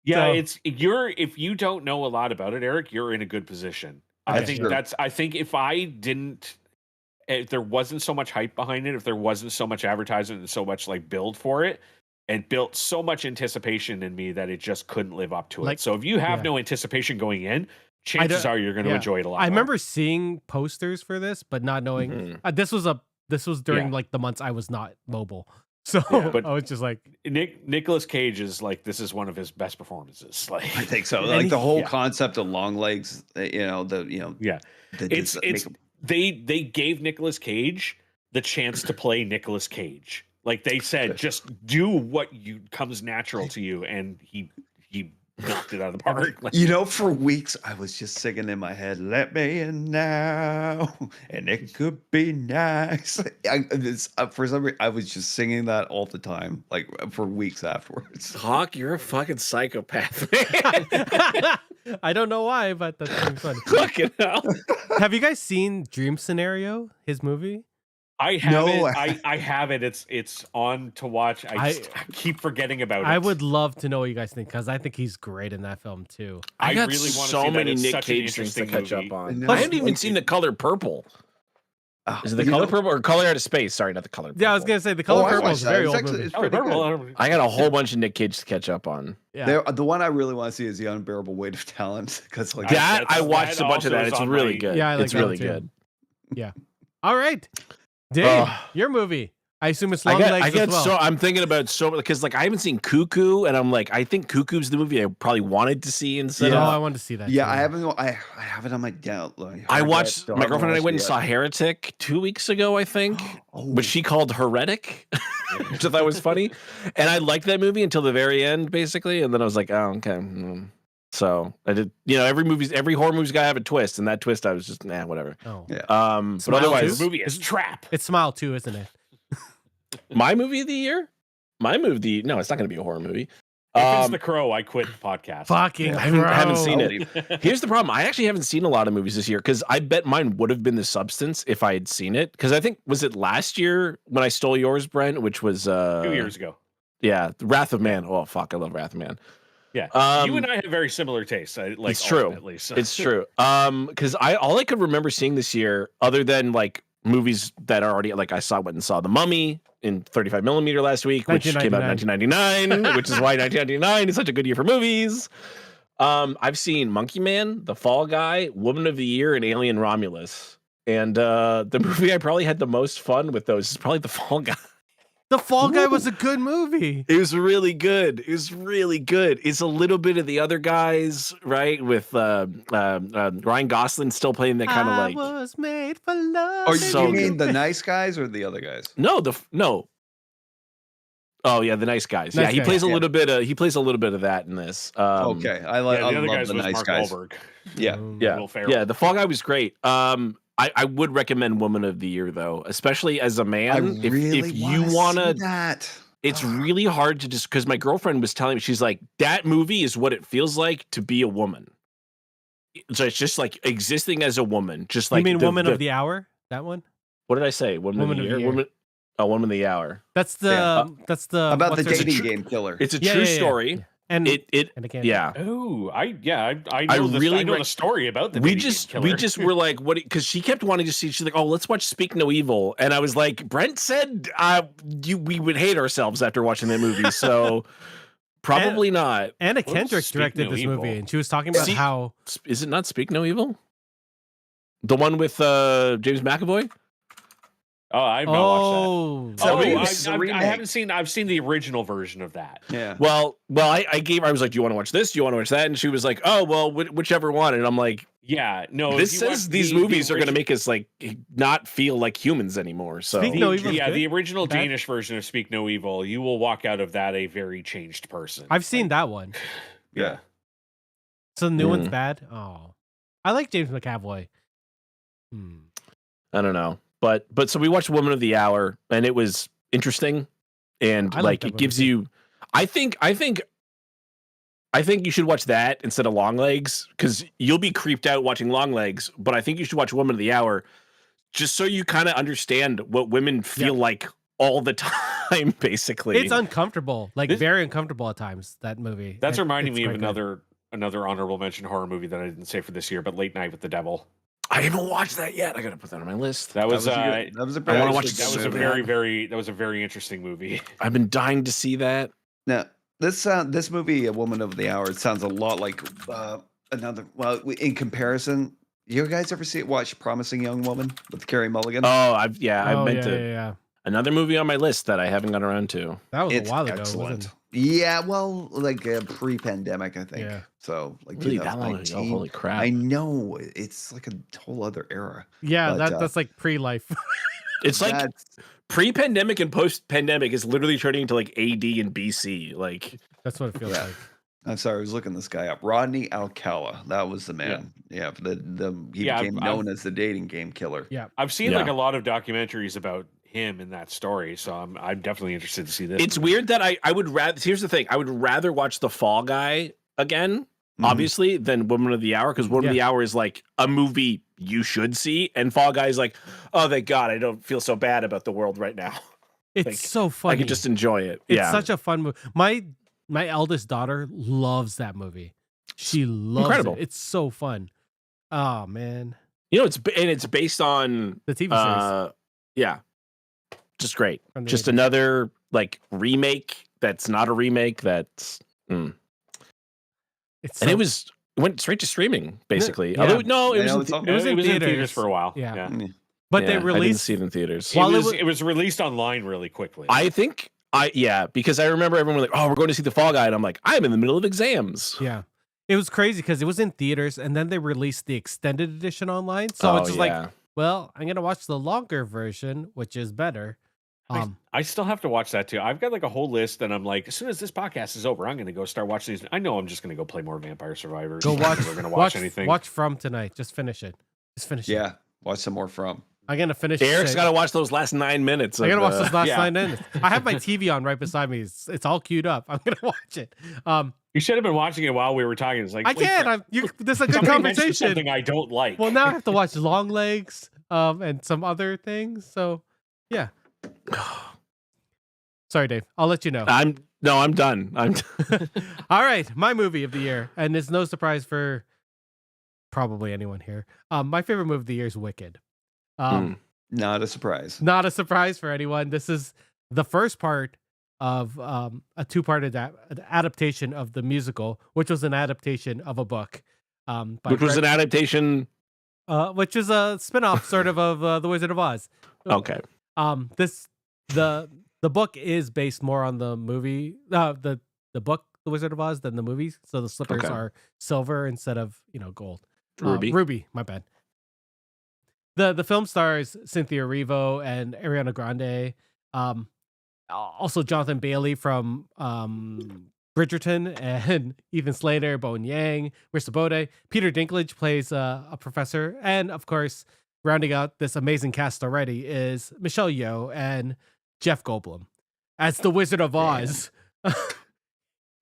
Speaker 2: Yeah,
Speaker 1: So-
Speaker 2: if you don't know a lot about it, Eric, you're in a good position. I
Speaker 1: Okay,
Speaker 2: think
Speaker 1: sure.
Speaker 2: I think if there wasn't so much hype behind it, if there wasn't so much advertisement and so much like build for it, and built so much anticipation in me that it just couldn't live up to
Speaker 1: Like,
Speaker 2: it. So if you have
Speaker 1: yeah.
Speaker 2: no anticipation going in, chances are you're going to
Speaker 1: yeah.
Speaker 2: enjoy it a lot.
Speaker 1: I
Speaker 2: more.
Speaker 1: remember seeing posters for this, but not knowing
Speaker 3: Mhm.
Speaker 1: this was during
Speaker 2: Yeah.
Speaker 1: like the months I was not mobile. So
Speaker 2: Yeah, but-
Speaker 1: I was just like,
Speaker 2: Nicolas Cage is like, this is one of his best performances. Like,
Speaker 4: I think so.
Speaker 1: And
Speaker 4: Like the whole
Speaker 2: yeah.
Speaker 4: concept of long legs,
Speaker 2: yeah, it's they gave Nicolas Cage the chance to play Nicolas Cage. Like they said, just do what comes natural to you, and he knocked it out of the park. Like,
Speaker 4: for weeks I was just singing in my head, "Let me in now, and it could be nice." For some reason, I was just singing that all the time, like for weeks afterwards.
Speaker 3: Hawk, you're a fucking psychopath, man.
Speaker 1: I don't know why, but that's pretty funny.
Speaker 3: Fucking hell.
Speaker 1: Have you guys seen Dream Scenario, his movie?
Speaker 2: I have
Speaker 4: No,
Speaker 2: it. I have it. It's on to watch. I keep forgetting about it.
Speaker 1: I would love to know what you guys think, because I think he's great in that film too.
Speaker 3: I got
Speaker 2: really wanna
Speaker 3: so
Speaker 2: see that.
Speaker 3: many
Speaker 2: It's
Speaker 3: Nick
Speaker 2: such an
Speaker 3: Cage things to
Speaker 2: interesting
Speaker 3: catch
Speaker 2: movie.
Speaker 3: up on.
Speaker 4: No,
Speaker 3: I haven't even
Speaker 4: like-
Speaker 3: seen The Color Purple. Is it The
Speaker 4: You
Speaker 3: Color
Speaker 4: know-
Speaker 3: Purple or Color Out of Space? Sorry, not The Color Purple.
Speaker 1: Yeah, I was gonna say The Color
Speaker 4: I
Speaker 1: Purple
Speaker 4: watched
Speaker 1: is a
Speaker 4: that.
Speaker 1: very
Speaker 4: It's
Speaker 1: old
Speaker 4: actually-
Speaker 1: movie.
Speaker 4: it's
Speaker 2: Oh,
Speaker 4: pretty
Speaker 2: Purple,
Speaker 4: good.
Speaker 3: I got a whole bunch of Nick Cage to catch up on.
Speaker 1: Yeah.
Speaker 4: The one I really want to see is The Unbearable Weight of Talent, because like
Speaker 3: That I watched
Speaker 2: that
Speaker 3: a bunch of
Speaker 2: also
Speaker 3: that.
Speaker 2: is
Speaker 3: It's
Speaker 2: on
Speaker 3: really
Speaker 2: my-
Speaker 3: good.
Speaker 1: Yeah, I like
Speaker 3: it's
Speaker 1: that
Speaker 3: really
Speaker 1: one too.
Speaker 3: good.
Speaker 1: All right, Dave,
Speaker 3: Ugh.
Speaker 1: your movie. I assume it's
Speaker 3: I
Speaker 1: Long
Speaker 3: get
Speaker 1: Legs as well.
Speaker 3: so I'm thinking about because like I haven't seen Cuckoo, and I'm like I think Cuckoo's the movie I probably wanted to see instead
Speaker 1: Oh,
Speaker 3: of.
Speaker 1: I wanted to see that.
Speaker 4: yeah,
Speaker 1: too.
Speaker 4: I haven't. I have it on my down.
Speaker 3: I watched my girlfriend and I went and saw Heretic 2 weeks ago, I think, which she called Heretic, which I thought was funny, and I liked that movie until the very end, basically, and then I was like, oh, okay. So I did, every horror movie's gotta have a twist, and that twist I was just whatever.
Speaker 1: Oh,
Speaker 4: Yeah.
Speaker 3: But
Speaker 1: Smile
Speaker 3: otherwise,
Speaker 2: This movie is Trap.
Speaker 1: it's Smile too, isn't it?
Speaker 3: my movie of the year, no, it's not gonna be a horror movie.
Speaker 2: If it's The Crow, I quit the podcast.
Speaker 1: Fucking,
Speaker 3: I haven't seen
Speaker 1: Crow.
Speaker 3: it. Here's the problem. I actually haven't seen a lot of movies this year because I bet mine would have been The Substance if I had seen it. Because I think, was it last year when I stole yours, Brent, which was
Speaker 2: 2 years ago.
Speaker 3: Yeah, Wrath of Man. Oh fuck, I love Wrath of Man.
Speaker 2: Yeah, you and I have very similar tastes.
Speaker 3: It's true.
Speaker 2: Ultimately, so.
Speaker 3: It's true. Because all I could remember seeing this year, other than like movies that are already like I went and saw The Mummy in 35 millimeter last week, which came out in 1999, which is why 1999 is such a good year for movies. I've seen Monkey Man, The Fall Guy, Woman of the Year, and Alien Romulus. And the movie I probably had the most fun with those is probably The Fall Guy.
Speaker 1: The Fall Guy was a good movie.
Speaker 3: It was really good. It was really good. It's a little bit of the other guys, right? With Ryan Gosling still playing that kind of like.
Speaker 1: I was made for love.
Speaker 4: Or
Speaker 3: So
Speaker 4: you mean
Speaker 3: good.
Speaker 4: the nice guys or the other guys?
Speaker 3: No. Oh yeah, the nice guys.
Speaker 1: Nice
Speaker 3: Yeah, he
Speaker 1: Guys,
Speaker 3: plays a
Speaker 4: yeah.
Speaker 3: little bit of. He plays a little bit of that in this.
Speaker 4: Okay, I
Speaker 2: Yeah,
Speaker 4: like.
Speaker 2: the
Speaker 4: I
Speaker 2: other
Speaker 4: love
Speaker 2: guys
Speaker 4: the
Speaker 2: was
Speaker 4: nice
Speaker 2: Mark
Speaker 4: guys.
Speaker 2: Wahlberg.
Speaker 4: Yeah.
Speaker 3: Yeah,
Speaker 2: Will Ferrell.
Speaker 3: yeah. The Fall Guy was great. I would recommend Woman of the Year though, especially as a man.
Speaker 4: I really
Speaker 3: if you
Speaker 4: wanna
Speaker 3: wanna,
Speaker 4: see that.
Speaker 3: it's really hard to just because my girlfriend was telling me, she's like, that movie is what it feels like to be a woman. So it's just like existing as a woman, just like
Speaker 1: You mean Woman of the Hour? That one?
Speaker 3: What did I say? Woman of the Year. Woman of the Hour.
Speaker 1: That's the
Speaker 4: Yeah.
Speaker 1: that's the
Speaker 4: About the
Speaker 1: what's her-
Speaker 4: dating game killer.
Speaker 3: It's a
Speaker 1: Yeah,
Speaker 3: true
Speaker 1: yeah, yeah.
Speaker 3: story.
Speaker 1: And
Speaker 3: it
Speaker 1: and again,
Speaker 3: yeah.
Speaker 2: Oh, I
Speaker 3: I
Speaker 2: know
Speaker 3: really
Speaker 2: I know the story about the
Speaker 3: we
Speaker 2: video game
Speaker 3: just
Speaker 2: killer.
Speaker 3: were like, what? Because she kept wanting to see. She's like, oh, let's watch Speak No Evil, and I was like, Brent said we would hate ourselves after watching that movie, so probably not.
Speaker 1: Anna
Speaker 2: What's
Speaker 1: Kendrick
Speaker 2: Speak
Speaker 1: directed
Speaker 2: No
Speaker 1: this movie,
Speaker 2: Evil?
Speaker 1: and she was talking about
Speaker 3: See-
Speaker 1: how
Speaker 3: Is it not Speak No Evil? The one with James McAvoy?
Speaker 2: Oh, I've not watched that.
Speaker 4: So
Speaker 2: Oh,
Speaker 4: maybe
Speaker 2: I,
Speaker 4: it's a
Speaker 2: I
Speaker 4: remake.
Speaker 2: haven't seen. I've seen the original version of that.
Speaker 4: Yeah.
Speaker 3: Well, I gave her. I was like, do you want to watch this? Do you want to watch that? And she was like, oh, well, whichever one. And I'm like,
Speaker 2: Yeah, no.
Speaker 3: this
Speaker 2: if you
Speaker 3: says
Speaker 2: watch
Speaker 3: these
Speaker 2: the
Speaker 3: movies are going to
Speaker 2: origi-
Speaker 3: make us like not feel like humans anymore. So
Speaker 1: Speak No Evil.
Speaker 2: Yeah, the original
Speaker 1: Bad?
Speaker 2: Danish version of Speak No Evil, you will walk out of that a very changed person.
Speaker 1: I've seen that one.
Speaker 2: Yeah.
Speaker 1: So the new one's
Speaker 3: Mm.
Speaker 1: bad. Oh, I like James McAvoy.
Speaker 3: I don't know. But so we watched Woman of the Hour, and it was interesting, and
Speaker 1: I like
Speaker 3: like
Speaker 1: that
Speaker 3: it
Speaker 1: movie
Speaker 3: gives
Speaker 1: too.
Speaker 3: you. I think you should watch that instead of Long Legs, because you'll be creeped out watching Long Legs. But I think you should watch Woman of the Hour, just so you kind of understand what women feel like all the time. Basically,
Speaker 1: It's uncomfortable, like
Speaker 2: This-
Speaker 1: very uncomfortable at times. That movie.
Speaker 2: That's reminding
Speaker 1: it's
Speaker 2: me of
Speaker 1: quite good.
Speaker 2: another honorable mention horror movie that I didn't say for this year, but Late Night with the Devil.
Speaker 3: I haven't watched that yet. I gotta put that on my list.
Speaker 2: That was
Speaker 4: a good- that was a
Speaker 3: I wanna
Speaker 4: pretty
Speaker 3: watch
Speaker 4: good
Speaker 2: that was a
Speaker 4: movie.
Speaker 2: very interesting movie.
Speaker 3: I've been dying to see that.
Speaker 4: Now, this movie, A Woman of the Hour, it sounds a lot like another. Well, in comparison, you guys ever watch Promising Young Woman with Carey Mulligan?
Speaker 3: Oh, I've meant to.
Speaker 1: Yeah.
Speaker 3: Another movie on my list that I haven't got around to.
Speaker 1: That was
Speaker 4: It's
Speaker 1: a while ago.
Speaker 4: excellent.
Speaker 1: Wasn't
Speaker 4: Yeah, well, like pre-pandemic, I think.
Speaker 1: Yeah.
Speaker 4: So like
Speaker 3: Really that long ago?
Speaker 4: 2019.
Speaker 3: Holy crap!
Speaker 4: I know it's like a whole other era.
Speaker 1: Yeah,
Speaker 4: But,
Speaker 1: that's like pre-life.
Speaker 3: It's like
Speaker 4: That's-
Speaker 3: pre-pandemic and post-pandemic is literally turning into like AD and BC. Like
Speaker 1: That's what it feels
Speaker 4: Yeah.
Speaker 1: like.
Speaker 4: I'm sorry, I was looking this guy up. Rodney Alcala, that was the man. Yeah, he
Speaker 2: Yeah,
Speaker 4: became known as the dating game killer.
Speaker 1: Yeah.
Speaker 2: I've seen
Speaker 3: Yeah.
Speaker 2: like a lot of documentaries about him in that story, so I'm definitely interested to see this.
Speaker 3: it's weird that I would rather. Here's the thing: I would rather watch The Fall Guy again,
Speaker 4: Mhm.
Speaker 3: obviously, than Woman of the Hour, because Woman of the Hour is like a movie you should see, and Fall Guy is like, oh, thank God, I don't feel so bad about the world right now.
Speaker 1: It's
Speaker 3: Like,
Speaker 1: so funny.
Speaker 3: I can just enjoy it.
Speaker 1: It's
Speaker 3: yeah,
Speaker 1: such a fun movie. My eldest daughter loves that movie. She loves
Speaker 3: incredible.
Speaker 1: it. It's so fun. Oh man,
Speaker 3: it's based on
Speaker 1: the TV series.
Speaker 3: yeah, just great.
Speaker 1: From the
Speaker 3: Just
Speaker 1: 80s.
Speaker 3: another like remake that's not a remake. That's
Speaker 1: It's
Speaker 3: and
Speaker 1: so-
Speaker 3: it went straight to streaming basically.
Speaker 1: Yeah.
Speaker 3: Although no, it
Speaker 4: I
Speaker 3: was
Speaker 4: know
Speaker 3: in
Speaker 4: it's on-
Speaker 1: it was in
Speaker 2: in theaters
Speaker 1: theaters.
Speaker 2: for a while.
Speaker 1: Yeah.
Speaker 4: Mm.
Speaker 1: but
Speaker 3: yeah,
Speaker 1: they
Speaker 3: I didn't
Speaker 1: released
Speaker 3: see it in theaters.
Speaker 1: While it
Speaker 2: it was released online really quickly.
Speaker 3: I think because I remember everyone was like, oh, we're going to see The Fall Guy, and I'm like, I'm in the middle of exams.
Speaker 1: Yeah. It was crazy because it was in theaters and then they released the extended edition online. So it's just like, well, I'm gonna watch the longer version, which is better.
Speaker 2: I still have to watch that too. I've got like a whole list, and I'm like, as soon as this podcast is over, I'm going to go start watching these. I know I'm just going to go play more Vampire Survivors.
Speaker 1: Go
Speaker 2: I'm
Speaker 1: watch.
Speaker 2: never going to watch anything.
Speaker 1: Watch From tonight. Just finish it. Just finish it.
Speaker 4: Yeah, watch some more From.
Speaker 1: I'm gonna finish.
Speaker 3: Eric's
Speaker 1: it.
Speaker 3: got to watch those last 9 minutes.
Speaker 1: I gotta watch those last
Speaker 2: yeah.
Speaker 1: 9 minutes. I have my TV on right beside me. It's all queued up. I'm gonna watch it.
Speaker 2: You should have been watching it while we were talking. It's like
Speaker 1: I
Speaker 2: wait,
Speaker 1: can't. This is a good
Speaker 2: somebody mentioned
Speaker 1: conversation.
Speaker 2: something I don't like.
Speaker 1: Well, now I have to watch Long Legs, and some other things. So, yeah. Sorry, Dave. I'll let you know.
Speaker 3: I'm done.
Speaker 1: All right, my movie of the year, and it's no surprise for probably anyone here. My favorite movie of the year is Wicked.
Speaker 4: Not a surprise.
Speaker 1: Not a surprise for anyone. This is the first part of a two-part adaptation of the musical, which was an adaptation of a book.
Speaker 3: Which was an adaptation.
Speaker 1: Which is a spin-off sort of The Wizard of Oz.
Speaker 3: Okay.
Speaker 1: The book is based more on the movie, the book The Wizard of Oz than the movies. So the slippers
Speaker 3: Okay.
Speaker 1: are silver instead of gold.
Speaker 3: Ruby.
Speaker 1: Ruby, my bad. The film stars Cynthia Erivo and Ariana Grande. Also Jonathan Bailey from Bridgerton and Ethan Slater, Bowen Yang, Marissa Bode. Peter Dinklage plays a professor. And of course, rounding out this amazing cast already is Michelle Yeoh and Jeff Goldblum as the Wizard of Oz.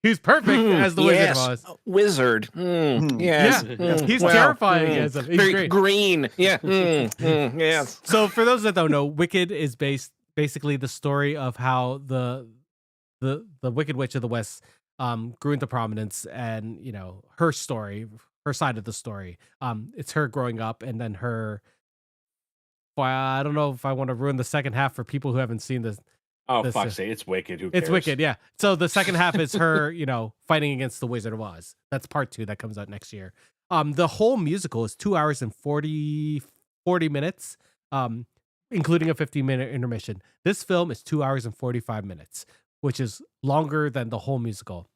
Speaker 1: He's perfect as the Wizard of Oz.
Speaker 3: Wizard. Yes.
Speaker 1: Yeah, he's terrifying as him. He's
Speaker 3: very
Speaker 1: great.
Speaker 3: green. Yeah. Yes.
Speaker 1: So for those that don't know, Wicked is basically the story of how the Wicked Witch of the West grew into prominence, and her story, her side of the story. It's her growing up, and then her. Well, I don't know if I want to ruin the second half for people who haven't seen this.
Speaker 2: Oh,
Speaker 1: This,
Speaker 2: fuck's sake. It's Wicked. Who cares?
Speaker 1: It's Wicked, yeah. So the second half is her, fighting against the Wizard of Oz. That's part 2 that comes out next year. The whole musical is 2 hours and 40 minutes, including a 15-minute intermission. This film is 2 hours and 45 minutes, which is longer than the whole musical.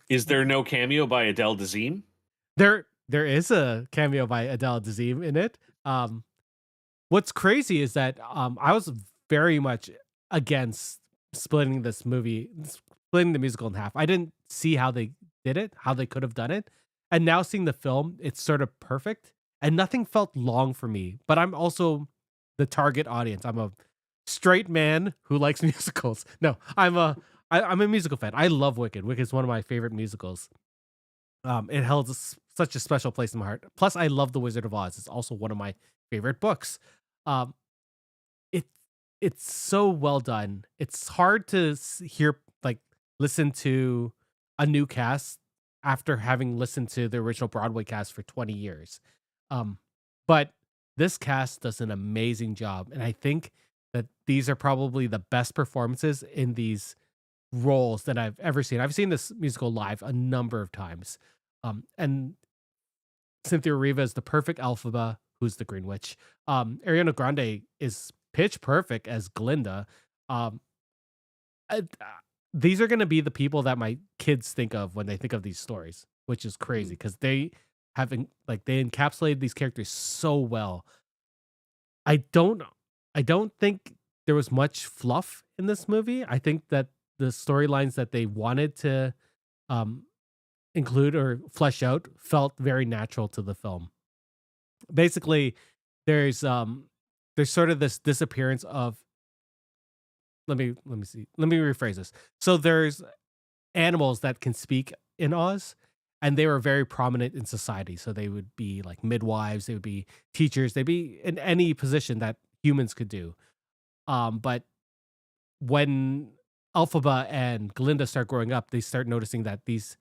Speaker 2: Is there no cameo by Adele Dazeem?
Speaker 1: There is a cameo by Adele Dazeem in it. What's crazy is that I was very much against splitting the musical in half. I didn't see how they did it, how they could have done it. And now seeing the film, it's sort of perfect and nothing felt long for me. But I'm also the target audience. I'm a straight man who likes musicals. No, I'm a musical fan. I love Wicked. Wicked is one of my favorite musicals. It held such a special place in my heart. Plus, I love The Wizard of Oz. It's also one of my favorite books. It's so well done. It's hard to listen to a new cast after having listened to the original Broadway cast for 20 years. But this cast does an amazing job. And I think that these are probably the best performances in these roles that I've ever seen. I've seen this musical live a number of times. And Cynthia Erivo is the perfect Elphaba, who's the Green Witch. Ariana Grande is pitch perfect as Glinda. These are going to be the people that my kids think of when they think of these stories, which is crazy because they encapsulated these characters so well. I don't think there was much fluff in this movie. I think that the storylines that they wanted to include or flesh out felt very natural to the film. Basically, there's sort of this disappearance of. Let me rephrase this. So there's animals that can speak in Oz, and they were very prominent in society. So they would be like midwives, they would be teachers, they'd be in any position that humans could do. But when Elphaba and Glinda start growing up, they start noticing that these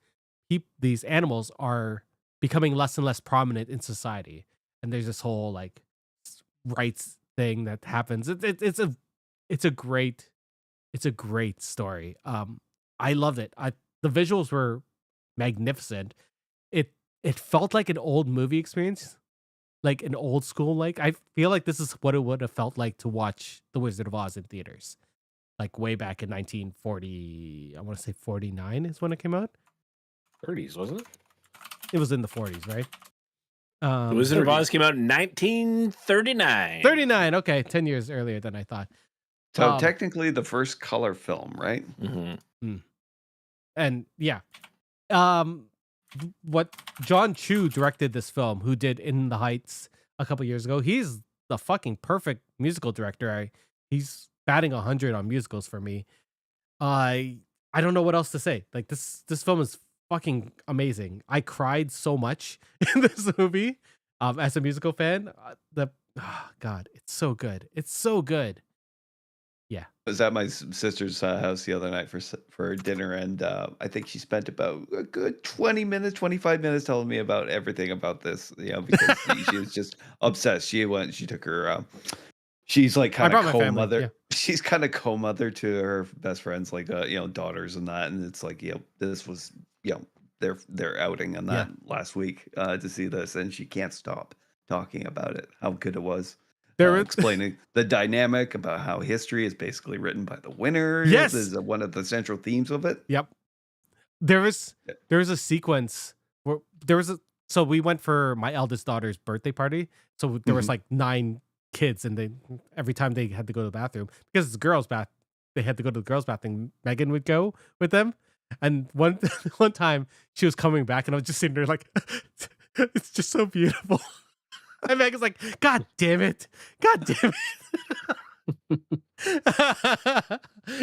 Speaker 1: animals are becoming less and less prominent in society. And there's this whole like rights thing that happens. It's a great story. I loved it. The visuals were magnificent. It felt like an old movie experience, like an old school. Like I feel like this is what it would have felt like to watch The Wizard of Oz in theaters, like way back in 1940. I want to say 49 is when it came out.
Speaker 2: 30s, wasn't it?
Speaker 1: It was in the 40s, right?
Speaker 3: The Wizard of Oz came out in 1939.
Speaker 1: 39. Okay, 10 years earlier than I thought.
Speaker 4: So technically the first color film, right?
Speaker 3: Mm-hmm.
Speaker 1: And yeah, what John Chu directed this film, who did In the Heights a couple years ago. He's the fucking perfect musical director. He's batting 100 on musicals for me. I don't know what else to say. Like this film is fucking amazing. I cried so much in this movie as a musical fan. God, it's so good. It's so good. Yeah.
Speaker 4: I was at my sister's house the other night for dinner, and I think she spent about a good 25 minutes telling me about everything about this, because she was just obsessed. She took her, she's like kind of co-mother. Yeah. She's kind of co-mother to her best friends, like, daughters and that. And it's like, this was, their outing on that last week to see this, and she can't stop talking about it, how good it was. Explaining the dynamic about how history is basically written by the winner.
Speaker 1: Yes,
Speaker 4: this is one of the central themes of it.
Speaker 1: Yep. There was a sequence where so we went for my eldest daughter's birthday party. So there was like 9 kids, and every time they had to go to the bathroom, because it's a girls' bath, they had to go to the girls' bathroom. Megan would go with them, and one time she was coming back, and I was just sitting there like, it's just so beautiful. And Megan's like, God damn it.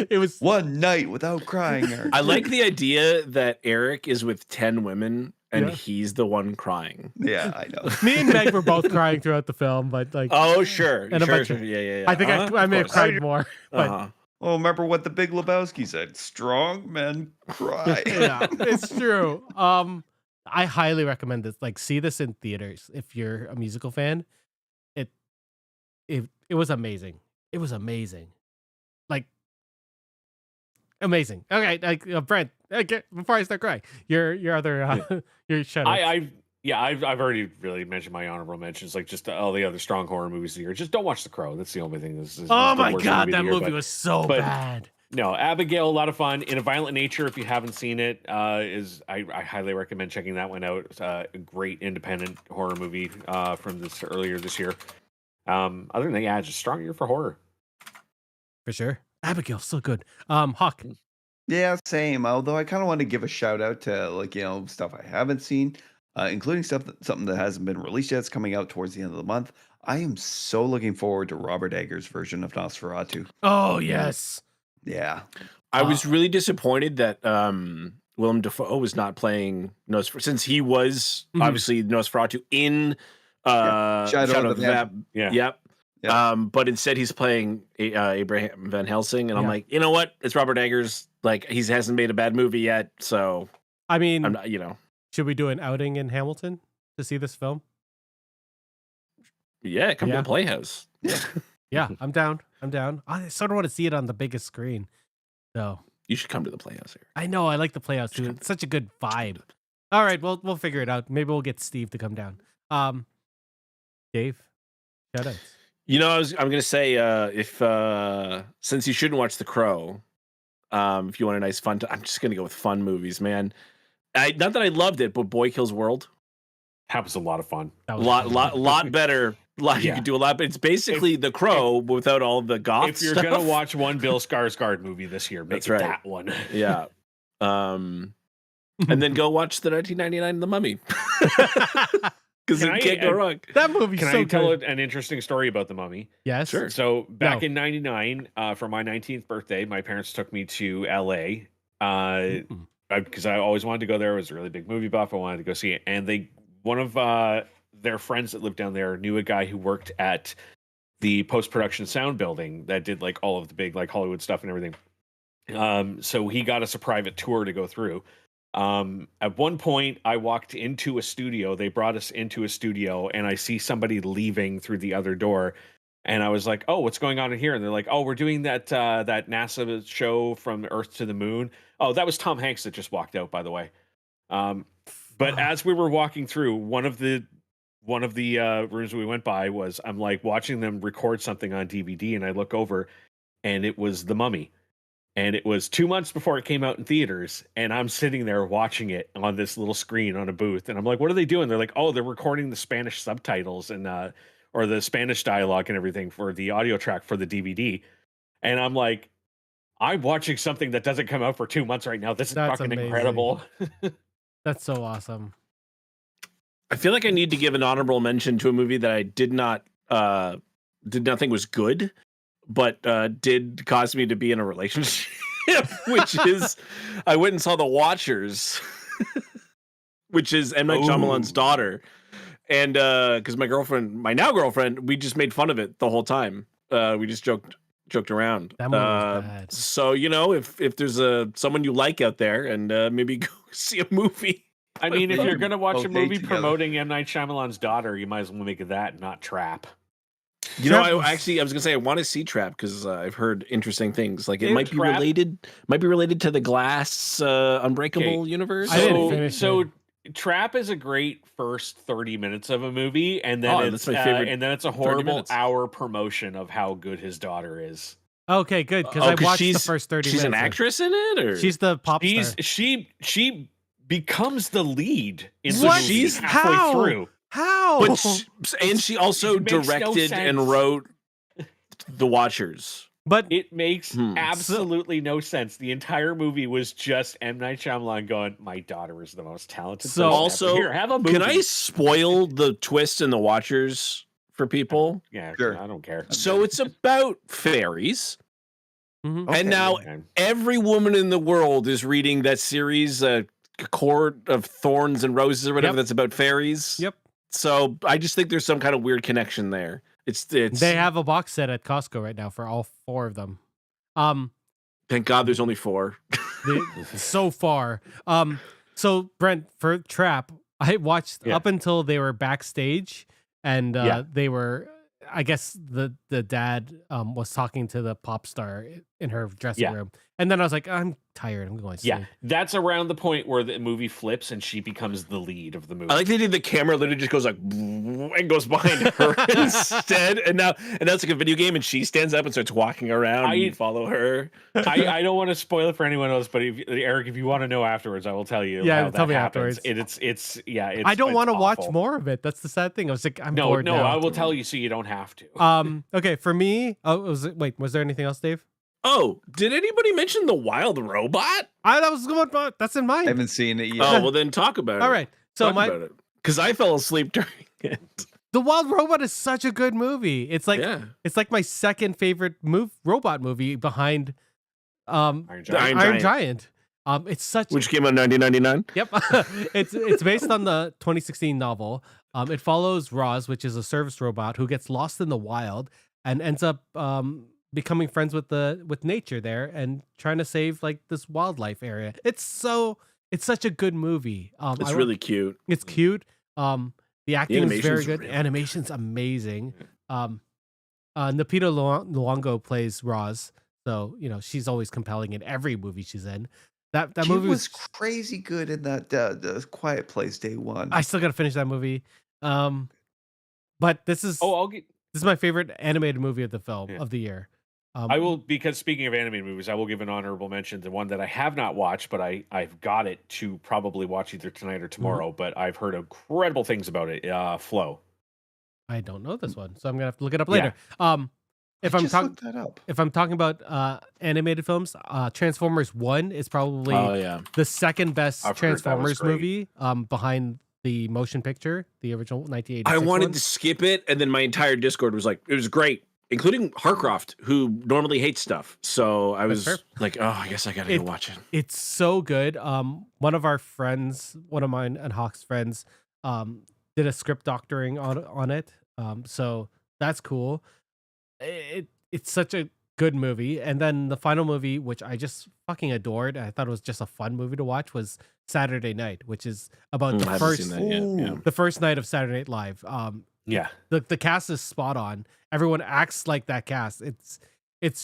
Speaker 1: It was
Speaker 4: one night without crying.
Speaker 3: I like the idea that Eric is with 10 women and he's the one crying.
Speaker 4: Yeah, I know.
Speaker 1: Me and Meg were both crying throughout the film, but like,
Speaker 3: oh, sure.
Speaker 1: And
Speaker 3: sure. Yeah.
Speaker 1: I think I may have cried more. But
Speaker 4: Oh, remember what the Big Lebowski said? Strong men cry.
Speaker 1: Yeah, it's true. I highly recommend this. Like, see this in theaters if you're a musical fan. It it was amazing. It was amazing. Like amazing. Okay, like Brent. Okay, before I start crying, your other your shout
Speaker 2: I've already really mentioned my honorable mentions, like just all the other strong horror movies of the year. Just don't watch The Crow. That's the only thing. This is
Speaker 1: Oh
Speaker 2: the
Speaker 1: my
Speaker 2: worst
Speaker 1: god,
Speaker 2: movie of
Speaker 1: that
Speaker 2: the year,
Speaker 1: movie was so
Speaker 2: but
Speaker 1: bad.
Speaker 2: no, Abigail, a lot of fun. In a Violent Nature, if you haven't seen it, is I highly recommend checking that one out. It's a great independent horror movie from this earlier this year. Other than that, yeah, just strong year for horror.
Speaker 1: For sure. Abigail's so good. Hawk.
Speaker 4: Yeah, same. Although I kind of want to give a shout out to stuff I haven't seen, including something that hasn't been released yet. It's coming out towards the end of the month. I am so looking forward to Robert Eggers' version of Nosferatu.
Speaker 1: Oh yes.
Speaker 4: Yeah.
Speaker 3: I was really disappointed that Willem Dafoe was not playing Nosferatu, since he was obviously Nosferatu in Shadow of the Vamp.
Speaker 2: Yeah.
Speaker 3: Yep.
Speaker 4: Yeah.
Speaker 3: But instead he's playing Abraham Van Helsing, and I'm
Speaker 1: Yeah.
Speaker 3: like, you know what? It's Robert Eggers. Like, he hasn't made a bad movie yet, so
Speaker 1: I mean,
Speaker 3: I'm not,
Speaker 1: should we do an outing in Hamilton to see this film?
Speaker 3: yeah, come to
Speaker 1: Yeah.
Speaker 3: the Playhouse.
Speaker 1: Yeah, I'm down. I sort of want to see it on the biggest screen. So
Speaker 3: You should come to the Playhouse here.
Speaker 1: I know I like the Playhouse too. It's such a good vibe. All right, we'll figure it out. Maybe we'll get Steve to come down. Dave, shout outs.
Speaker 3: I'm gonna say if since you shouldn't watch The Crow, if you want a nice fun, I'm just gonna go with fun movies, man. Not that I loved it, but Boy Kills World,
Speaker 2: That was a lot of fun.
Speaker 1: That was
Speaker 3: lot better. You
Speaker 2: Yeah.
Speaker 3: could do a lot, but it's basically The Crow without all the goth
Speaker 2: If you're
Speaker 3: stuff.
Speaker 2: gonna watch one Bill Skarsgård movie this year, make
Speaker 3: That's
Speaker 2: it
Speaker 3: right.
Speaker 2: that one.
Speaker 3: Yeah. And then go watch the 1999 The Mummy. Because
Speaker 2: Can
Speaker 3: it
Speaker 2: I-
Speaker 3: can't go wrong.
Speaker 1: That movie's
Speaker 2: Can
Speaker 1: so
Speaker 2: I tell
Speaker 1: good.
Speaker 2: an interesting story about The Mummy?
Speaker 1: Yes.
Speaker 3: Sure.
Speaker 2: So back
Speaker 1: No.
Speaker 2: in '99, for my 19th birthday, my parents took me to LA because I always wanted to go there. I was a really big movie buff. I wanted to go see it, and one of their friends that lived down there knew a guy who worked at the post-production sound building that did like all of the big like Hollywood stuff and everything. So he got us a private tour to go through. At one point I walked into a studio. They brought us into a studio, and I see somebody leaving through the other door. And I was like, "Oh, what's going on in here?" And they're like, "Oh, we're doing that NASA show from Earth to the Moon." Oh, that was Tom Hanks that just walked out, by the way. But as we were walking through one of the rooms we went by, I'm like watching them record something on DVD, and I look over, and it was The Mummy. And it was 2 months before it came out in theaters, and I'm sitting there watching it on this little screen on a booth, and I'm like, "What are they doing?" They're like, "Oh, they're recording the Spanish subtitles and or the Spanish dialogue and everything for the audio track for the DVD." And I'm like, "I'm watching something that doesn't come out for 2 months right now. This is
Speaker 1: That's
Speaker 2: fucking
Speaker 1: amazing.
Speaker 2: incredible."
Speaker 1: That's so awesome.
Speaker 3: I feel like I need to give an honorable mention to a movie that I did not think was good, but did cause me to be in a relationship, which is I went and saw The Watchers, which is M. Night Shyamalan's daughter. And because my now girlfriend, we just made fun of it the whole time. We just joked around.
Speaker 1: That movie was bad.
Speaker 3: So if there's someone you like out there, and maybe go see a movie.
Speaker 2: I mean, if you're gonna watch a
Speaker 4: both
Speaker 2: movie
Speaker 4: date together.
Speaker 2: promoting M. Night Shyamalan's daughter, you might as well make it that, not Trap.
Speaker 3: I
Speaker 1: Trap
Speaker 3: was gonna say I want to see Trap because I've heard interesting things. Like it
Speaker 2: If
Speaker 3: might be
Speaker 2: Trap-
Speaker 3: related to the Glass Unbreakable universe.
Speaker 1: I didn't finish
Speaker 2: So
Speaker 1: it.
Speaker 2: Trap is a great first 30 minutes of a movie, and then
Speaker 3: that's my favorite
Speaker 2: and then it's a
Speaker 3: 30
Speaker 2: horrible
Speaker 3: minutes.
Speaker 2: hour promotion of how good his daughter is.
Speaker 1: Okay, good, because I watched the first 30 minutes.
Speaker 3: She's an actress in it, or
Speaker 1: She's the pop star.
Speaker 2: She becomes the lead in the
Speaker 1: What?
Speaker 2: movie
Speaker 3: She's-
Speaker 2: halfway
Speaker 1: how?
Speaker 2: through.
Speaker 1: How?
Speaker 3: but she also
Speaker 2: It makes no
Speaker 3: directed and
Speaker 2: sense.
Speaker 3: wrote The Watchers.
Speaker 1: But
Speaker 2: It makes
Speaker 3: Hmm.
Speaker 2: absolutely no sense. The entire movie was just M. Night Shyamalan going, "My daughter is the most talented."
Speaker 1: So-
Speaker 2: person ever.
Speaker 3: Also,
Speaker 2: here, have a movie.
Speaker 3: Can I spoil the twist in The Watchers for people?
Speaker 2: Yeah,
Speaker 4: Sure.
Speaker 2: I don't care.
Speaker 3: So it's about fairies.
Speaker 1: Mhm.
Speaker 4: Okay.
Speaker 3: And now
Speaker 2: Okay.
Speaker 3: every woman in the world is reading that series, Court of Thorns and Roses, or whatever,
Speaker 1: Yep.
Speaker 3: that's about fairies.
Speaker 1: Yep.
Speaker 3: So I just think there's some kind of weird connection there. It's
Speaker 1: they have a box set at Costco right now for all 4 of them.
Speaker 3: Thank God there's only 4.
Speaker 1: So far. So Brent, for Trap, I watched up until they were backstage, and they were, I guess the dad was talking to the pop star in her dressing room, and then I was like, I'm tired, I'm going to sleep.
Speaker 2: Yeah, that's around the point where the movie flips and she becomes the lead of the movie.
Speaker 3: I like they did the camera literally just goes like and goes behind her instead, and now it's like a video game, and she stands up and starts walking around. And you follow her.
Speaker 2: I don't want to spoil it for anyone else, but Eric, if you want to know afterwards, I will tell you.
Speaker 1: Yeah,
Speaker 2: how
Speaker 1: tell me
Speaker 2: happens.
Speaker 1: afterwards.
Speaker 2: It's
Speaker 1: I don't want to watch more of it. That's the sad thing. I was like, I'm bored now.
Speaker 2: No, I will tell you so you don't have to.
Speaker 1: Okay, for me, was there anything else, Dave?
Speaker 3: Oh, did anybody mention the wild robot?
Speaker 1: That's in mine.
Speaker 4: I haven't seen it yet.
Speaker 3: Oh, well then talk about it.
Speaker 1: All right. So
Speaker 3: because I fell asleep during it.
Speaker 1: The Wild Robot is such a good movie. It's like my second favorite robot movie behind Iron Giant. It's such
Speaker 3: which came out in 1999.
Speaker 1: Yep. It's based on the 2016 novel. It follows Roz, which is a service robot who gets lost in the wild and ends up becoming friends with nature there and trying to save like this wildlife area. It's such a good movie.
Speaker 3: It's really cute.
Speaker 1: It's cute. The acting is very good.
Speaker 3: Really
Speaker 1: Animation's amazing. Napita Luongo plays Roz, so she's always compelling in every movie she's in. That movie
Speaker 4: was crazy good in that the Quiet Place Day One.
Speaker 1: I still gotta finish that movie. But this is this is my favorite animated movie of the year.
Speaker 2: I will, because speaking of animated movies, I will give an honorable mention to one that I have not watched, but I've got it to probably watch either tonight or tomorrow. But I've heard incredible things about it. Flow.
Speaker 1: I don't know this one, so I'm gonna have to look it up later. If I'm talking about animated films, Transformers 1 is probably the second best Transformers movie behind the motion picture, the original 1986
Speaker 3: I wanted to skip it, and then my entire Discord was like, it was great, including Harcroft, who normally hates stuff. So I was like, oh, I guess I gotta go watch it.
Speaker 1: It's so good. One of mine and Hawk's friends did a script doctoring on it. So that's cool. It's such a good movie. And then the final movie, which I just fucking adored, I thought it was just a fun movie to watch, was Saturday Night, which is about the first night of Saturday Night Live. The cast is spot on. Everyone acts like that cast. It's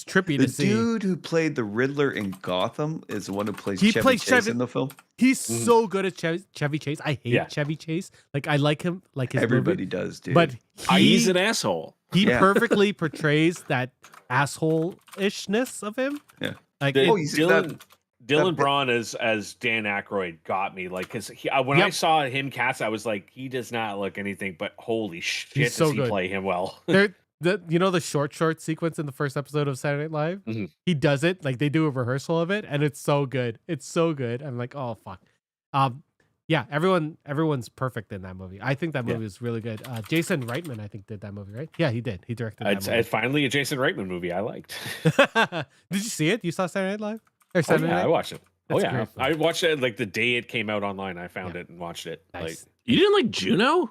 Speaker 1: trippy to see.
Speaker 4: The dude who played the Riddler in Gotham is the one who plays Chevy Chase in the film.
Speaker 1: He's so good at Chevy Chase. I hate Chevy Chase. Like, I like him. Like his
Speaker 4: everybody
Speaker 1: movie,
Speaker 4: does, dude.
Speaker 1: But
Speaker 3: he's an asshole.
Speaker 1: He perfectly portrays that asshole-ishness of him.
Speaker 4: Yeah.
Speaker 1: Like
Speaker 2: Dylan Braun as Dan Aykroyd got me, like, because when I saw him cast, I was like, he does not look anything but holy shit, does he play him well.
Speaker 1: The short sequence in the first episode of Saturday Night Live? Mm-hmm. He does it, like they do a rehearsal of it, and it's so good. It's so good. I'm like, oh fuck. Everyone's perfect in that movie. I think that movie is really good. Jason Reitman, I think, did that movie, right? Yeah, he did. He directed that movie.
Speaker 2: It's finally a Jason Reitman movie I liked.
Speaker 1: Did you see it? You saw Saturday Night Live? Or Saturday Night?
Speaker 2: I watched it. I watched it like the day it came out online. I found it and watched it.
Speaker 1: Nice.
Speaker 2: Like,
Speaker 3: you didn't like Juno?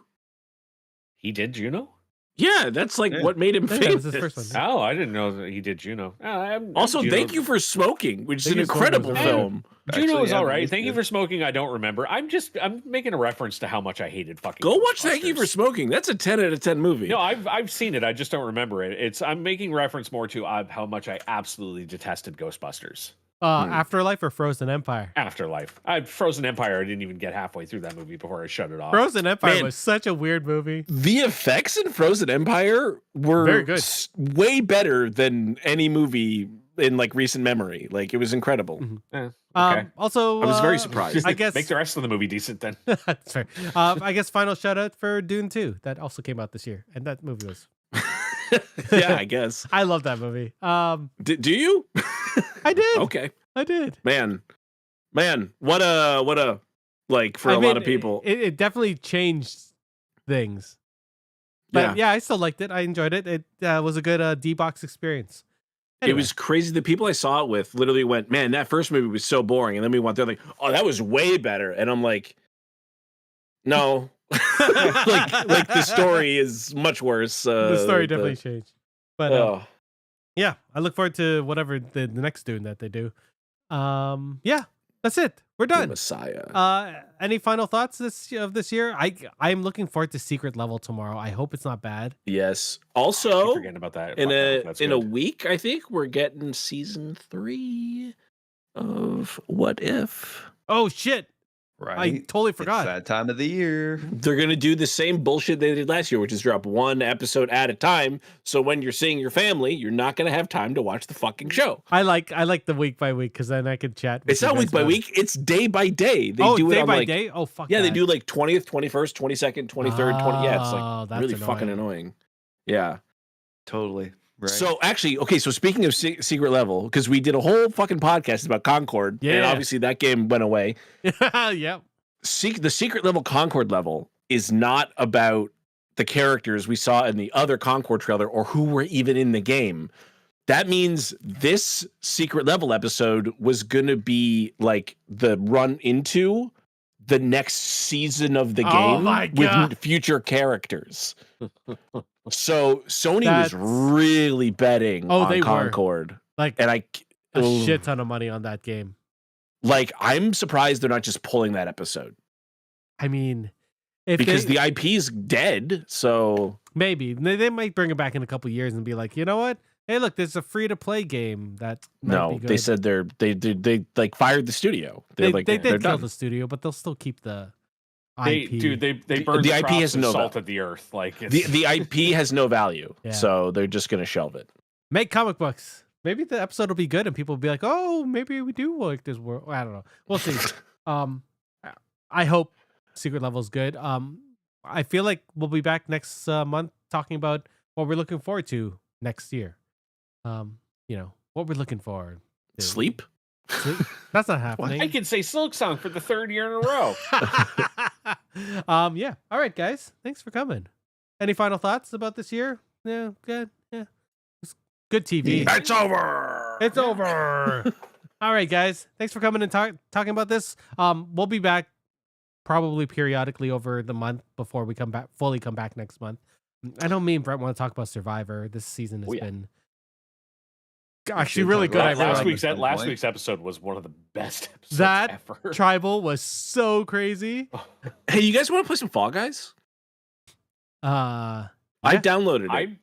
Speaker 2: He did Juno?
Speaker 3: Yeah, that's what made him famous.
Speaker 1: That was his first one.
Speaker 2: Oh, I didn't know that he did Juno.
Speaker 3: Also,
Speaker 2: Juno.
Speaker 3: Thank You for Smoking, which is an incredible film.
Speaker 2: Juno is all right. Thank You for Smoking, I don't remember. I'm making a reference to how much I hated fucking
Speaker 3: Go watch Thank You for Smoking. That's a 10 out of 10 movie.
Speaker 2: No, I've seen it. I just don't remember it. I'm making reference more to how much I absolutely detested Ghostbusters.
Speaker 1: Afterlife or Frozen Empire?
Speaker 2: Afterlife. Frozen Empire, I didn't even get halfway through that movie before I shut it off.
Speaker 1: Frozen Empire was such a weird movie.
Speaker 3: The effects in Frozen Empire were
Speaker 1: very good.
Speaker 3: Way better than any movie in like recent memory. Like, it was incredible.
Speaker 2: Mm-hmm. Okay.
Speaker 1: Also,
Speaker 3: I was very surprised.
Speaker 1: I guess
Speaker 2: make the rest of the movie decent then.
Speaker 1: That's fair. I guess final shout out for Dune 2. That also came out this year, and that movie was.
Speaker 3: Yeah, I guess.
Speaker 1: I love that movie.
Speaker 3: Do you?
Speaker 1: I did.
Speaker 3: Okay.
Speaker 1: I did.
Speaker 3: Man, what a like for a lot of people.
Speaker 1: It definitely changed things. But yeah, I still liked it. I enjoyed it. It was a good D-box experience. Anyway.
Speaker 3: It was crazy. The people I saw it with literally went, man, that first movie was so boring. And then we went there like, oh, that was way better. And I'm like, no. like the story is much worse.
Speaker 1: The story definitely changed. But Yeah, I look forward to whatever the next Dune that they do. Yeah, that's it. We're
Speaker 3: The
Speaker 1: done.
Speaker 3: Messiah.
Speaker 1: Any final thoughts of this year? I'm looking forward to Secret Level tomorrow. I hope it's not bad.
Speaker 3: Yes.
Speaker 2: I keep
Speaker 3: Also,
Speaker 2: forgetting about that.
Speaker 3: in
Speaker 2: That's
Speaker 3: a
Speaker 2: good.
Speaker 3: week, I think we're getting season 3 of What If.
Speaker 1: Oh shit!
Speaker 4: Right.
Speaker 1: I totally
Speaker 4: It's
Speaker 1: forgot.
Speaker 4: that time of the year.
Speaker 3: They're gonna do the same bullshit they did last year, which is drop one episode at a time. So when you're seeing your family, you're not gonna have time to watch the fucking show.
Speaker 1: I like the week by week because then I can chat. With
Speaker 3: It's
Speaker 1: you
Speaker 3: not
Speaker 1: guys
Speaker 3: week by
Speaker 1: about it.
Speaker 3: week; it's day by day. They
Speaker 1: Oh,
Speaker 3: do it
Speaker 1: day
Speaker 3: on
Speaker 1: by
Speaker 3: like
Speaker 1: day. Oh fuck.
Speaker 3: yeah, they
Speaker 1: that.
Speaker 3: do like 20th, 21st, 22nd, 23rd, 20. Yeah, it's
Speaker 1: Oh,
Speaker 3: like
Speaker 1: that's
Speaker 3: really fucking annoying. Yeah.
Speaker 4: Totally. Right.
Speaker 3: So actually, okay. So speaking of Secret Level, because we did a whole fucking podcast about Concord, and
Speaker 1: Yeah.
Speaker 3: obviously that game went away.
Speaker 1: Yep.
Speaker 3: The Secret Level Concord level is not about the characters we saw in the other Concord trailer or who were even in the game. That means this Secret Level episode was going to be like the run into the next season of the
Speaker 1: Oh
Speaker 3: game
Speaker 1: my God.
Speaker 3: with future characters. So Sony
Speaker 1: That's-
Speaker 3: was really betting
Speaker 1: Oh,
Speaker 3: on
Speaker 1: they were.
Speaker 3: Concord.
Speaker 1: Like
Speaker 3: And
Speaker 1: a
Speaker 3: Ugh.
Speaker 1: shit ton of money on that game.
Speaker 3: like, I'm surprised they're not just pulling that episode
Speaker 1: I mean, if
Speaker 3: because
Speaker 1: they,
Speaker 3: the IP's dead. So
Speaker 1: maybe they might bring it back in a couple years and be like, you know what? Hey, look, there's a free to play game that might
Speaker 3: no,
Speaker 1: be good.
Speaker 3: they said they like fired the studio. They're
Speaker 1: they
Speaker 3: like
Speaker 1: did
Speaker 3: they're
Speaker 1: kill
Speaker 3: done.
Speaker 1: the studio, but they'll still keep the
Speaker 2: They
Speaker 1: IP.
Speaker 2: they burned
Speaker 3: the
Speaker 2: the
Speaker 3: IP
Speaker 2: crops
Speaker 3: has
Speaker 2: and
Speaker 3: no
Speaker 2: salted the earth. Like
Speaker 3: The IP has no value,
Speaker 1: Yeah.
Speaker 3: so they're just gonna shelve it.
Speaker 1: Make comic books. Maybe the episode will be good and people will be like, oh, maybe we do like this world. I don't know. We'll see. I hope Secret Level's good. I feel like we'll be back next month talking about what we're looking forward to next year. What we're looking for.
Speaker 3: Sleep.
Speaker 1: That's not
Speaker 2: I
Speaker 1: happening.
Speaker 2: can say Silk Song for the 3rd year in a row.
Speaker 1: Yeah. All right, guys. Thanks for coming. Any final thoughts about this year? Yeah, good. Yeah. It's good TV.
Speaker 4: Yeah.
Speaker 3: It's over.
Speaker 1: It's over. All right, guys. Thanks for coming and talking about this. We'll be back probably periodically over the month before we fully come back next month. I know me and Brent want to talk about Survivor. This season has been actually really good. I really
Speaker 2: last
Speaker 1: like
Speaker 2: week's
Speaker 1: it.
Speaker 2: last week's episode was one of the best episodes
Speaker 1: That
Speaker 2: ever.
Speaker 1: Tribal was so crazy.
Speaker 3: Hey, you guys want to play some Fall Guys?
Speaker 1: Yeah.
Speaker 3: I downloaded it.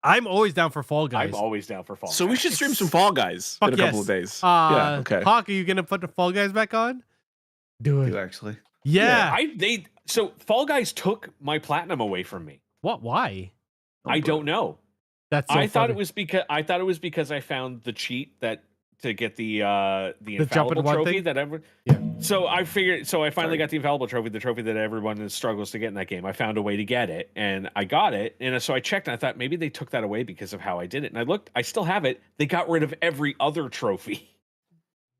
Speaker 1: I'm always down for Fall Guys.
Speaker 2: I'm always down for Fall
Speaker 3: So we
Speaker 2: Guys.
Speaker 3: should stream some Fall Guys
Speaker 1: Fuck
Speaker 3: in a couple of
Speaker 1: yes.
Speaker 3: days. Yeah, okay.
Speaker 1: Hawk, are you gonna put the Fall Guys back on? Do it.
Speaker 4: You actually.
Speaker 1: Yeah.
Speaker 2: So Fall Guys took my platinum away from me.
Speaker 1: What? Why?
Speaker 2: I don't know.
Speaker 1: That's. So
Speaker 2: I thought
Speaker 1: funny.
Speaker 2: it was because I found the cheat that to get the
Speaker 1: jumping
Speaker 2: infallible
Speaker 1: one
Speaker 2: trophy
Speaker 1: thing?
Speaker 2: that everyone.
Speaker 1: Yeah.
Speaker 2: So I finally got the infallible trophy, the trophy that everyone struggles to get in that game. I found a way to get it, and I got it. And so I checked, and I thought maybe they took that away because of how I did it. And I looked, I still have it. They got rid of every other trophy.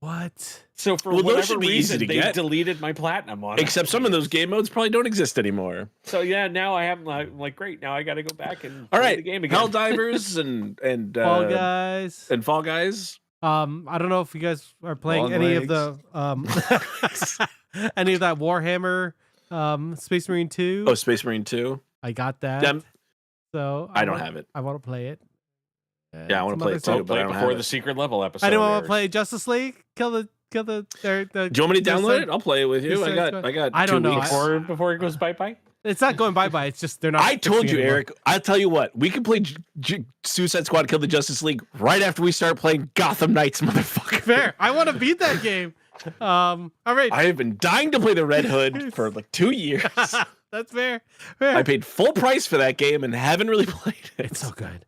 Speaker 1: What?
Speaker 2: So for
Speaker 3: Well, those
Speaker 2: whatever
Speaker 3: should be easy
Speaker 2: reason,
Speaker 3: to
Speaker 2: they
Speaker 3: get.
Speaker 2: deleted my platinum on it.
Speaker 3: Except some of those game modes probably don't exist anymore.
Speaker 2: So yeah, now I have like great. Now I got to go back and
Speaker 3: All
Speaker 2: play
Speaker 3: right,
Speaker 2: the game again.
Speaker 3: Helldivers and
Speaker 1: Fall Guys.
Speaker 3: and Fall Guys.
Speaker 1: I don't know if you guys are playing
Speaker 4: Long
Speaker 1: any of
Speaker 4: legs.
Speaker 1: the any of that Warhammer Space Marine 2.
Speaker 3: Oh, Space Marine 2.
Speaker 1: I got that.
Speaker 3: Them-
Speaker 1: So
Speaker 3: I don't have it.
Speaker 1: I want to play it.
Speaker 3: Yeah, I wanna
Speaker 1: some
Speaker 3: play
Speaker 1: other
Speaker 3: it
Speaker 1: stuff.
Speaker 3: too, but
Speaker 2: Play
Speaker 3: I don't
Speaker 2: before
Speaker 3: have
Speaker 2: the
Speaker 3: it.
Speaker 2: secret level episode.
Speaker 1: I don't want to
Speaker 2: airs.
Speaker 1: play Justice League. Kill the.
Speaker 3: Do you want me to download it? I'll play it with you.
Speaker 1: Just
Speaker 3: I got.
Speaker 1: I don't
Speaker 3: 2
Speaker 1: know.
Speaker 3: weeks.
Speaker 2: before it goes bye bye.
Speaker 1: It's not going bye bye. It's just they're not.
Speaker 3: I told
Speaker 1: fixing
Speaker 3: you,
Speaker 1: it anymore.
Speaker 3: Eric. I'll tell you what. We can play Suicide Squad: Kill the Justice League right after we start playing Gotham Knights, motherfucker.
Speaker 1: Fair. I want to beat that game. All right.
Speaker 3: I have been dying to play the Red Hood for like 2 years.
Speaker 1: That's fair. Fair.
Speaker 3: I paid full price for that game and haven't really played it.
Speaker 1: It's so good.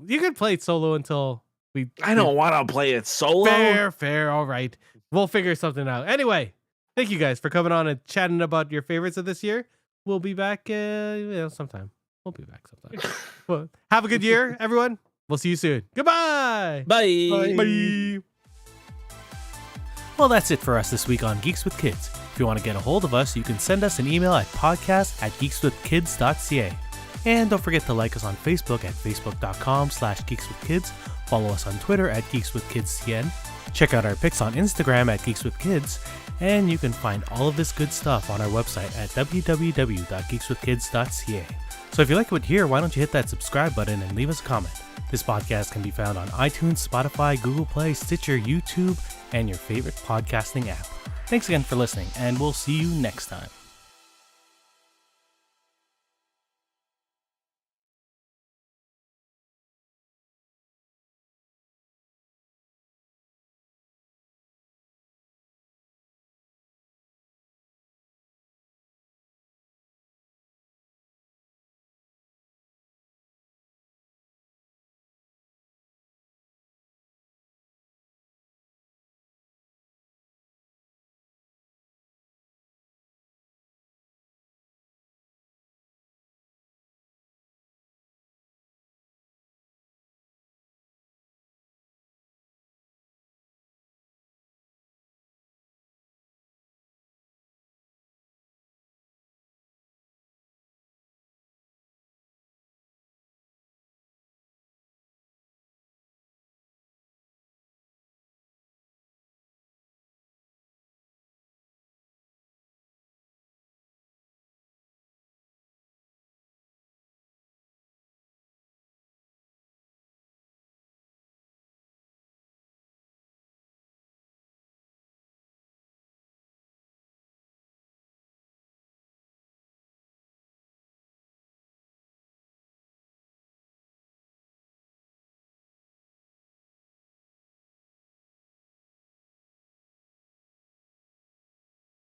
Speaker 1: You can play it solo until we.
Speaker 3: I don't want to play it solo.
Speaker 1: Fair. All right. We'll figure something out. Anyway, thank you guys for coming on and chatting about your favorites of this year. We'll be back sometime. We'll be back sometime. Well, have a good year, everyone. We'll see you soon. Goodbye.
Speaker 3: Bye.
Speaker 1: Bye. Well, that's it for us this week on Geeks with Kids. If you want to get a hold of us, you can send us an email at podcast@geekswithkids.ca. And don't forget to like us on Facebook at facebook.com/geekswithkids. Follow us on Twitter at geekswithkidscn. Check out our pics on Instagram at geekswithkids. And you can find all of this good stuff on our website at www.geekswithkids.ca. So if you like what you hear, why don't you hit that subscribe button and leave us a comment. This podcast can be found on iTunes, Spotify, Google Play, Stitcher, YouTube, and your favorite podcasting app. Thanks again for listening, and we'll see you next time.